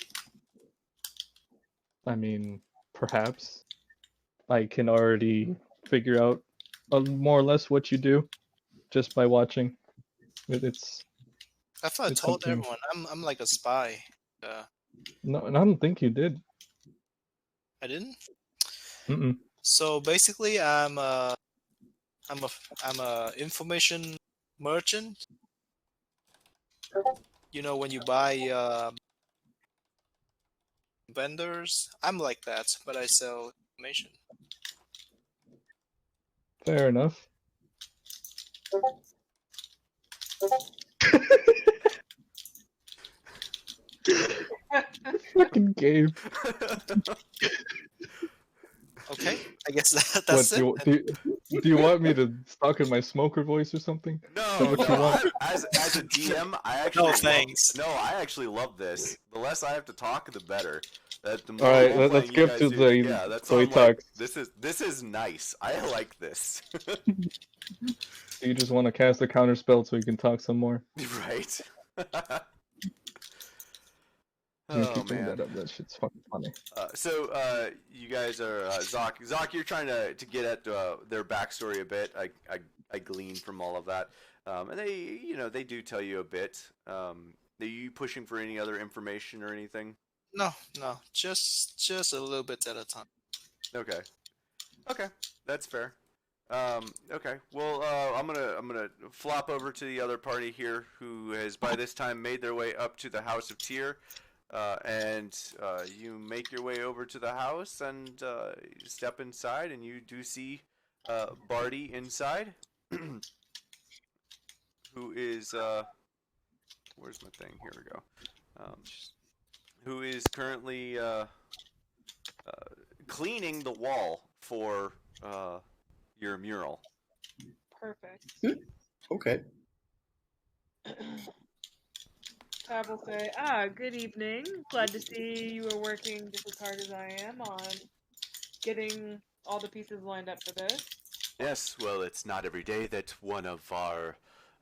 I mean, perhaps I can already figure out more or less what you do just by watching. It's I thought I It's told something- everyone I'm like a spy. no, and I don't think you did. I didn't. Mm-mm. So basically, I'm a information merchant. When you buy vendors, I'm like that, but I sell information. Fair enough. Fucking Gabe. Okay, I guess What that's it. do you want me to talk in my smoker voice or something? No, what you want? as a DM, I actually No, thanks. I actually love this. The less I have to talk, the better. The more All right, role-playing let's you skip guys to do- the yeah, that's so why he I'm like, talks. this is nice. I like this. You just want to cast a counter spell so you can talk some more. Right. I'm gonna Oh keep bringing man. that up. That shit's fucking funny. So you guys are Zoc, you're trying to get at their backstory a bit. I gleaned from all of that, and they do tell you a bit. Are you pushing for any other information or anything? No, just a little bit at a time. Okay, that's fair. Okay, well, I'm gonna flop over to the other party here, who has by this time made their way up to the House of Tyr. And you make your way over to the house and you step inside, and you do see Barty inside, who is where's my thing? Here we go. Who is currently cleaning the wall for your mural. Perfect. Okay. Tab will say, good evening. Glad to see you are working just as hard as I am on getting all the pieces lined up for this. Yes, well, it's not every day that one of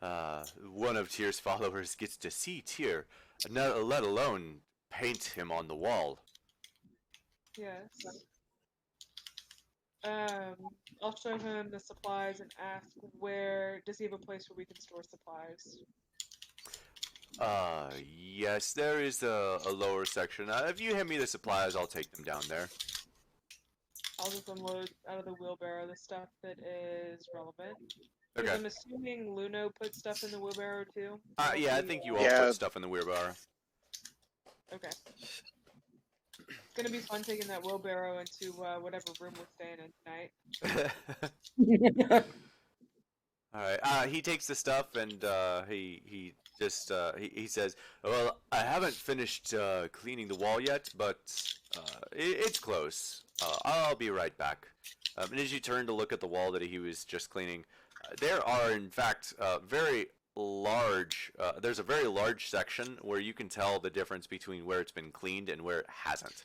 Tyr's followers gets to see Tyr, let alone paint him on the wall. Yes. I'll show him the supplies and ask does he have a place where we can store supplies? Yes, there is a lower section. If you hand me the supplies, I'll take them down there. I'll just unload out of the wheelbarrow the stuff that is relevant. Okay. Because I'm assuming Luno put stuff in the wheelbarrow too? Yeah, I think you all Yeah. put stuff in the wheelbarrow. Okay. It's gonna be fun taking that wheelbarrow into whatever room we're staying in tonight. All right. He takes the stuff and he just he says, "Well, I haven't finished cleaning the wall yet, but it's close. I'll be right back." And as you turn to look at the wall that he was just cleaning, there are in fact very large. There's a very large section where you can tell the difference between where it's been cleaned and where it hasn't.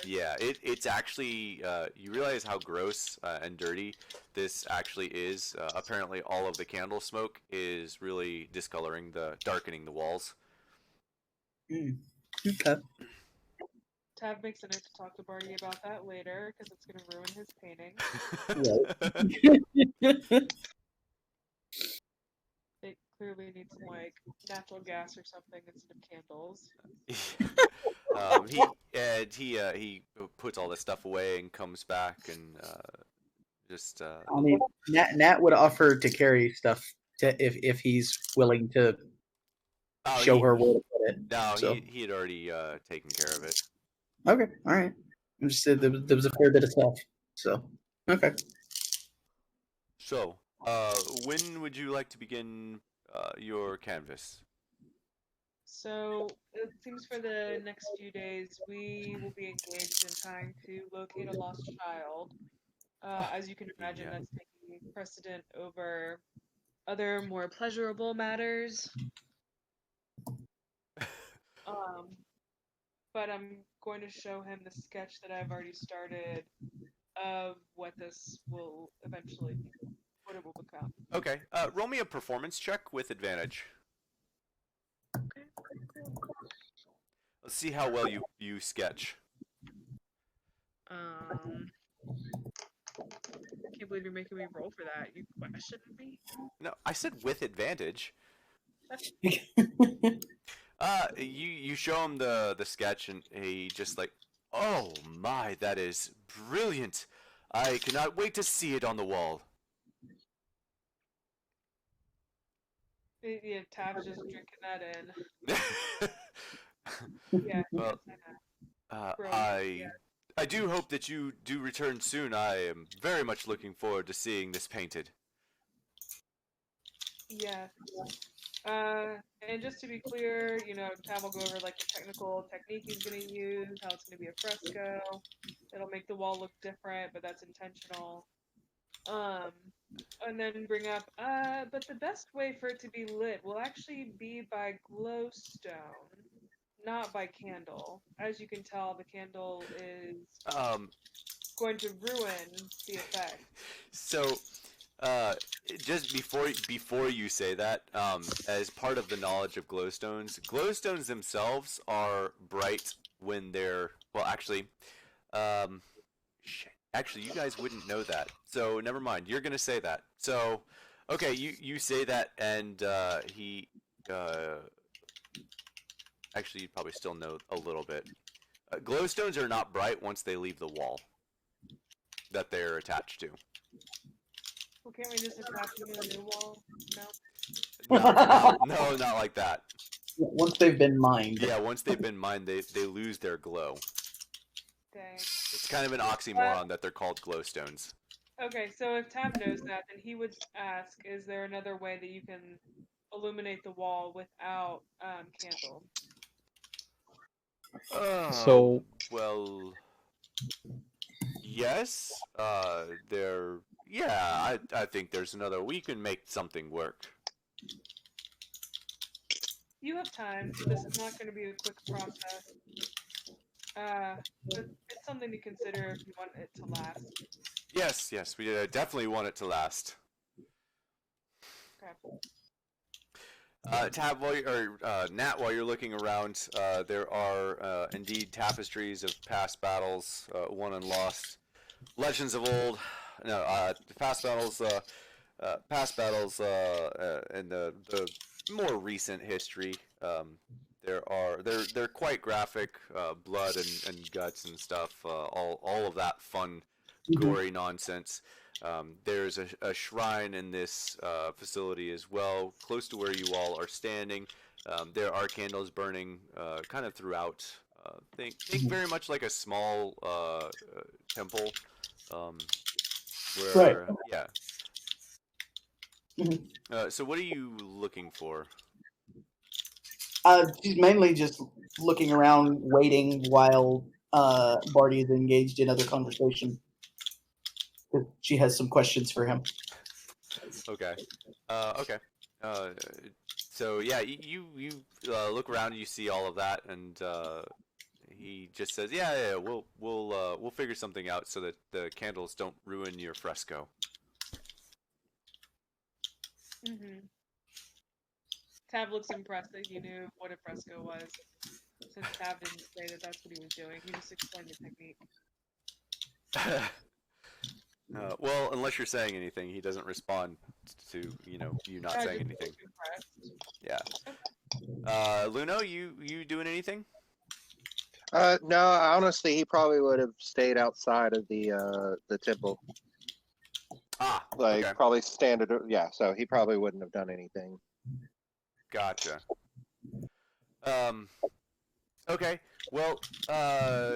Yeah, it's actually, you realize how gross and dirty this actually is. Apparently all of the candle smoke is really darkening the walls. Okay. Tab makes a note to talk to Barty about that later, because it's gonna ruin his painting. It clearly needs some, like, natural gas or something instead of candles. He puts all this stuff away and comes back and just. I mean, Nat would offer to carry stuff if he's willing to show her where to put it. No, so. he had already taken care of it. Okay, all right. I just said there was a fair bit of stuff. So okay. So, when would you like to begin your canvas? So, it seems for the next few days, we will be engaged in trying to locate a lost child. As you can imagine, that's taking precedent over other more pleasurable matters. But I'm going to show him the sketch that I've already started of what this will eventually be, what it will become. Okay, roll me a performance check with advantage. Okay. Let's see how well you sketch. I can't believe you're making me roll for that. You questioned me? No, I said with advantage. You show him the sketch and he just like, oh my, that is brilliant. I cannot wait to see it on the wall. Yeah, Tab's just drinking that in. Yeah. Well, I do hope that you do return soon. I am very much looking forward to seeing this painted. Yeah. And just to be clear, Tab will go over like the technical technique he's going to use, how it's going to be a fresco. It'll make the wall look different, but that's intentional. And then bring up, but the best way for it to be lit will actually be by glowstone, not by candle. As you can tell, the candle is going to ruin the effect. So, just before you say that, as part of the knowledge of glowstones themselves are bright when they're actually, shit. Actually, you guys wouldn't know that, so never mind. You're gonna say that. So, okay, you say that, and he actually you'd probably still know a little bit. Glowstones are not bright once they leave the wall that they're attached to. Well, can't we just attach them to the new wall? No, not like that. Once they've been mined. Yeah, once they've been mined, they lose their glow. Dang. It's kind of an oxymoron that they're called glowstones. Okay, so if Tab knows that, then he would ask, is there another way that you can illuminate the wall without candle? So, well, yes, yeah, I think there's another. We can make something work. You have time. This is not going to be a quick process. But it's something to consider if you want it to last. Yes, we definitely want it to last. Okay. Tab, Nat, while you're looking around, there are indeed tapestries of past battles, won and lost, legends of old. No, past battles, and the more recent history. They're quite graphic, blood and guts and stuff, all of that fun, gory nonsense. There's a shrine in this facility as well, close to where you all are standing. There are candles burning kind of throughout. Think very much like a small temple. Where, Right. Yeah. Mhm. So what are you looking for? She's mainly just looking around, waiting while Barty is engaged in other conversation. She has some questions for him. Okay. Okay. So yeah, you look around and you see all of that, and he just says, "Yeah, we'll figure something out so that the candles don't ruin your fresco." Mm-hmm. Tab looks impressed that he knew what a fresco was. Since Tab didn't say that that's what he was doing, he just explained the technique. Well, unless you're saying anything, he doesn't respond to you not I saying just anything. looked impressed. Yeah. Luno, you doing anything? No, honestly, he probably would have stayed outside of the temple. Like Okay. probably standard. Yeah, so he probably wouldn't have done anything. Gotcha. Okay. Well,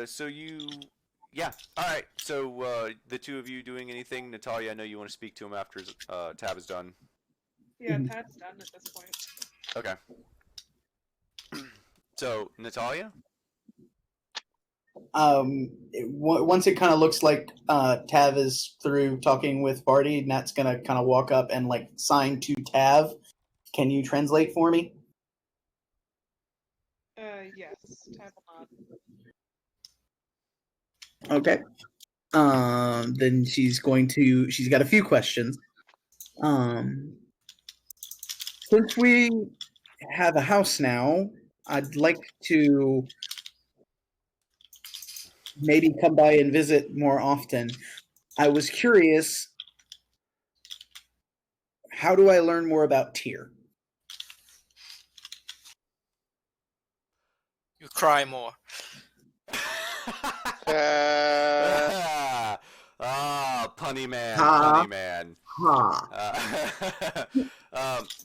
so yeah. All right. So, the two of you doing anything? Natalia, I know you want to speak to him after Tab is done. Yeah, Tab's done at this point. Okay. So, Natalia? Once it kind of looks like Tav is through talking with Barty, Nat's gonna kind of walk up and like sign to Tav. Can you translate for me? Yes, Tab will nod. Okay. Then she's got a few questions. Since we have a house now, I'd like to maybe come by and visit more often. I was curious, how do I learn more about Tyr? You cry more. Punny man, Ha. punny man. Ha.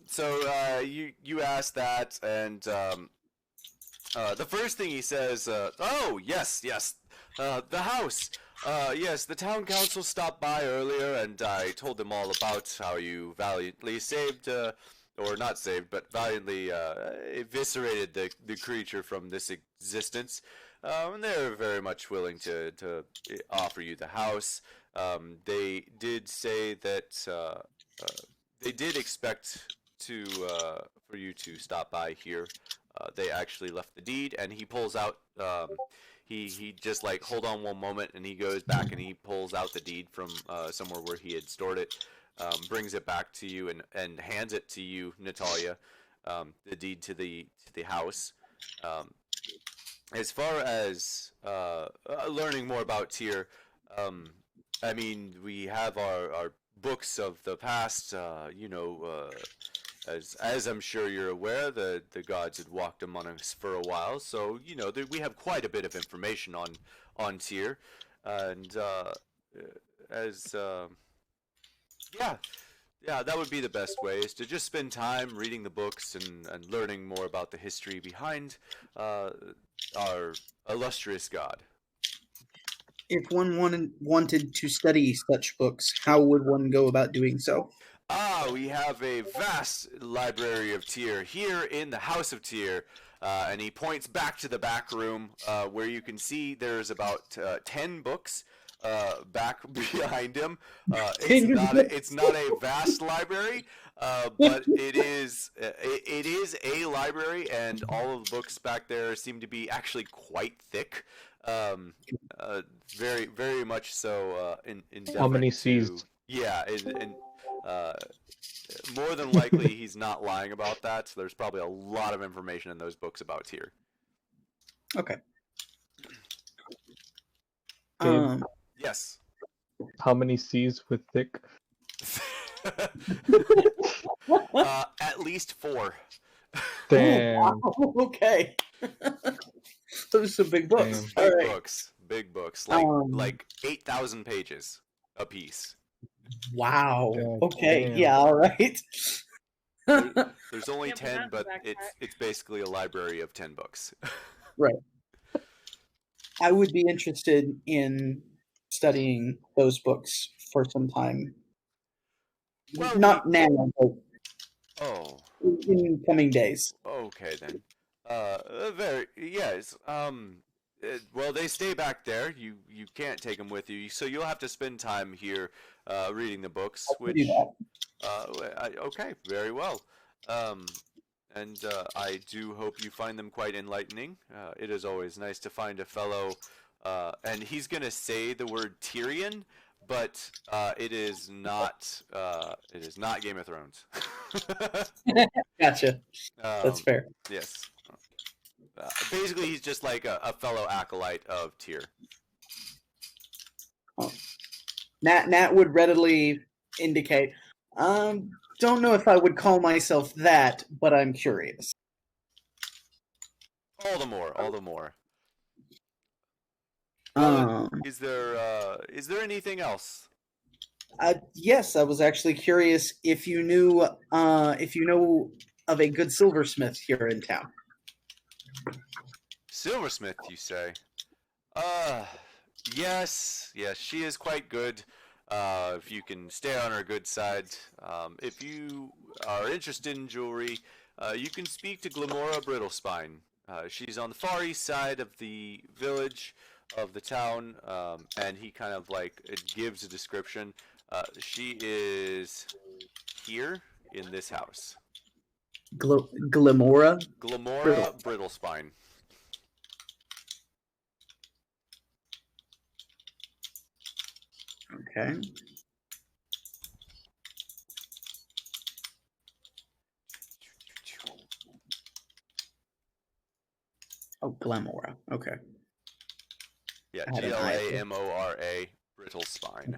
So you asked that, and the first thing he says, "Oh yes, the house. Yes, the town council stopped by earlier, and I told them all about how you valiantly saved, or not saved, but valiantly eviscerated the creature from this existence. And they're very much willing to offer you the house. They did say that they did expect for you to stop by here. They actually left the deed, and he pulls out. He just like, hold on one moment, and he goes back and he pulls out the deed from somewhere where he had stored it, brings it back to you, and hands it to you, Natalia, the deed to the house. As far as learning more about Tyr, I mean, we have our books of the past, as I'm sure you're aware, the gods had walked among us for a while, so we have quite a bit of information on Tyr, and that would be the best way, is to just spend time reading the books and learning more about the history behind our illustrious god. If one wanted to study such books, how would one go about doing so? We have a vast library of Tyr here in the House of Tyr, and he points back to the back room where you can see there's about 10 books back behind him. It's not a vast library, but it is a library, and all of the books back there seem to be actually quite thick. Very, very much so. How many To, C's? Yeah, more than likely he's not lying about that. So there's probably a lot of information in those books about Tyr. Okay. Gabe, Yes. how many C's with thick? At least 4. Damn. Oh, wow. Okay. Those are some big books. Damn. Big All right. books, big books, Um, like 8,000 pages a piece. Wow. God Okay. damn. Yeah. All right. There's only Can't put 10, that in but the backpack. it's basically a library of 10 books. Right. I would be interested in studying those books for some time. Well, Not now, but Oh, in coming days. okay then. Very yes. Well, they stay back there. You can't take them with you, so you'll have to spend time here, reading the books. I can Which, do that. okay, very well. And I do hope you find them quite enlightening. It is always nice to find a fellow, and he's gonna say the word Tyrion, but it is not Game of Thrones. Gotcha. That's Um, fair. Yes. Basically, he's just like a fellow acolyte of Tyr. Nat would readily indicate. Don't know if I would call myself that, but I'm curious. All the more, all the more. Is there anything else? Yes, I was actually curious if you knew of a good silversmith here in town. Silversmith, you say? Yes, she is quite good. If you can stay on her good side. If you are interested in jewelry, you can speak to Glamora Brittlespine. She's on the far east side of the village, of the town, and he kind of it gives a description. She is here in this house. Glamora Brittlespine. Okay. Oh, Glamora. Okay. Yeah, I had an eye. Glamora, Brittlespine.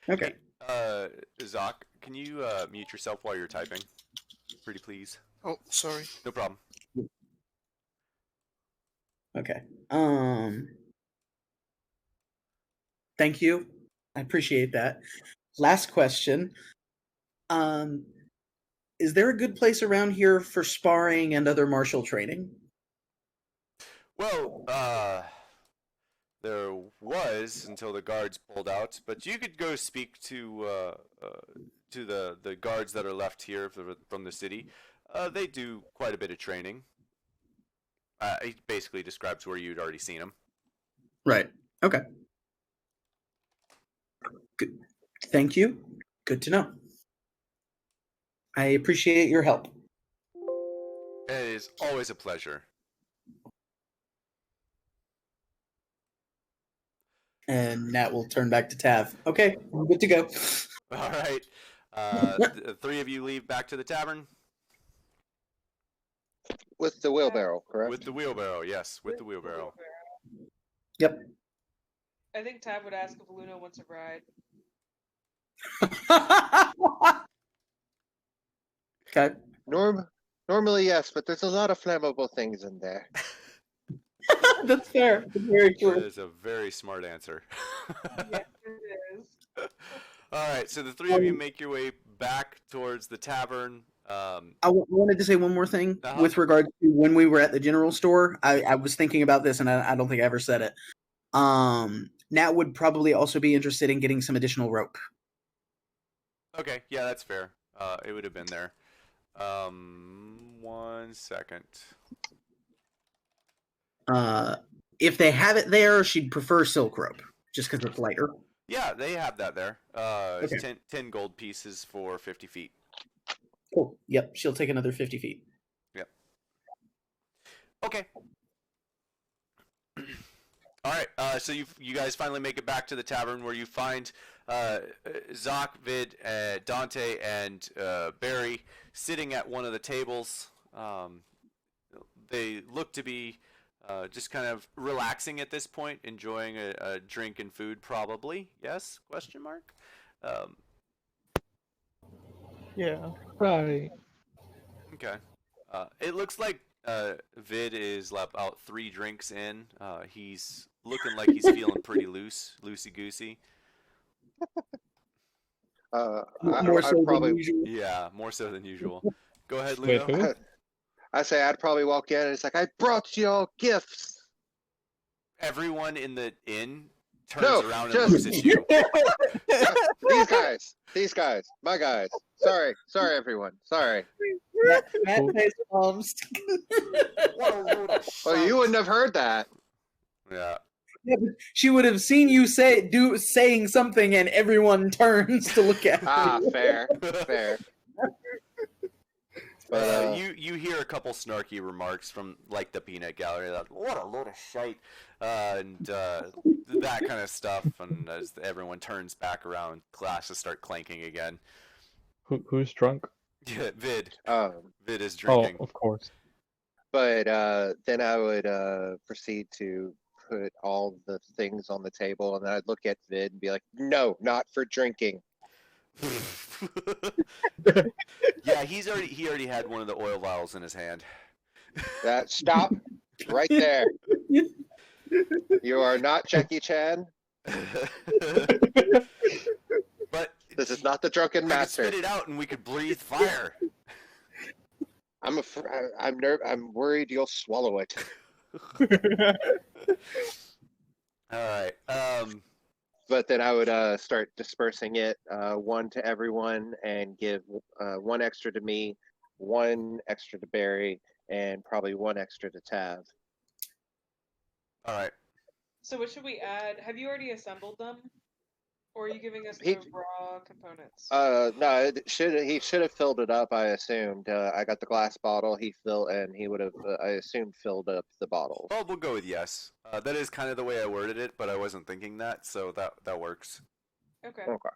Okay. Hey, Zoc, can you mute yourself while you're typing? Pretty please. Oh, sorry. No problem. Okay. Thank you. I appreciate that. Last question. Is there a good place around here for sparring and other martial training? Well, there was until the guards pulled out, but you could go speak to the guards that are left here from the city. They do quite a bit of training. He basically describes where you'd already seen him. Right. Okay. Good. Thank you. Good to know. I appreciate your help. It is always a pleasure. And Nat will turn back to Tav. Okay, I'm good to go. All right. The three of you leave back to the tavern? With the wheelbarrow, correct? With the wheelbarrow, yes. With the wheelbarrow. Yep. I think Tab would ask if Luna wants a ride. Okay. Normally, yes, but there's a lot of flammable things in there. That's fair. That's very That true. is a very smart answer. Yes, it is. All right, so the three of you make your way back towards the tavern. I wanted to say one more thing Uh-huh. with regard to when we were at the general store. I was thinking about this, and I don't think I ever said it. Nat would probably also be interested in getting some additional rope. Okay, yeah, that's fair. It would have been there. 1 second. If they have it there, she'd prefer silk rope. just because it's lighter. Yeah, they have that there. It's Okay. 10 gold pieces for 50 feet. Cool. Yep, she'll take another 50 feet. Yep. Okay. All right. So you guys finally make it back to the tavern where you find Zoc, Vid, Dante, and Barry sitting at one of the tables. They look to be just kind of relaxing at this point, enjoying a drink and food, probably. Yes? Question mark. Yeah. Right. Okay. It looks like Vid is about 3 drinks in. He's looking like he's feeling pretty loosey-goosey. More so I'd probably, than usual. Yeah, more so than usual. Go ahead, Wait, Luno. who? I say I'd probably walk in and it's like, I brought you all gifts. Everyone in the inn turns No, around and just- looks at you. These guys, my guys. Sorry, everyone. Sorry. Matt face palms. Well, you wouldn't have heard that. Yeah. Yeah, but she would have seen you saying something, and everyone turns to look at Ah, you. fair. But, You hear a couple snarky remarks from like the peanut gallery, like what a load of shite, and that kind of stuff. And as everyone turns back around, glasses start clanking again. Who's drunk? Yeah, Vid is Oh, drinking. of course. But then I would proceed to put all the things on the table, and then I'd look at Vid and be like, "No, not for drinking." Yeah, he already had one of the oil vials in his hand. That stop right there. You are not Jackie Chan. But This is not the drunken I could master. spit it out and we could breathe fire. I'm worried you'll swallow it. All right. But then I would start dispersing it, one to everyone, and give one extra to me, one extra to Barry, and probably one extra to Tav. All right. So what should we add? Have you already assembled them? Or are you giving us He- the raw components? No, he should have filled it up. I assumed. I got the glass bottle. He would have. I assumed filled up the bottle. Well, we'll go with yes. That is kind of the way I worded it, but I wasn't thinking that, so that works. Okay. Okay.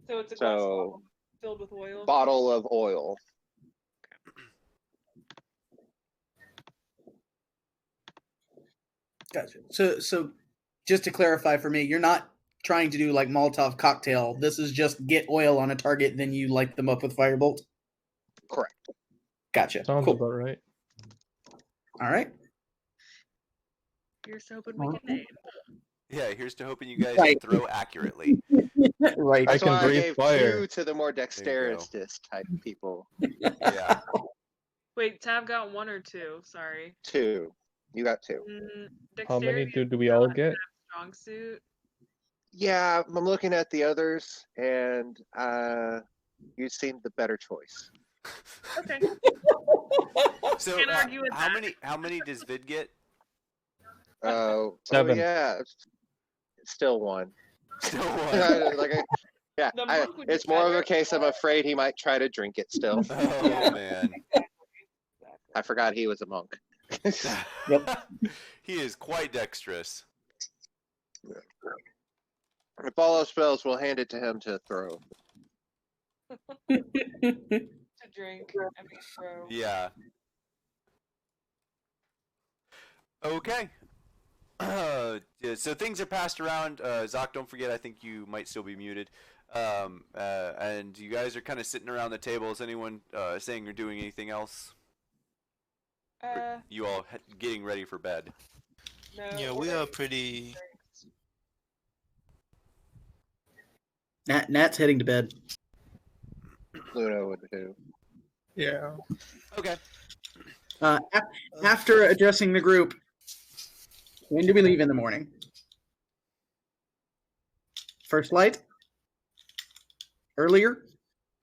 So it's a glass So bottle filled with oil? bottle of oil. Gotcha. So just to clarify for me, you're not trying to do like Molotov cocktail. This is just get oil on a target, then you light them up with firebolt. Correct. Gotcha. Sounds Cool. about right. All right. Here's hoping we can name. Yeah, here's to hoping you guys Right. can throw accurately. Right. That's can why I breathe gave fire. 2 to the more There dexterous type people. Yeah. Wait, Tab got 1 or 2. Sorry. 2. You got 2. How many Dexterity do we all get? strong suit. Yeah, I'm looking at the others, and you seem the better choice. Okay. So Can't argue with how many does Vid get? Oh 7. yeah, still 1. Still one. Yeah, The monk would be it's more of better. a case I'm afraid he might try to drink it still. Oh man. I forgot he was a monk. He is quite dexterous. If all else fails, we'll hand it to him to throw. To drink. I mean, throw. Yeah. Okay. Yeah, so things are passed around. Zoc, don't forget, I think you might still be muted. And you guys are kind of sitting around the table. Is anyone saying or doing anything else? You all getting ready for bed? No. Yeah, we are pretty. Nat's heading to bed. Luno would do. Yeah. Okay. After addressing the group, when do we leave in the morning? First light? Earlier?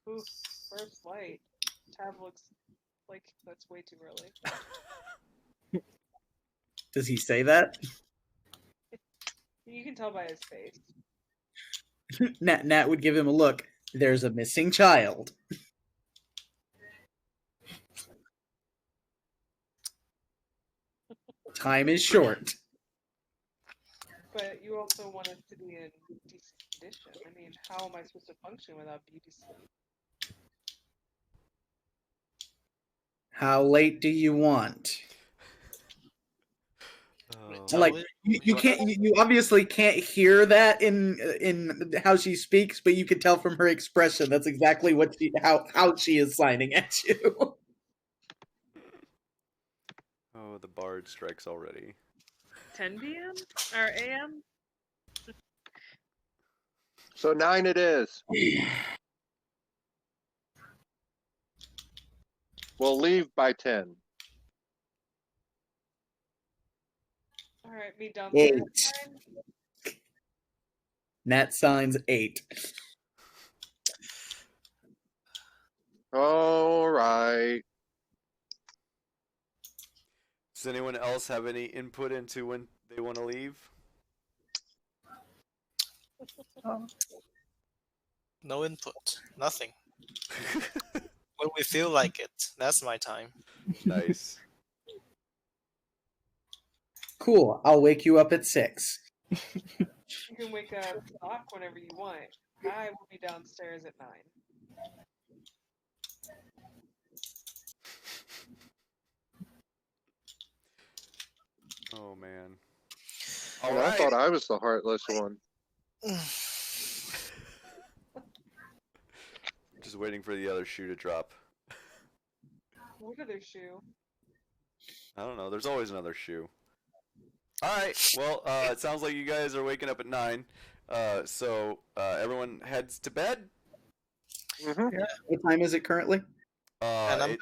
Ooh, first light. Tab looks like that's way too early. Does he say that? He You can tell by his face. Nat would give him a look. There's a missing child. Time is short. But you also want us to be in decent condition. I mean, how am I supposed to function without beauty sleep? How late do you want? Oh. Like you can't. You obviously can't hear that in how she speaks, but you can tell from her expression that's exactly what how she is signing at you. Oh, the bard strikes already. 10 p.m. or a.m. So 9 it is. We'll leave by 10. All right, meet downstairs. 8. Nat signs 8. All right. Does anyone else have any input into when they want to leave? No input. Nothing. When we feel like it. That's my time. Nice. Cool. I'll wake you up at 6. You can wake up Doc whenever you want. I will be downstairs at 9. Oh man. And I thought I was the heartless one. Just waiting for the other shoe to drop. What other shoe? I don't know. There's always another shoe. All right. Well, it sounds like you guys are waking up at 9. So everyone heads to bed. Mm-hmm. Yeah. What time is it currently? And I'm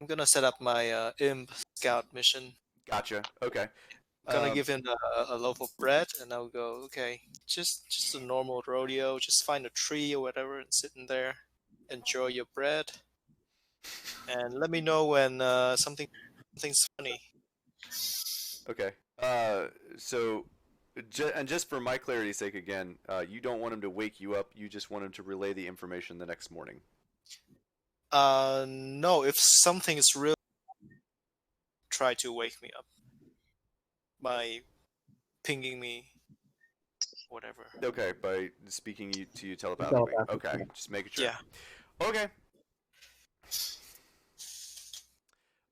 gonna set up my imp scout mission. Gotcha. Okay. Gonna give him a loaf of bread, and I'll go. Okay, just a normal rodeo. Just find a tree or whatever and sit in there, enjoy your bread, and let me know when something's funny. Okay. So, and just for my clarity's sake again, you don't want him to wake you up. You just want him to relay the information the next morning. No. If something is real, try to wake me up by pinging me, whatever. Okay, by speaking to you telepathically. Telepathically. Okay, just making sure. Yeah. Okay.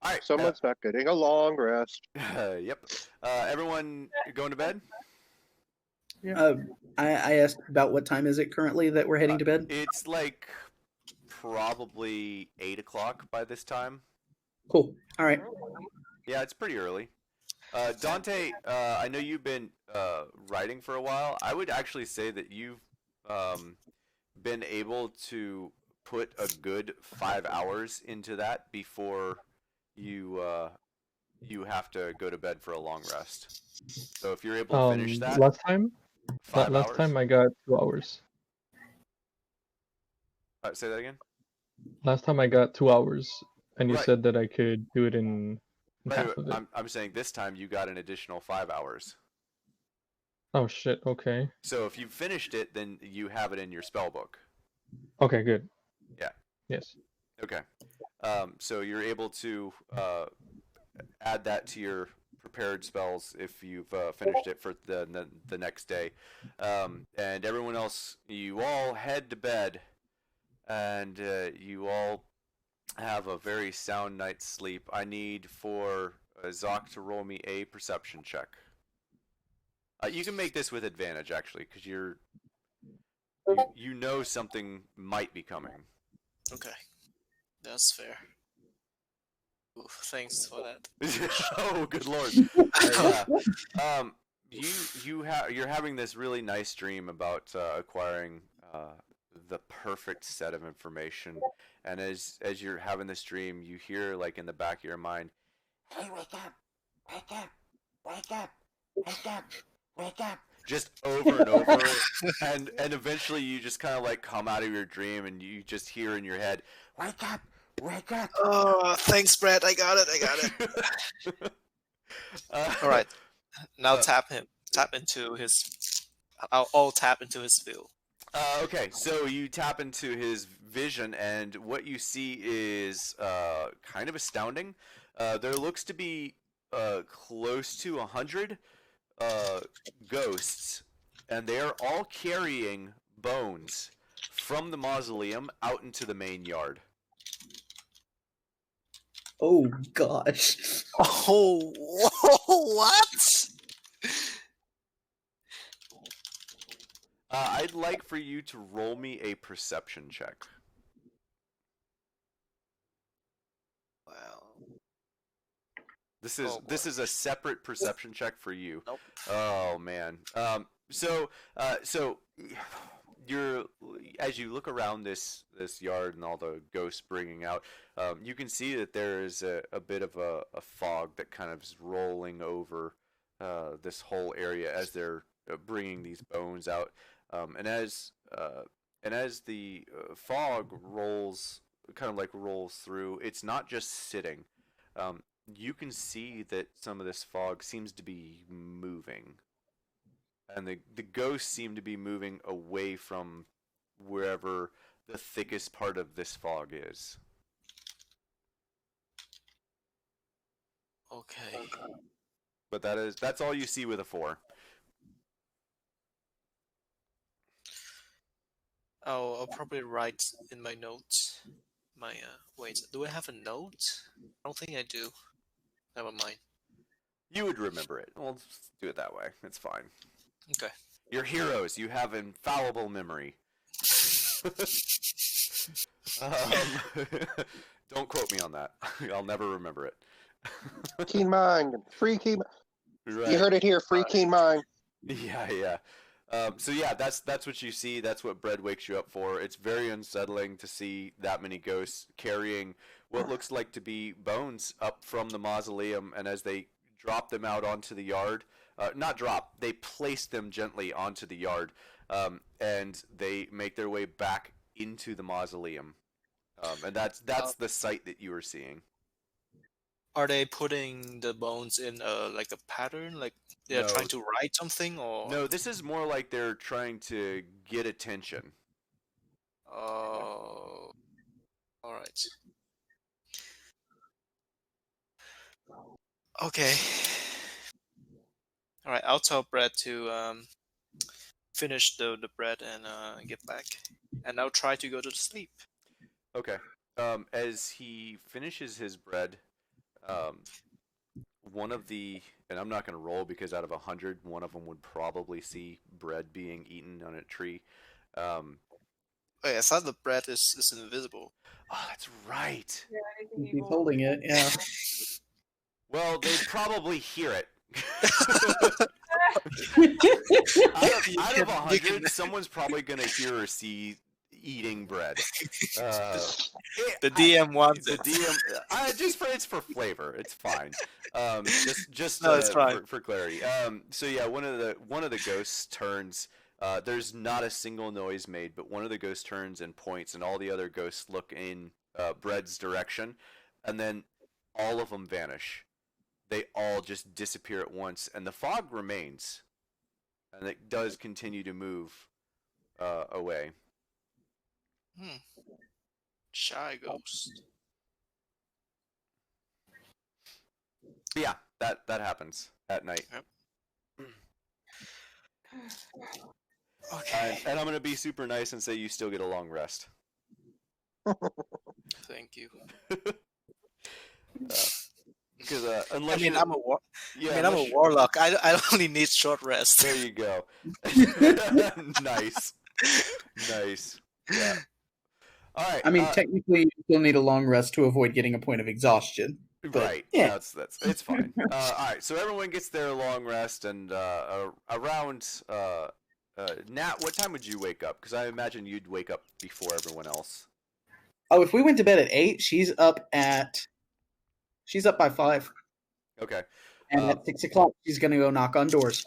All right. Someone's not getting a long rest. Yep. Everyone going to bed? I asked about what time is it currently that we're heading to bed? It's like probably 8 o'clock by this time. Cool. All right. Yeah, it's pretty early. Dante, I know you've been writing for a while. I would actually say that you've been able to put a good 5 hours into that before you have to go to bed for a long rest. So if you're able to finish that, last time 5 last hours. time I got 2 hours. Say that again. Last time I got 2 hours, and you Right. said that I could do it in By the half way, of it. I'm saying this time you got an additional 5 hours. Oh shit. Okay. So if you finished it, then you have it in your spell book. Okay. Good. Yeah. Yes. Okay. So you're able to add that to your prepared spells if you've finished it for the next day. And everyone else, you all head to bed, and you all have a very sound night's sleep. I need for Zoc to roll me a perception check. You can make this with advantage, actually, because you know something might be coming. Okay, that's fair. Ooh, thanks for that. Oh, good lord! You're having this really nice dream about acquiring the perfect set of information, and as you're having this dream, you hear like in the back of your mind, "Hey, wake up! Wake up! Wake up! Wake up! Wake up!" Just over and over, and eventually you just kind of like come out of your dream, and you just hear in your head, "Wake up! Wake up!" Oh, thanks, Brett. I got it. Uh, All right, now tap him. tap into his. I'll tap into his field. Okay, so you tap into his vision, and what you see is kind of astounding. There looks to be close to 100 ghosts, and they are all carrying bones from the mausoleum out into the main yard. Oh gosh. Oh, what? I'd like for you to roll me a perception check. Wow. This is a separate perception check for you. Nope. Oh man. So you're as you look around this yard and all the ghosts bringing out, you can see that there is a bit of a fog that kind of is rolling over this whole area as they're bringing these bones out. And as the fog rolls through, it's not just sitting. You can see that some of this fog seems to be moving, and the ghosts seem to be moving away from wherever the thickest part of this fog is. Okay. But that's all you see with a 4. I'll probably write in my notes. Wait, do I have a note? I don't think I do. Never mind. You would remember it. We'll just do it that way. It's fine. Okay. You're heroes. You have infallible memory. Don't quote me on that. I'll never remember it. Keen mind, free keen. Right. You heard it here, free keen mind. Yeah. So yeah, that's what you see. That's what Bread wakes you up for. It's very unsettling to see that many ghosts carrying what looks like to be bones up from the mausoleum, and as they drop them out onto the yard, they place them gently onto the yard, and they make their way back into the mausoleum, and that's the sight that you were seeing. Are they putting the bones in like a pattern, like they're trying to write something, or? No, this is more like they're trying to get attention. Oh, all right. Okay. All right. I'll tell Brett to finish the bread and get back, and I'll try to go to sleep. Okay. As he finishes his bread, one of the, and I'm not going to roll because out of 100, one of them would probably see bread being eaten on a tree. Wait, I thought the bread is invisible. Oh, that's right. Yeah, He's holding it, yeah. Well, they'd probably hear it. out of 100, someone's probably going to hear or see eating bread. The DM wants the it. DM, it's for flavor. It's fine. Just no, it's fine. For clarity. So yeah, one of the ghosts turns. There's not a single noise made, but one of the ghosts turns and points, and all the other ghosts look in Bread's direction, and then all of them vanish. They all just disappear at once, and the fog remains, and it does continue to move away. Shy ghost. Yeah, that happens at night. Yep. Okay. And I'm gonna be super nice and say you still get a long rest. Thank you. Because unless I'm a warlock. I only need short rest. There you go. Nice. Yeah. All right. I mean, technically, you still need a long rest to avoid getting a point of exhaustion. But, right. Yeah. That's it's fine. All right. So everyone gets their long rest, and around Nat, what time would you wake up? Because I imagine you'd wake up before everyone else. Oh, if we went to bed at 8, she's up by 5. Okay. And at 6 o'clock, she's gonna go knock on doors.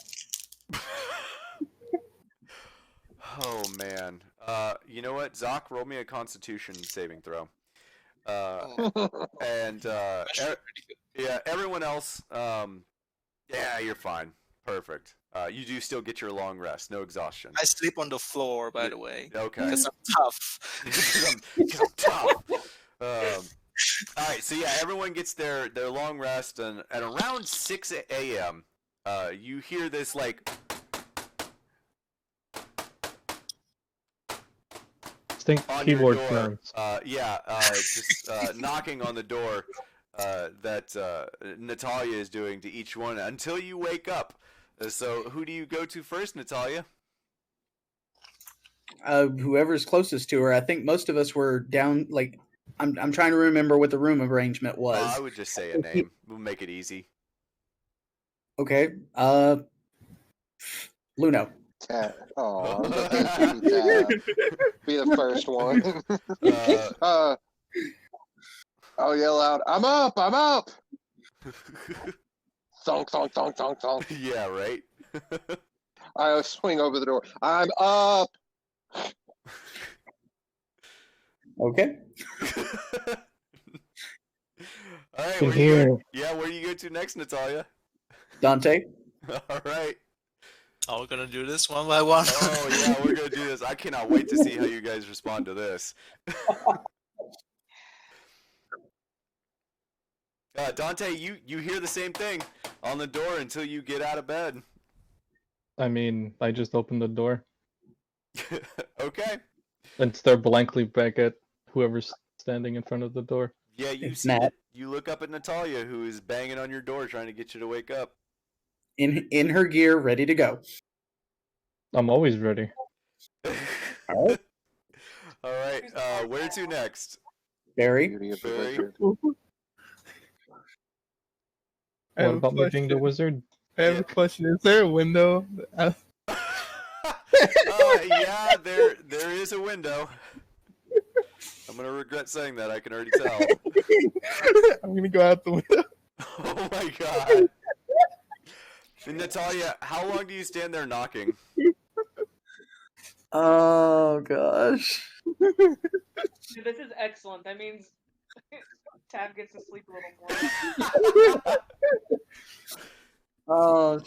Oh man. You know what? Zoc, roll me a Constitution saving throw. And yeah, everyone else. Yeah, you're fine. Perfect. You do still get your long rest, no exhaustion. I sleep on the floor, by the way. Okay. Because I'm tough. Because I'm tough. All right, so yeah, everyone gets their long rest, and at around 6 a.m., you hear this like Distinct on keyboard your door. sounds. Just knocking on the door that Natalia is doing to each one until you wake up. So who do you go to first, Natalia? Whoever's closest to her. I think most of us were down. Like, I'm trying to remember what the room arrangement was. I would just say a name. We'll make it easy. Okay. Luno. Tab. Oh, be the first one. I'll yell out, I'm up! I'm up! Thunk, thunk, thunk, thunk, thunk. Yeah, right? I swing over the door. I'm up! Okay. All right, In where you here. go, where do you go to next, Natalia? Dante. All right. Oh, we're gonna do this one by one. Oh, yeah, we're going to do this. I cannot wait to see how you guys respond to this. Dante, you hear the same thing on the door until you get out of bed. I mean, I just opened the door Okay. and stare blankly back at whoever's standing in front of the door. Yeah, you It's see Nat. you look up at Natalia, who is banging on your door trying to get you to wake up. In her gear, ready to go. I'm always ready. All right. All right, where to next? Barry. Beauty of the Very- wizard. I What have a about me being the question. wizard? I have a question. Is there a window? Yeah, there is a window. I'm gonna regret saying that. I can already tell. I'm gonna go out the window. Oh my god. And Natalia, how long do you stand there knocking? Oh gosh. Dude, this is excellent. That means Tab gets to sleep a little more. Oh,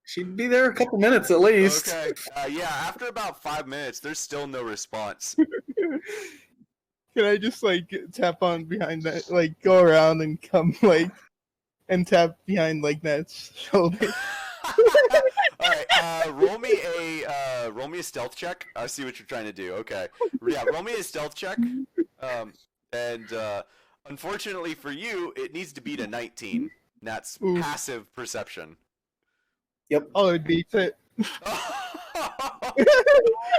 she'd be there a couple minutes at least. Okay. Yeah, after about 5 minutes, there's still no response. Can I just like tap on behind that, like go around and come like, and tap behind like Nat's shoulder? All right, roll me a stealth check. I see what you're trying to do. Okay, yeah, roll me a stealth check. And unfortunately for you, it needs to beat a 19. That's Ooh. passive perception. Oh, it beats it.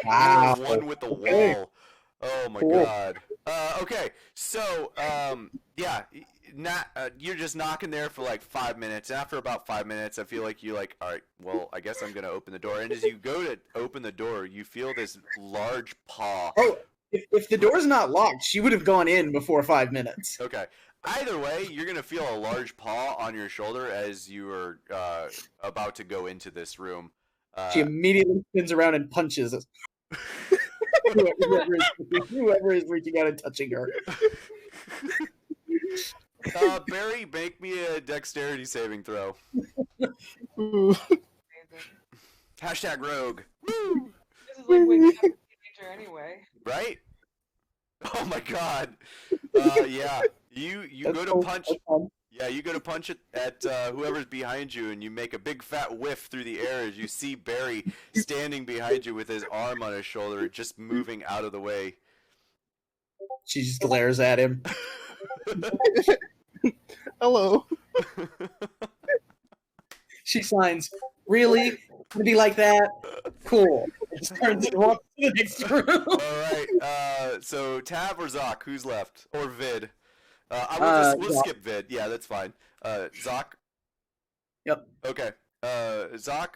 Wow. One with the Okay. wall. Oh my Cool. god. Okay, so yeah, you're just knocking there for like 5 minutes. After about 5 minutes, I feel like you're like, all right, well, I guess I'm gonna open the door. And as you go to open the door, you feel this large paw. Oh, if the door's not locked, she would have gone in before 5 minutes. Okay. Either way, you're gonna feel a large paw on your shoulder as you are about to go into this room. She immediately spins around and punches us. Whoever is reaching out and touching her. Barry, make me a dexterity saving throw. Ooh. Hashtag rogue. This is like waking up a teenager anyway. Right? Oh my god. Yeah. You That's go to so- punch. that's fun. Yeah, you go to punch it at whoever's behind you, and you make a big fat whiff through the air as you see Barry standing behind you with his arm on his shoulder, just moving out of the way. She just glares at him. Hello. She signs, really? Gonna be like that? Cool. It just turns and walks to the next room. All right. So Tav or Zoc, who's left? Or Vid? We'll Zoc. skip Vid. Yeah, that's fine. Zoc. Yep. Okay. Zoc.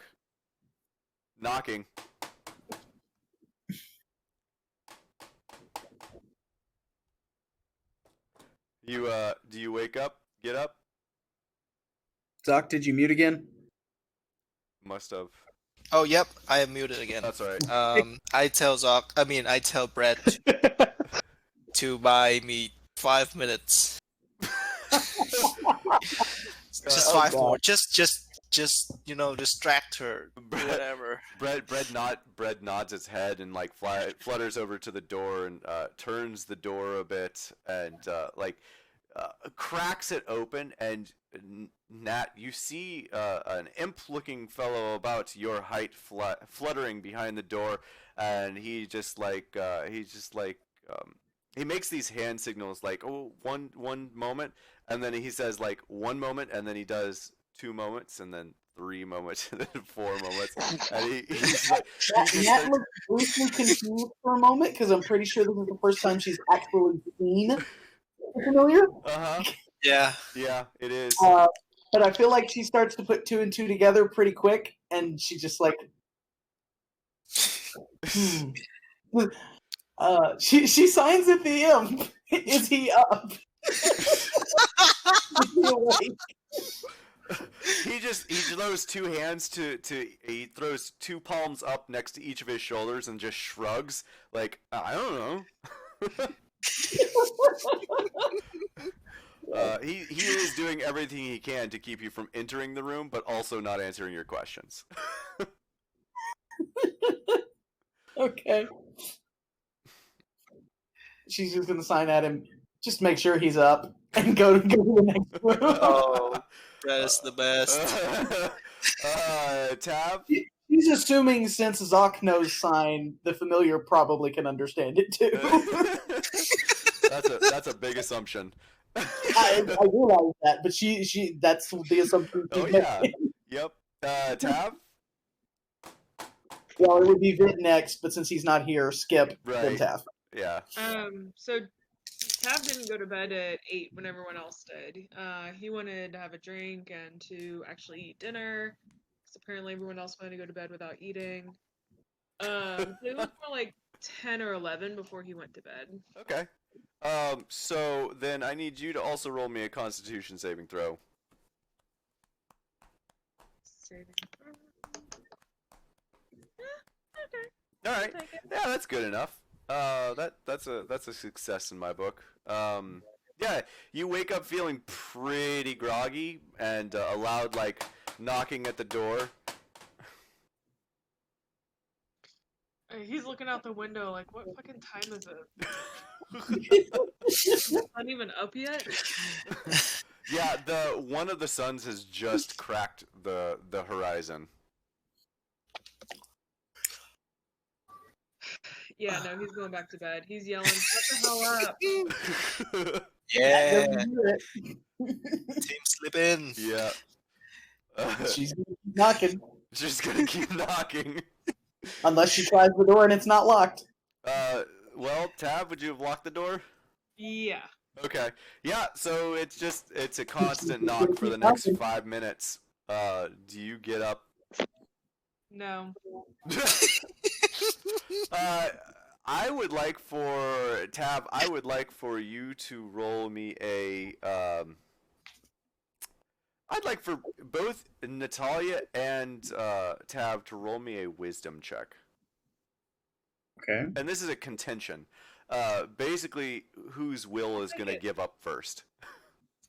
Knocking. Do you wake up? Get up? Doc, did you mute again? Must have. Oh, yep, I am muted again. That's alright. I tell Brett to buy me 5 minutes. Just Oh, 5 more. God. Just just distract her, whatever. Bread nods its head and like flutters over to the door and turns the door a bit and cracks it open, and Nat, you see an imp-looking fellow about your height fluttering behind the door, and he makes these hand signals like, oh, one moment, and then he says like 1 moment, and then he does 2 moments, and then 3 moments, and then 4 moments, and he's like, Nat looks briefly confused for a moment because I'm pretty sure this is the first time she's actually seen familiar. Yeah, it is. But I feel like she starts to put 2 and 2 together pretty quick, and she just like, she signs at the imp. Is he up? Is he awake? He throws 2 hands he throws 2 palms up next to each of his shoulders and just shrugs like, I don't know. He is doing everything he can to keep you from entering the room, but also not answering your questions. Okay. She's just gonna sign at him. Just make sure he's up and go to the next room. Oh, that is the best. Tab? She's assuming since Zoc knows sign, the familiar probably can understand it too. That's a big assumption. I realize that, but she that's the assumption. Oh yeah. Yep. Tab? Well, it would be Vid next, but since he's not here, Skip, then Tab. Yeah. So Tab didn't go to bed at 8 when everyone else did. He wanted to have a drink and to actually eat dinner, because apparently everyone else wanted to go to bed without eating. So it was more like 10 or 11 before he went to bed. Okay. So then I need you to also roll me a Constitution saving throw. Saving throw. Okay. All right. Yeah, that's good enough. That's a success in my book. Yeah, you wake up feeling pretty groggy and a loud like knocking at the door. He's looking out the window like, what fucking time is it? It's not even up yet? Yeah, one of the suns has just cracked the horizon. Yeah, no, he's going back to bed. He's yelling, "Shut the hell up!" Yeah. Team slip in. Yeah. She's gonna keep knocking. She's gonna keep knocking. Unless she tries the door and it's not locked. Well, Tab, would you have locked the door? Yeah. Okay. Yeah, so it's a constant knock for the next 5 minutes. Do you get up? No. I would like for Tab. I would like for you to roll me a. I'd like for both Natalia and Tab to roll me a wisdom check. Okay. And this is a contention. Basically, whose will is going to give up first?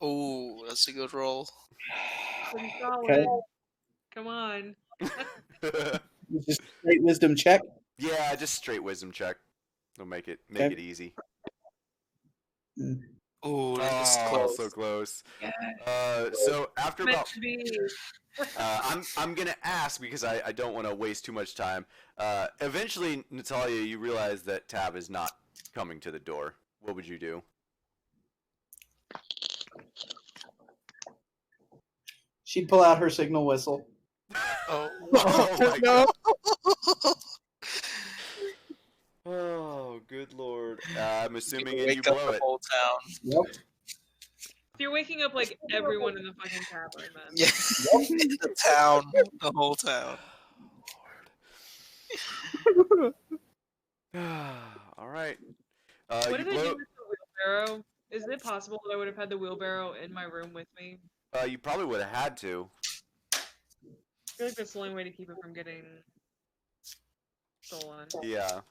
Oh, that's a good roll. Pretty solid. Okay. Come on. Just straight wisdom check. Yeah, just straight wisdom check. It'll make it easy. Oh, that's close. So close. Yeah. So after Meant about, to be. I'm gonna ask because I don't want to waste too much time. Eventually, Natalia, you realize that Tab is not coming to the door. What would you do? She'd pull out her signal whistle. Oh, Oh my No. God. Oh, good lord. I'm assuming you wake up blow the it. whole town. Yep. You're waking up like everyone in the fucking tavern, man. Yeah, the town, the whole town. All right. What You did I blow. do with the wheelbarrow? Is it possible that I would have had the wheelbarrow in my room with me? You probably would have had to. I feel like that's the only way to keep it from getting stolen. Yeah.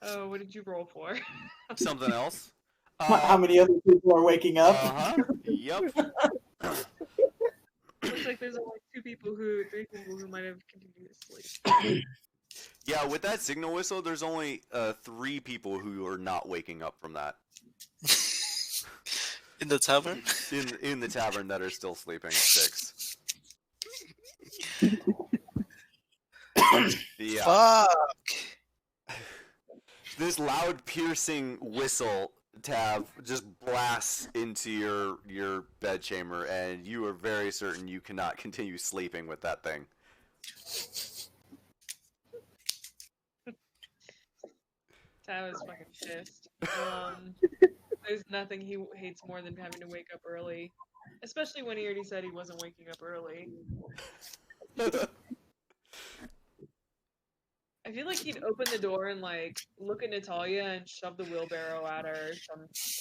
Oh, what did you roll for? Something else. How many other people are waking up? Yep. Looks like there's only three people who might have continued to sleep. Yeah, with that signal whistle, there's only 3 people who are not waking up from that. In the tavern? In the tavern that are still sleeping. 6. Yeah. Fuck! This loud, piercing whistle, Tav, just blasts into your bedchamber, and you are very certain you cannot continue sleeping with that thing. Tav is fucking pissed. There's nothing he hates more than having to wake up early. Especially when he already said he wasn't waking up early. I feel like he'd open the door and like look at Natalia and shove the wheelbarrow at her or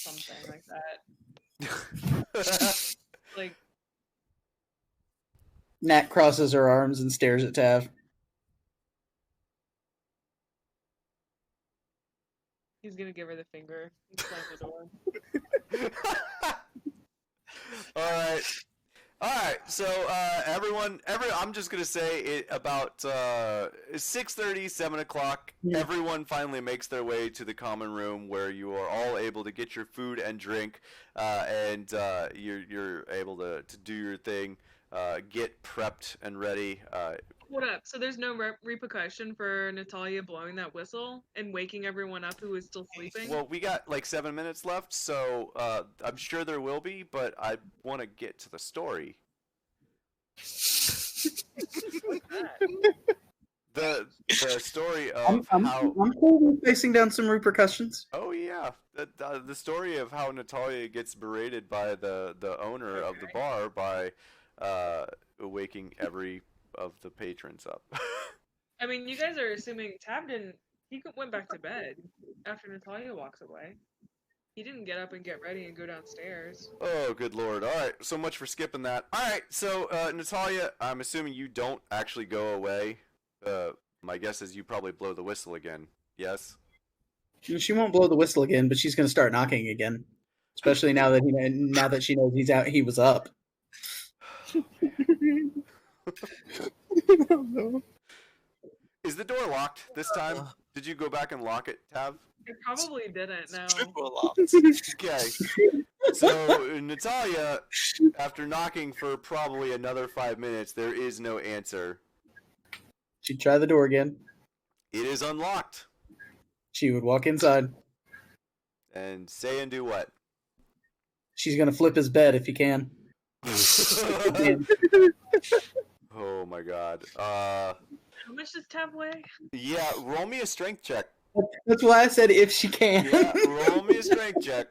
something like that. Like Nat crosses her arms and stares at Tav. he's gonna give her the finger and slam the door. All right. So I'm just gonna say it about 6:30, 7 o'clock. Yeah. Everyone finally makes their way to the common room where you are all able to get your food and drink, and you're able to do your thing, get prepped and ready. Hold up. So there's no repercussion for Natalia blowing that whistle and waking everyone up who is still sleeping? Well, we got like 7 minutes left, so I'm sure there will be, but I want to get to the story. The story of how... I'm totally facing down some repercussions. Oh yeah, the story of how Natalia gets berated by the owner of the bar by waking every of the patrons up. I mean, you guys are assuming Tab didn't. He went back to bed after Natalia walks away. He didn't get up and get ready and go downstairs. Oh, good lord. All right, so much for skipping that. All right, so Natalia, I'm assuming you don't actually go away. My guess is you probably blow the whistle again. Yes? She won't blow the whistle again, but she's going to start knocking again. Especially now that she knows he's out. He was up. Is the door locked this time? Did you go back and lock it, Tab? I probably didn't, no. Triple locked. Okay. So, Natalia, after knocking for probably another 5 minutes, there is no answer. She'd try the door again. It is unlocked. She would walk inside. And say and do what? She's going to flip his bed if he can. Oh my god. How much does Tab weigh? Yeah, roll me a strength check. That's why I said if she can. Yeah, roll me a strength check.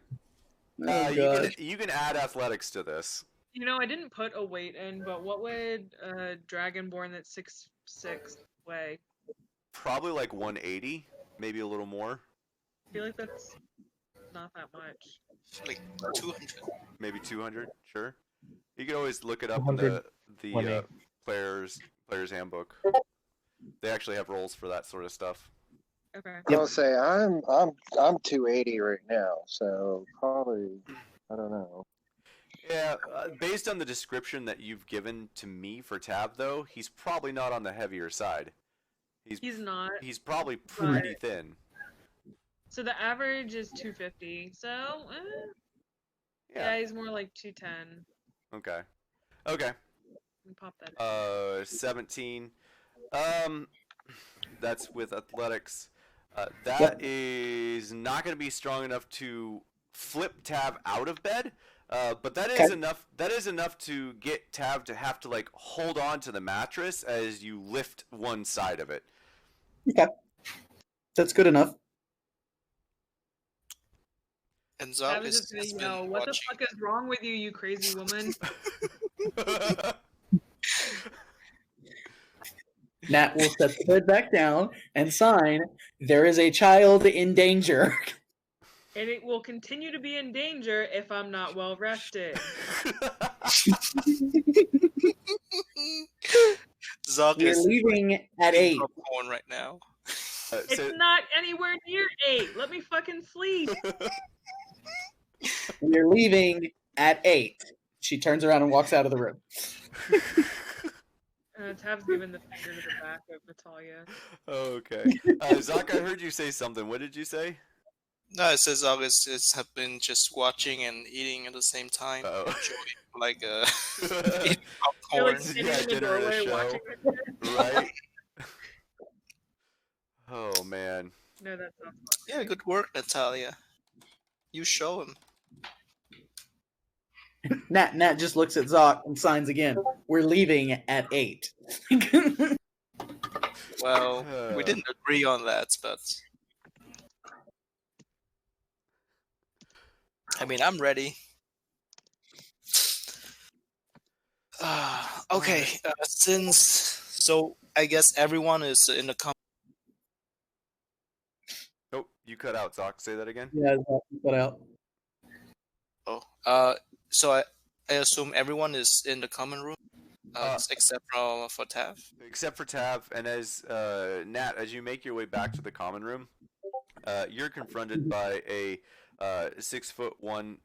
Oh, you can add athletics to this. You know, I didn't put a weight in, but what would a Dragonborn that's 6'6" weigh? Probably like 180, maybe a little more. I feel like that's not that much. Like 200. Maybe 200, sure. You can always look it up in 100, the player's handbook. They actually have rolls for that sort of stuff. Okay. I'll say I'm 280 right now, so probably I don't know. Yeah, based on the description that you've given to me for Tab, though, he's probably not on the heavier side. He's not. He's probably pretty thin. So the average is 250. So, yeah, he's more like 210. Okay. Okay. Pop that. 17. That's with athletics. That is not going to be strong enough to flip Tab out of bed. But that is enough. That is enough to get Tab to have to like hold on to the mattress as you lift one side of it. Okay, that's good enough. And I Zog was just gonna yell, what the fuck is wrong with you, you crazy woman? Nat will set the bed back down and sign, "There is a child in danger." And it will continue to be in danger if I'm not well rested. Zog We're is leaving at 8. popcorn right now. It's not anywhere near 8. Let me fucking sleep. We're leaving at 8. She turns around and walks out of the room. Tav's giving the finger to the back of Natalia. Okay. Zach, I heard you say something. What did you say? No, it says August have been just watching and eating at the same time. Uh-oh. Enjoying, like eating You're popcorn. like standing Yeah, in the dinner and a doorway show. watching this. Right? Oh, man. No, that's not fun. Yeah, good work, Natalia. You show him. Nat just looks at Zoc and signs again. We're leaving at 8. Well, we didn't agree on that, but I mean, I'm ready. Okay, so I guess everyone is in the Oh, you cut out, Zach. Say that again. Yeah, Zoc put out. so I assume everyone is in the common room, except for Tav. Except for Tav, and as Nat, as you make your way back to the common room, you're confronted by a 6'1"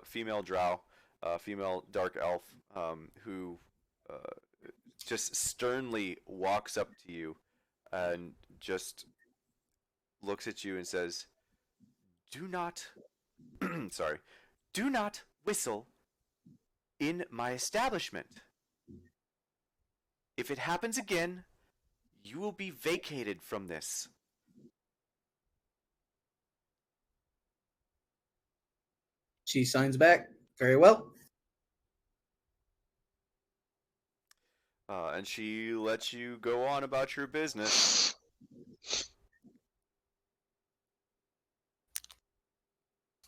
female drow, female dark elf, who just sternly walks up to you and just looks at you and says, "Do not, sorry, do not whistle in my establishment. If it happens again, you will be vacated from this." She signs back. Very well. And she lets you go on about your business.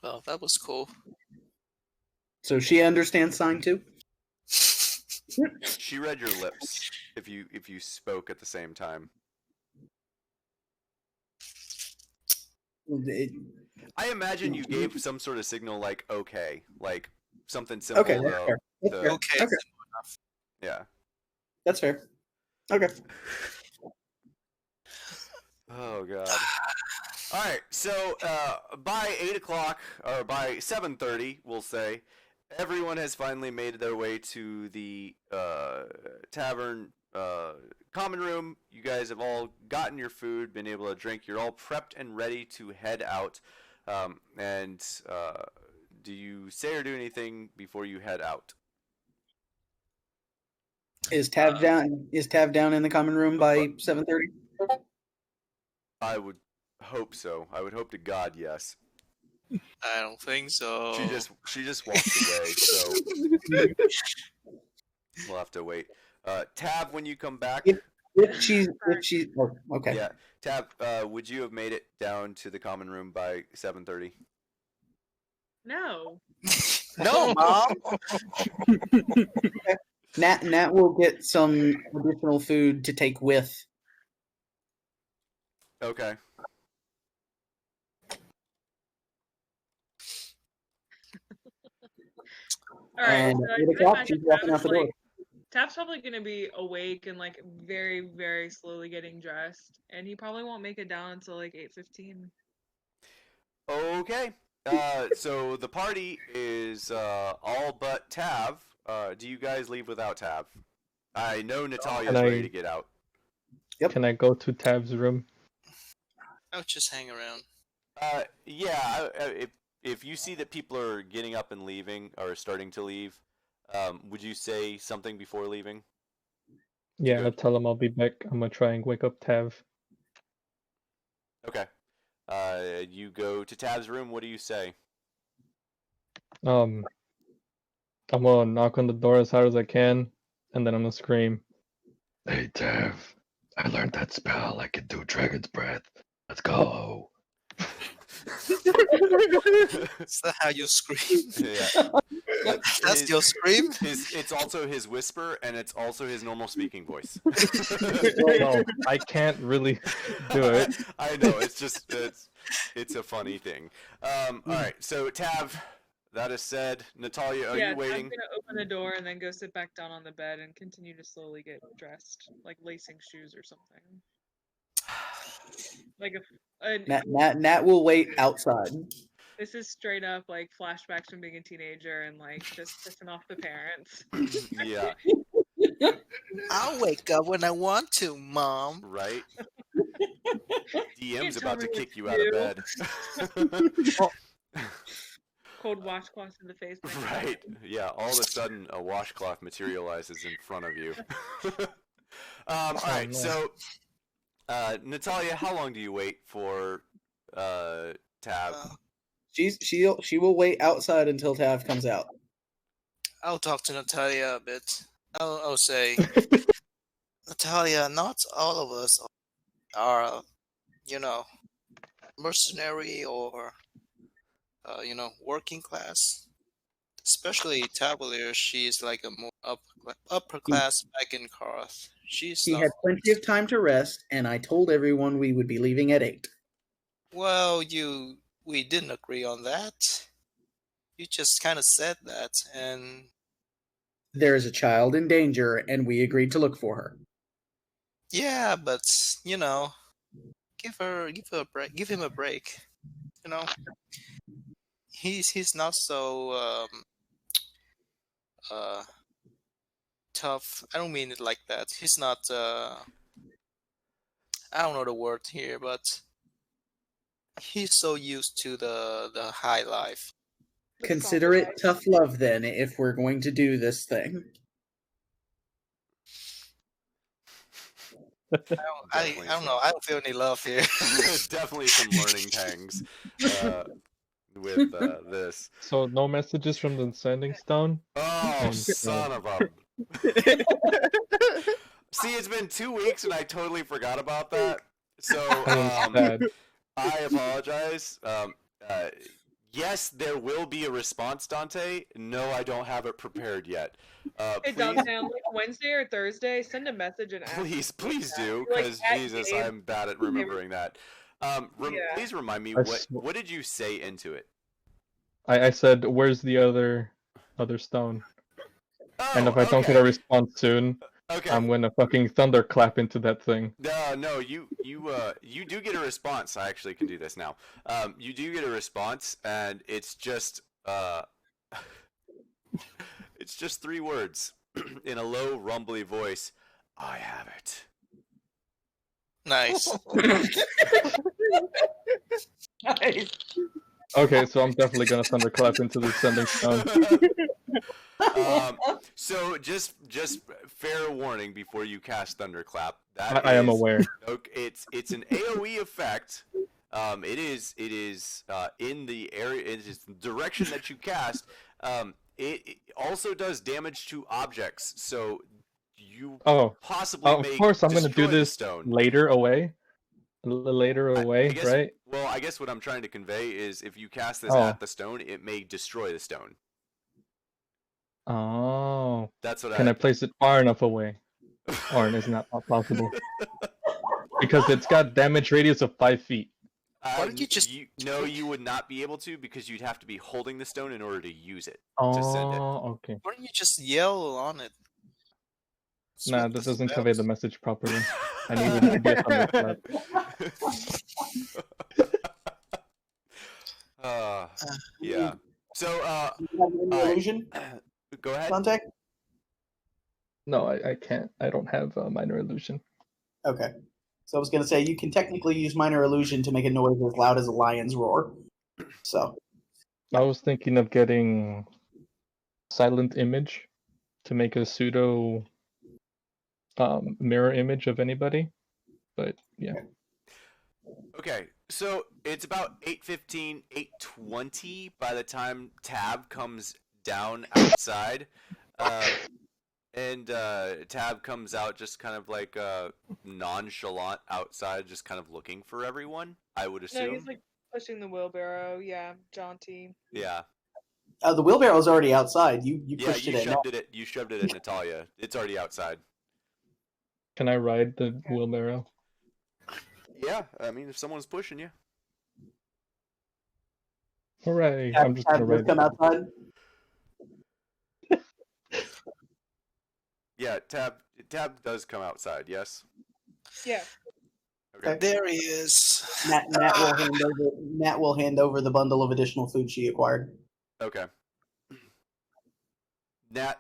Well, that was cool. So she understands sign too? She read your lips if you spoke at the same time. I imagine you gave some sort of signal like okay, like something simple. Okay, that's fair. That's fair. Okay. Okay. Yeah. That's fair. Okay. Oh god. All right. So by 8 o'clock or by 7:30, we'll say, everyone has finally made their way to the tavern common room. You guys have all gotten your food, been able to drink. You're all prepped and ready to head out. And do you say or do anything before you head out? Is Tav down? Is Tav down in the common room by 7:30? I would hope so. I would hope to God, yes. I don't think so. She just walked away, so we'll have to wait. Tab, when you come back. If she's oh, okay. Yeah, Tab, would you have made it down to the common room by 7:30? No. No, Mom. Nat will get some additional food to take with. Okay. All right. And So at I 8 can o'clock, imagine she's walking out the door. Tap's probably gonna be awake and like very, very slowly getting dressed, and he probably won't make it down until like 8:15. Okay. So the party is all but Tav. Do you guys leave without Tav? I know Natalia's ready to get out. Yep. Can I go to Tav's room? I'll just hang around. Yeah. If you see that people are getting up and leaving or starting to leave, would you say something before leaving? Yeah, Good. I'll tell him I'll be back. I'm gonna try and wake up Tav. Okay. You go to Tav's room. What do you say? I'm gonna knock on the door as hard as I can, and then I'm gonna scream. Hey, Tav. I learned that spell. I can do Dragon's Breath. Let's go. Is that how you scream? Yeah. That's your scream? It's also his whisper, and it's also his normal speaking voice. No, I can't really do it. I know. It's just it's a funny thing. All right. So Tav, that is said. Natalia, are you waiting? I'm gonna open the door and then go sit back down on the bed and continue to slowly get dressed, like lacing shoes or something. Like Nat will wait outside. This is straight up like flashbacks from being a teenager and like just pissing off the parents. Yeah, I'll wake up when I want to, Mom. right. Can't DM's tell about me to what kick to you out of do. bed. Cold washcloth in the face. my God. Right. Yeah. All of a sudden, a washcloth materializes in front of you. All right. no. So, Natalia, how long do you wait for Tab? Uh, She will wait outside until Tav comes out. I'll talk to Natalia a bit. I'll say, Natalia, not all of us are, mercenary or, working class. Especially Tabalier, she's like a more upper class back in Karth. She's He not. had plenty of time to rest, and I told everyone we would be leaving at 8. Well, we didn't agree on that. You just kind of said that, and There is a child in danger, and we agreed to look for her. yeah, but give her a break. Give him a break. He's not so tough. I don't mean it like that. He's not. I don't know the word here, but he's so used to the high life. The Consider it soft tough love, then, if we're going to do this thing. I don't know. I don't feel any love here. Definitely some learning pangs with this. So no messages from the Sending Stone. Oh, And, son of a. See, it's been 2 weeks and I totally forgot about that. So Bad. I apologize. Yes, there will be a response, Dante. No, I don't have it prepared yet. Hey, Please, Dante, on like Wednesday or Thursday, send a message and ask. please do, Like, because at Jesus, Dave. I'm bad at remembering that. Yeah. Please remind me, I what did you say into it? I said, "Where's the other stone?" Oh, And if I don't get a response soon, okay. I'm gonna fucking thunderclap into that thing. No, you do get a response. I actually can do this now. You do get a response, and it's just it's just 3 words in a low, rumbly voice. I have it. Nice. Nice. Okay, so I'm definitely gonna thunderclap into the Sending Stone. So just fair warning before you cast Thunderclap. That I am is- aware. Okay, it's an AOE effect. It is in the area. It is the direction that you cast. It also does damage to objects. So you possibly of may course I'm gonna destroy do the this stone. later away. Later away, I guess, right? Well, I guess what I'm trying to convey is if you cast this Oh. at the stone, it may destroy the stone. Oh. That's what Can I place it far enough away? Or is not possible? Because it's got damage radius of 5 feet. Why don't you just? No, you would not be able to because you'd have to be holding the stone in order to use it Oh, to send it. okay. Why don't you just yell on it? Nah, Swing that the doesn't convey the spells. message properly. I needed it to be a thunderclap. Yeah. So, You have any illusion, go ahead. Dante? No, I can't. I don't have minor illusion. Okay. So I was going to say, you can technically use minor illusion to make a noise as loud as a lion's roar. So. I was thinking of getting silent image to make a pseudo mirror image of anybody, but yeah. Okay, so it's about 8:15, 8:20 by the time Tab comes down outside. And Tab comes out just kind of like nonchalant outside, just kind of looking for everyone, I would No, assume. he's like pushing the wheelbarrow. Yeah, jaunty. Yeah. The wheelbarrow's already outside. You Yeah, pushed you it in. shoved it. You shoved it at Natalia. It's already outside. Can I ride the wheelbarrow? Yeah, I mean, if someone's pushing you. Hooray! Tab, I'm just gonna Tab ride does come it. outside. Yeah, Tab does come outside. Yes. Yeah. Okay. There he is. Nat will hand over the bundle of additional food she acquired. Okay. Nat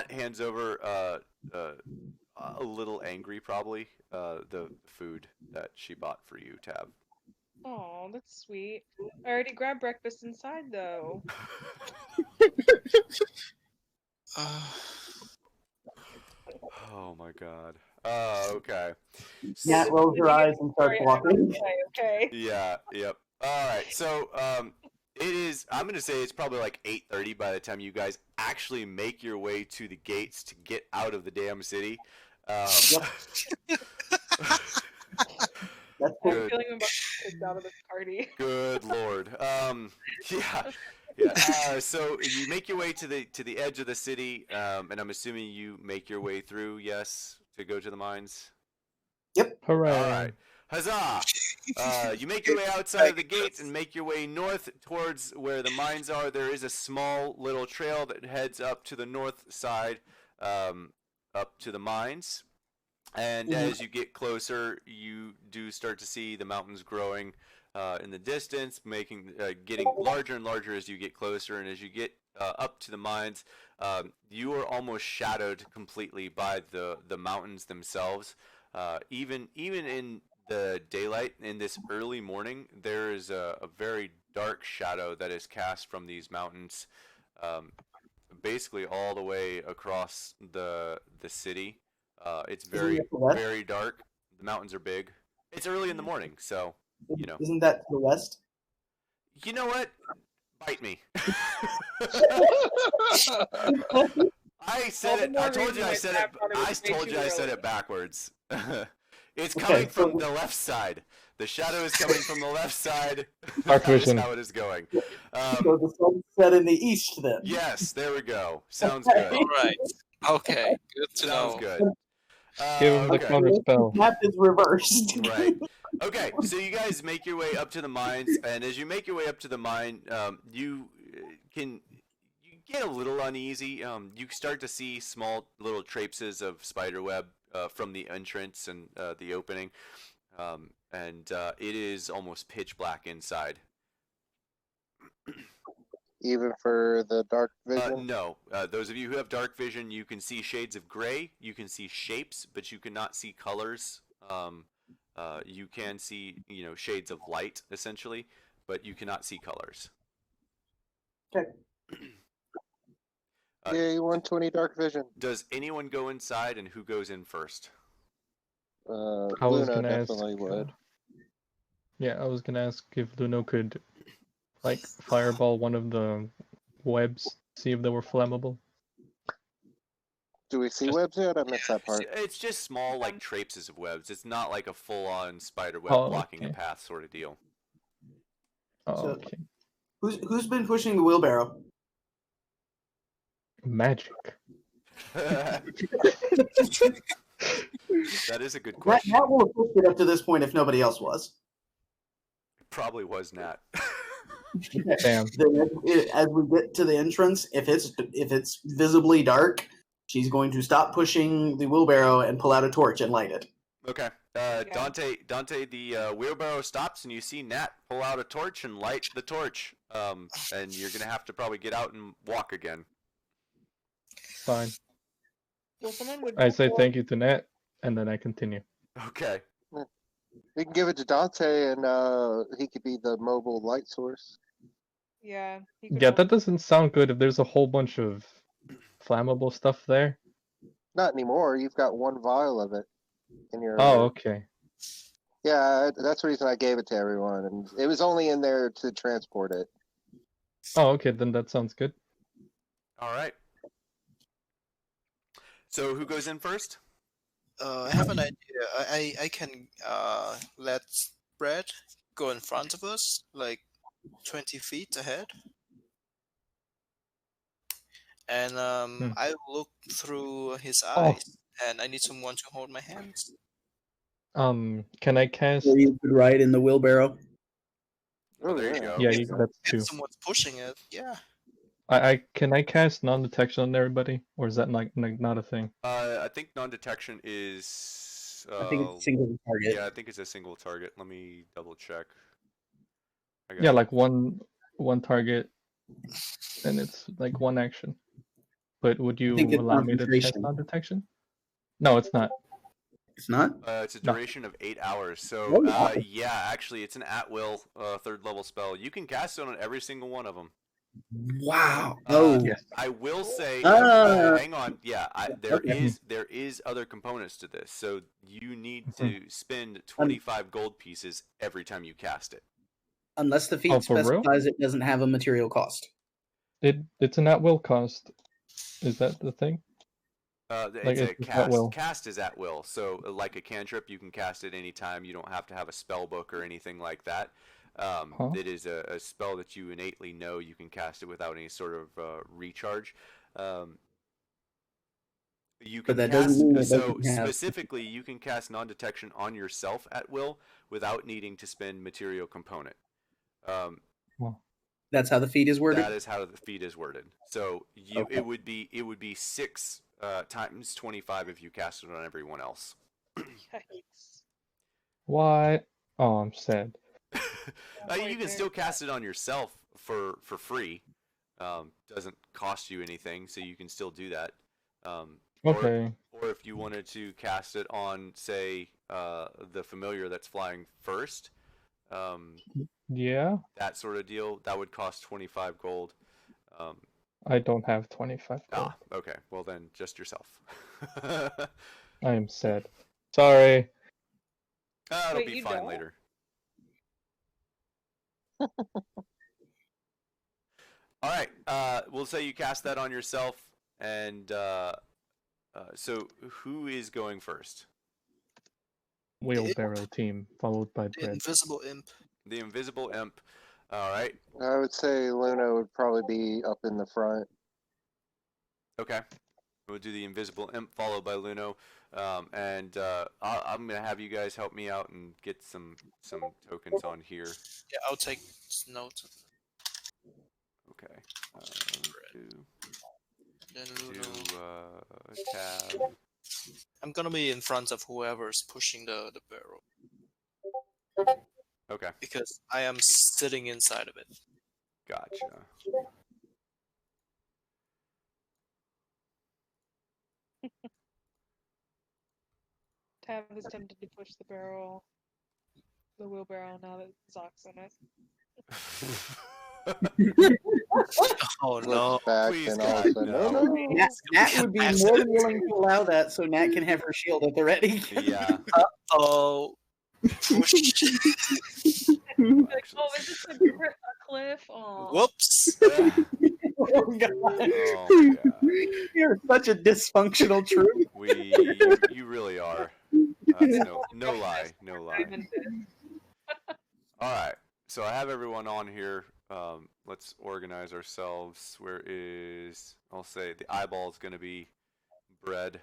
hands over a little angry probably the food that she bought for you, Tab. Oh, that's sweet. I already grabbed breakfast inside though. Oh my god. Okay. Nat rolls her eyes and starts walking. Okay. Yeah, yep. All right. So, it is, I'm going to say it's probably like 8:30 by the time you guys actually make your way to the gates to get out of the damn city. Yep. That's I'm Good. feeling I'm about to get kicked out of this party. Good lord. Yeah. So you make your way to the edge of the city, and I'm assuming you make your way through, yes, to go to the mines. Hooray! All right. Huzzah! You make your way outside of the gates and make your way north towards where the mines are. There is a small little trail that heads up to the north side, up to the mines. And as you get closer, you do start to see the mountains growing in the distance, getting larger and larger as you get closer. And as you get up to the mines, you are almost shadowed completely by the mountains themselves. Even in the daylight in this early morning, there is a very dark shadow that is cast from these mountains, basically all the way across the city. It's very very dark. The mountains are big. It's early in the morning, so you know. Isn't that to the west? You know what? Bite me. I said it. I told you I said it. I told you I said it backwards. It's coming from the left side. The shadow is coming from the left side. Dark That is vision. how it is going. So the sun's set in the east then. Yes, there we go. Sounds Okay. good. All right. Okay. Good to Sounds know. good. Give him the Okay. counter spell. Map is reversed. Right. Okay, so you guys make your way up to the mines, and as you make your way up to the mine, you get a little uneasy. You start to see small little traipses of spider web from the entrance and the opening, and it is almost pitch black inside. Even for the dark vision? No. Those of you who have dark vision, you can see shades of gray, you can see shapes, but you cannot see colors. You can see, shades of light, essentially, but you cannot see colors. Okay. Yay, 120 dark vision. Does anyone go inside, and who goes in first? I was Luna gonna ask. definitely would. Yeah, I was gonna ask if Luno could, fireball one of the webs, see if they were flammable. Do we see Just- webs yet? I missed that part. It's just small, traipses of webs. It's not like a full-on spider web Oh, blocking a okay. path sort of deal. Oh, So- okay. Who's been pushing the wheelbarrow? Magic. That is a good Nat question. will have pushed it up to this point if nobody else was. Probably was Nat. Damn. Then as we get to the entrance, if it's visibly dark, she's going to stop pushing the wheelbarrow and pull out a torch and light it. Okay. Dante, the wheelbarrow stops, and you see Nat pull out a torch and light the torch. And you're gonna have to probably get out and walk again. Fine. Well, someone would. I say thank you to Nat, and then I continue. Okay. We can give it to Dante, and he could be the mobile light source. Yeah. he could Yeah, hold- that doesn't sound good if there's a whole bunch of flammable stuff there. Not anymore. You've got one vial of it in your. Oh, okay. Yeah, that's the reason I gave it to everyone, and it was only in there to transport it. Oh, okay, then that sounds good. All right. So who goes in first? I have an idea. I can let Brad go in front of us, 20 feet ahead. And I look through his eyes, and I need someone to hold my hands. Can I cast? Or you could ride in the wheelbarrow. Oh, there you go. Yeah, If- that's If two. someone's pushing it, yeah. Can I cast non-detection on everybody, or is that not a thing? I think non-detection is it's I think it's single target. yeah, I think it's a single target. Let me double check. Yeah, like one target, and it's like one action. But would you think it's allow me to test concentration. non-detection? No, it's not. It's not? It's a No. duration of 8 hours. So Oh, wow. yeah, actually, it's an at-will 3rd level spell. You can cast it on every single one of them. Wow. Yes. I will say, Ah. hang on. Yeah, Okay. there is other components to this. So you need to spend 25 gold pieces every time you cast it. Unless the feat Oh, for real? specifies it doesn't have a material cost. It's an at-will cost. Is that the thing? It's a it's at cast. will. Cast is at will. So like a cantrip, you can cast it anytime. You don't have to have a spell book or anything like that. It is a spell that you innately know you can cast it without any sort of recharge. You can But that cast, doesn't mean it so doesn't have... specifically, you can cast non-detection on yourself at will without needing to spend material component. That's how the feat is worded? That is how the feat is worded. So Okay. it would be 6 times 25 if you cast it on everyone else. Yikes. Why? Oh, I'm sad. You can still cast it on yourself for free. Doesn't cost you anything, so you can still do that. Okay. Or if you wanted to cast it on, say, the familiar that's flying first, Yeah. that sort of deal, that would cost 25 gold. I don't have 25 gold. Okay. Well, then just yourself. I am sad. Sorry. It'll Wait, be you fine don't? later. All right. We'll say you cast that on yourself, and so who is going first? Wheelbarrow team, followed by The bread. invisible imp. The invisible imp. All right. I would say Luna would probably be up in the front. Okay. We'll do the invisible imp followed by Luno, and I'm gonna have you guys help me out and get some tokens on here. Yeah, I'll take notes. Okay. Then Do Luno. tab. I'm gonna be in front of whoever's pushing the barrel Okay. because I am sitting inside of it. Gotcha. Tab is tempted to push the wheelbarrow now that Zock's in it. Oh no! Looks back Please, and all of a God, sudden, no. no, no. Nat would be more than willing to allow that so Nat can have her shield at the ready. Yeah. Oh. Like, oh, is this a cliff? Oh. Whoops! Oh, God. Oh my God. You're such a dysfunctional troop. You really are. No lie. All right. So I have everyone on here. Let's organize ourselves. Where is, I'll say the eyeball is going to be bread.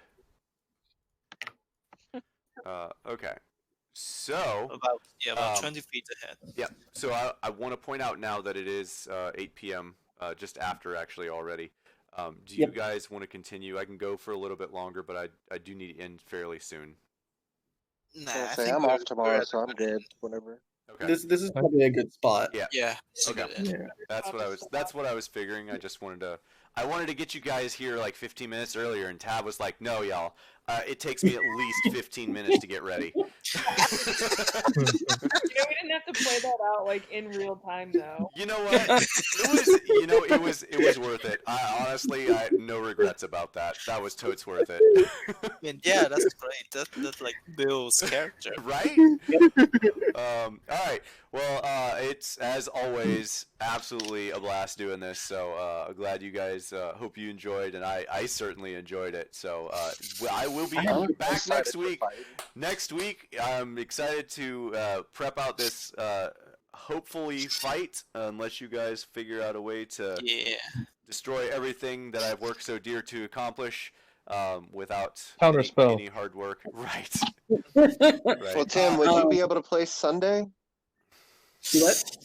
Okay. So about 20 feet ahead. yeah. So I want to point out now that it is 8 p.m. Just after actually already. Do you guys want to continue? I can go for a little bit longer, but I do need to end fairly soon. Nah, I'll I say think I'm we're- off tomorrow, we're at so a I'm good. Whatever. Okay. This is probably a good spot. Yeah. Yeah. it's a Okay. good end. That's what I was figuring. I just wanted to get you guys here like 15 minutes earlier, and Tab was like, "No, y'all, it takes me at least 15 minutes to get ready." We didn't have to play that out like in real time though. You know what? It was worth it. I honestly, I have no regrets about that. That was totes worth it. I mean, yeah, that's great. That's like Bill's character. Right? All right. Well, it's as always absolutely a blast doing this. So glad you guys. Hope you enjoyed, and I certainly enjoyed it. So I will be back next week. Next week, I'm excited to prep out this hopefully fight, unless you guys figure out a way to destroy everything that I've worked so dear to accomplish. Without any hard work. Right. Well, Tim, would you be able to play Sunday? What?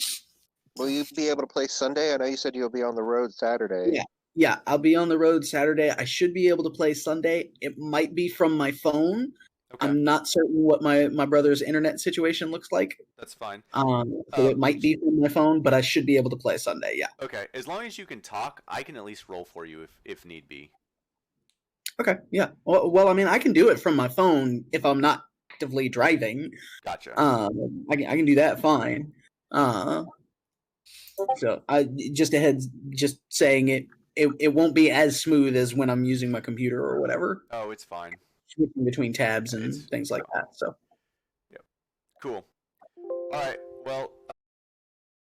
Will you be able to play Sunday? I know you said you'll be on the road Saturday. Yeah, I'll be on the road Saturday. I should be able to play Sunday. It might be from my phone, Okay, I'm not certain what my brother's internet situation looks like. that's fine. So it might be from my phone, but I should be able to play Sunday. Yeah. Okay, as long as you can talk, I can at least roll for you if need be. Okay. Yeah. Well, I mean, I can do it from my phone if I'm not actively driving. Gotcha. I can do that fine. So I just saying it won't be as smooth as when I'm using my computer or whatever, Oh, it's fine. switching between tabs and It's- things like that. So Cool. All right. Well,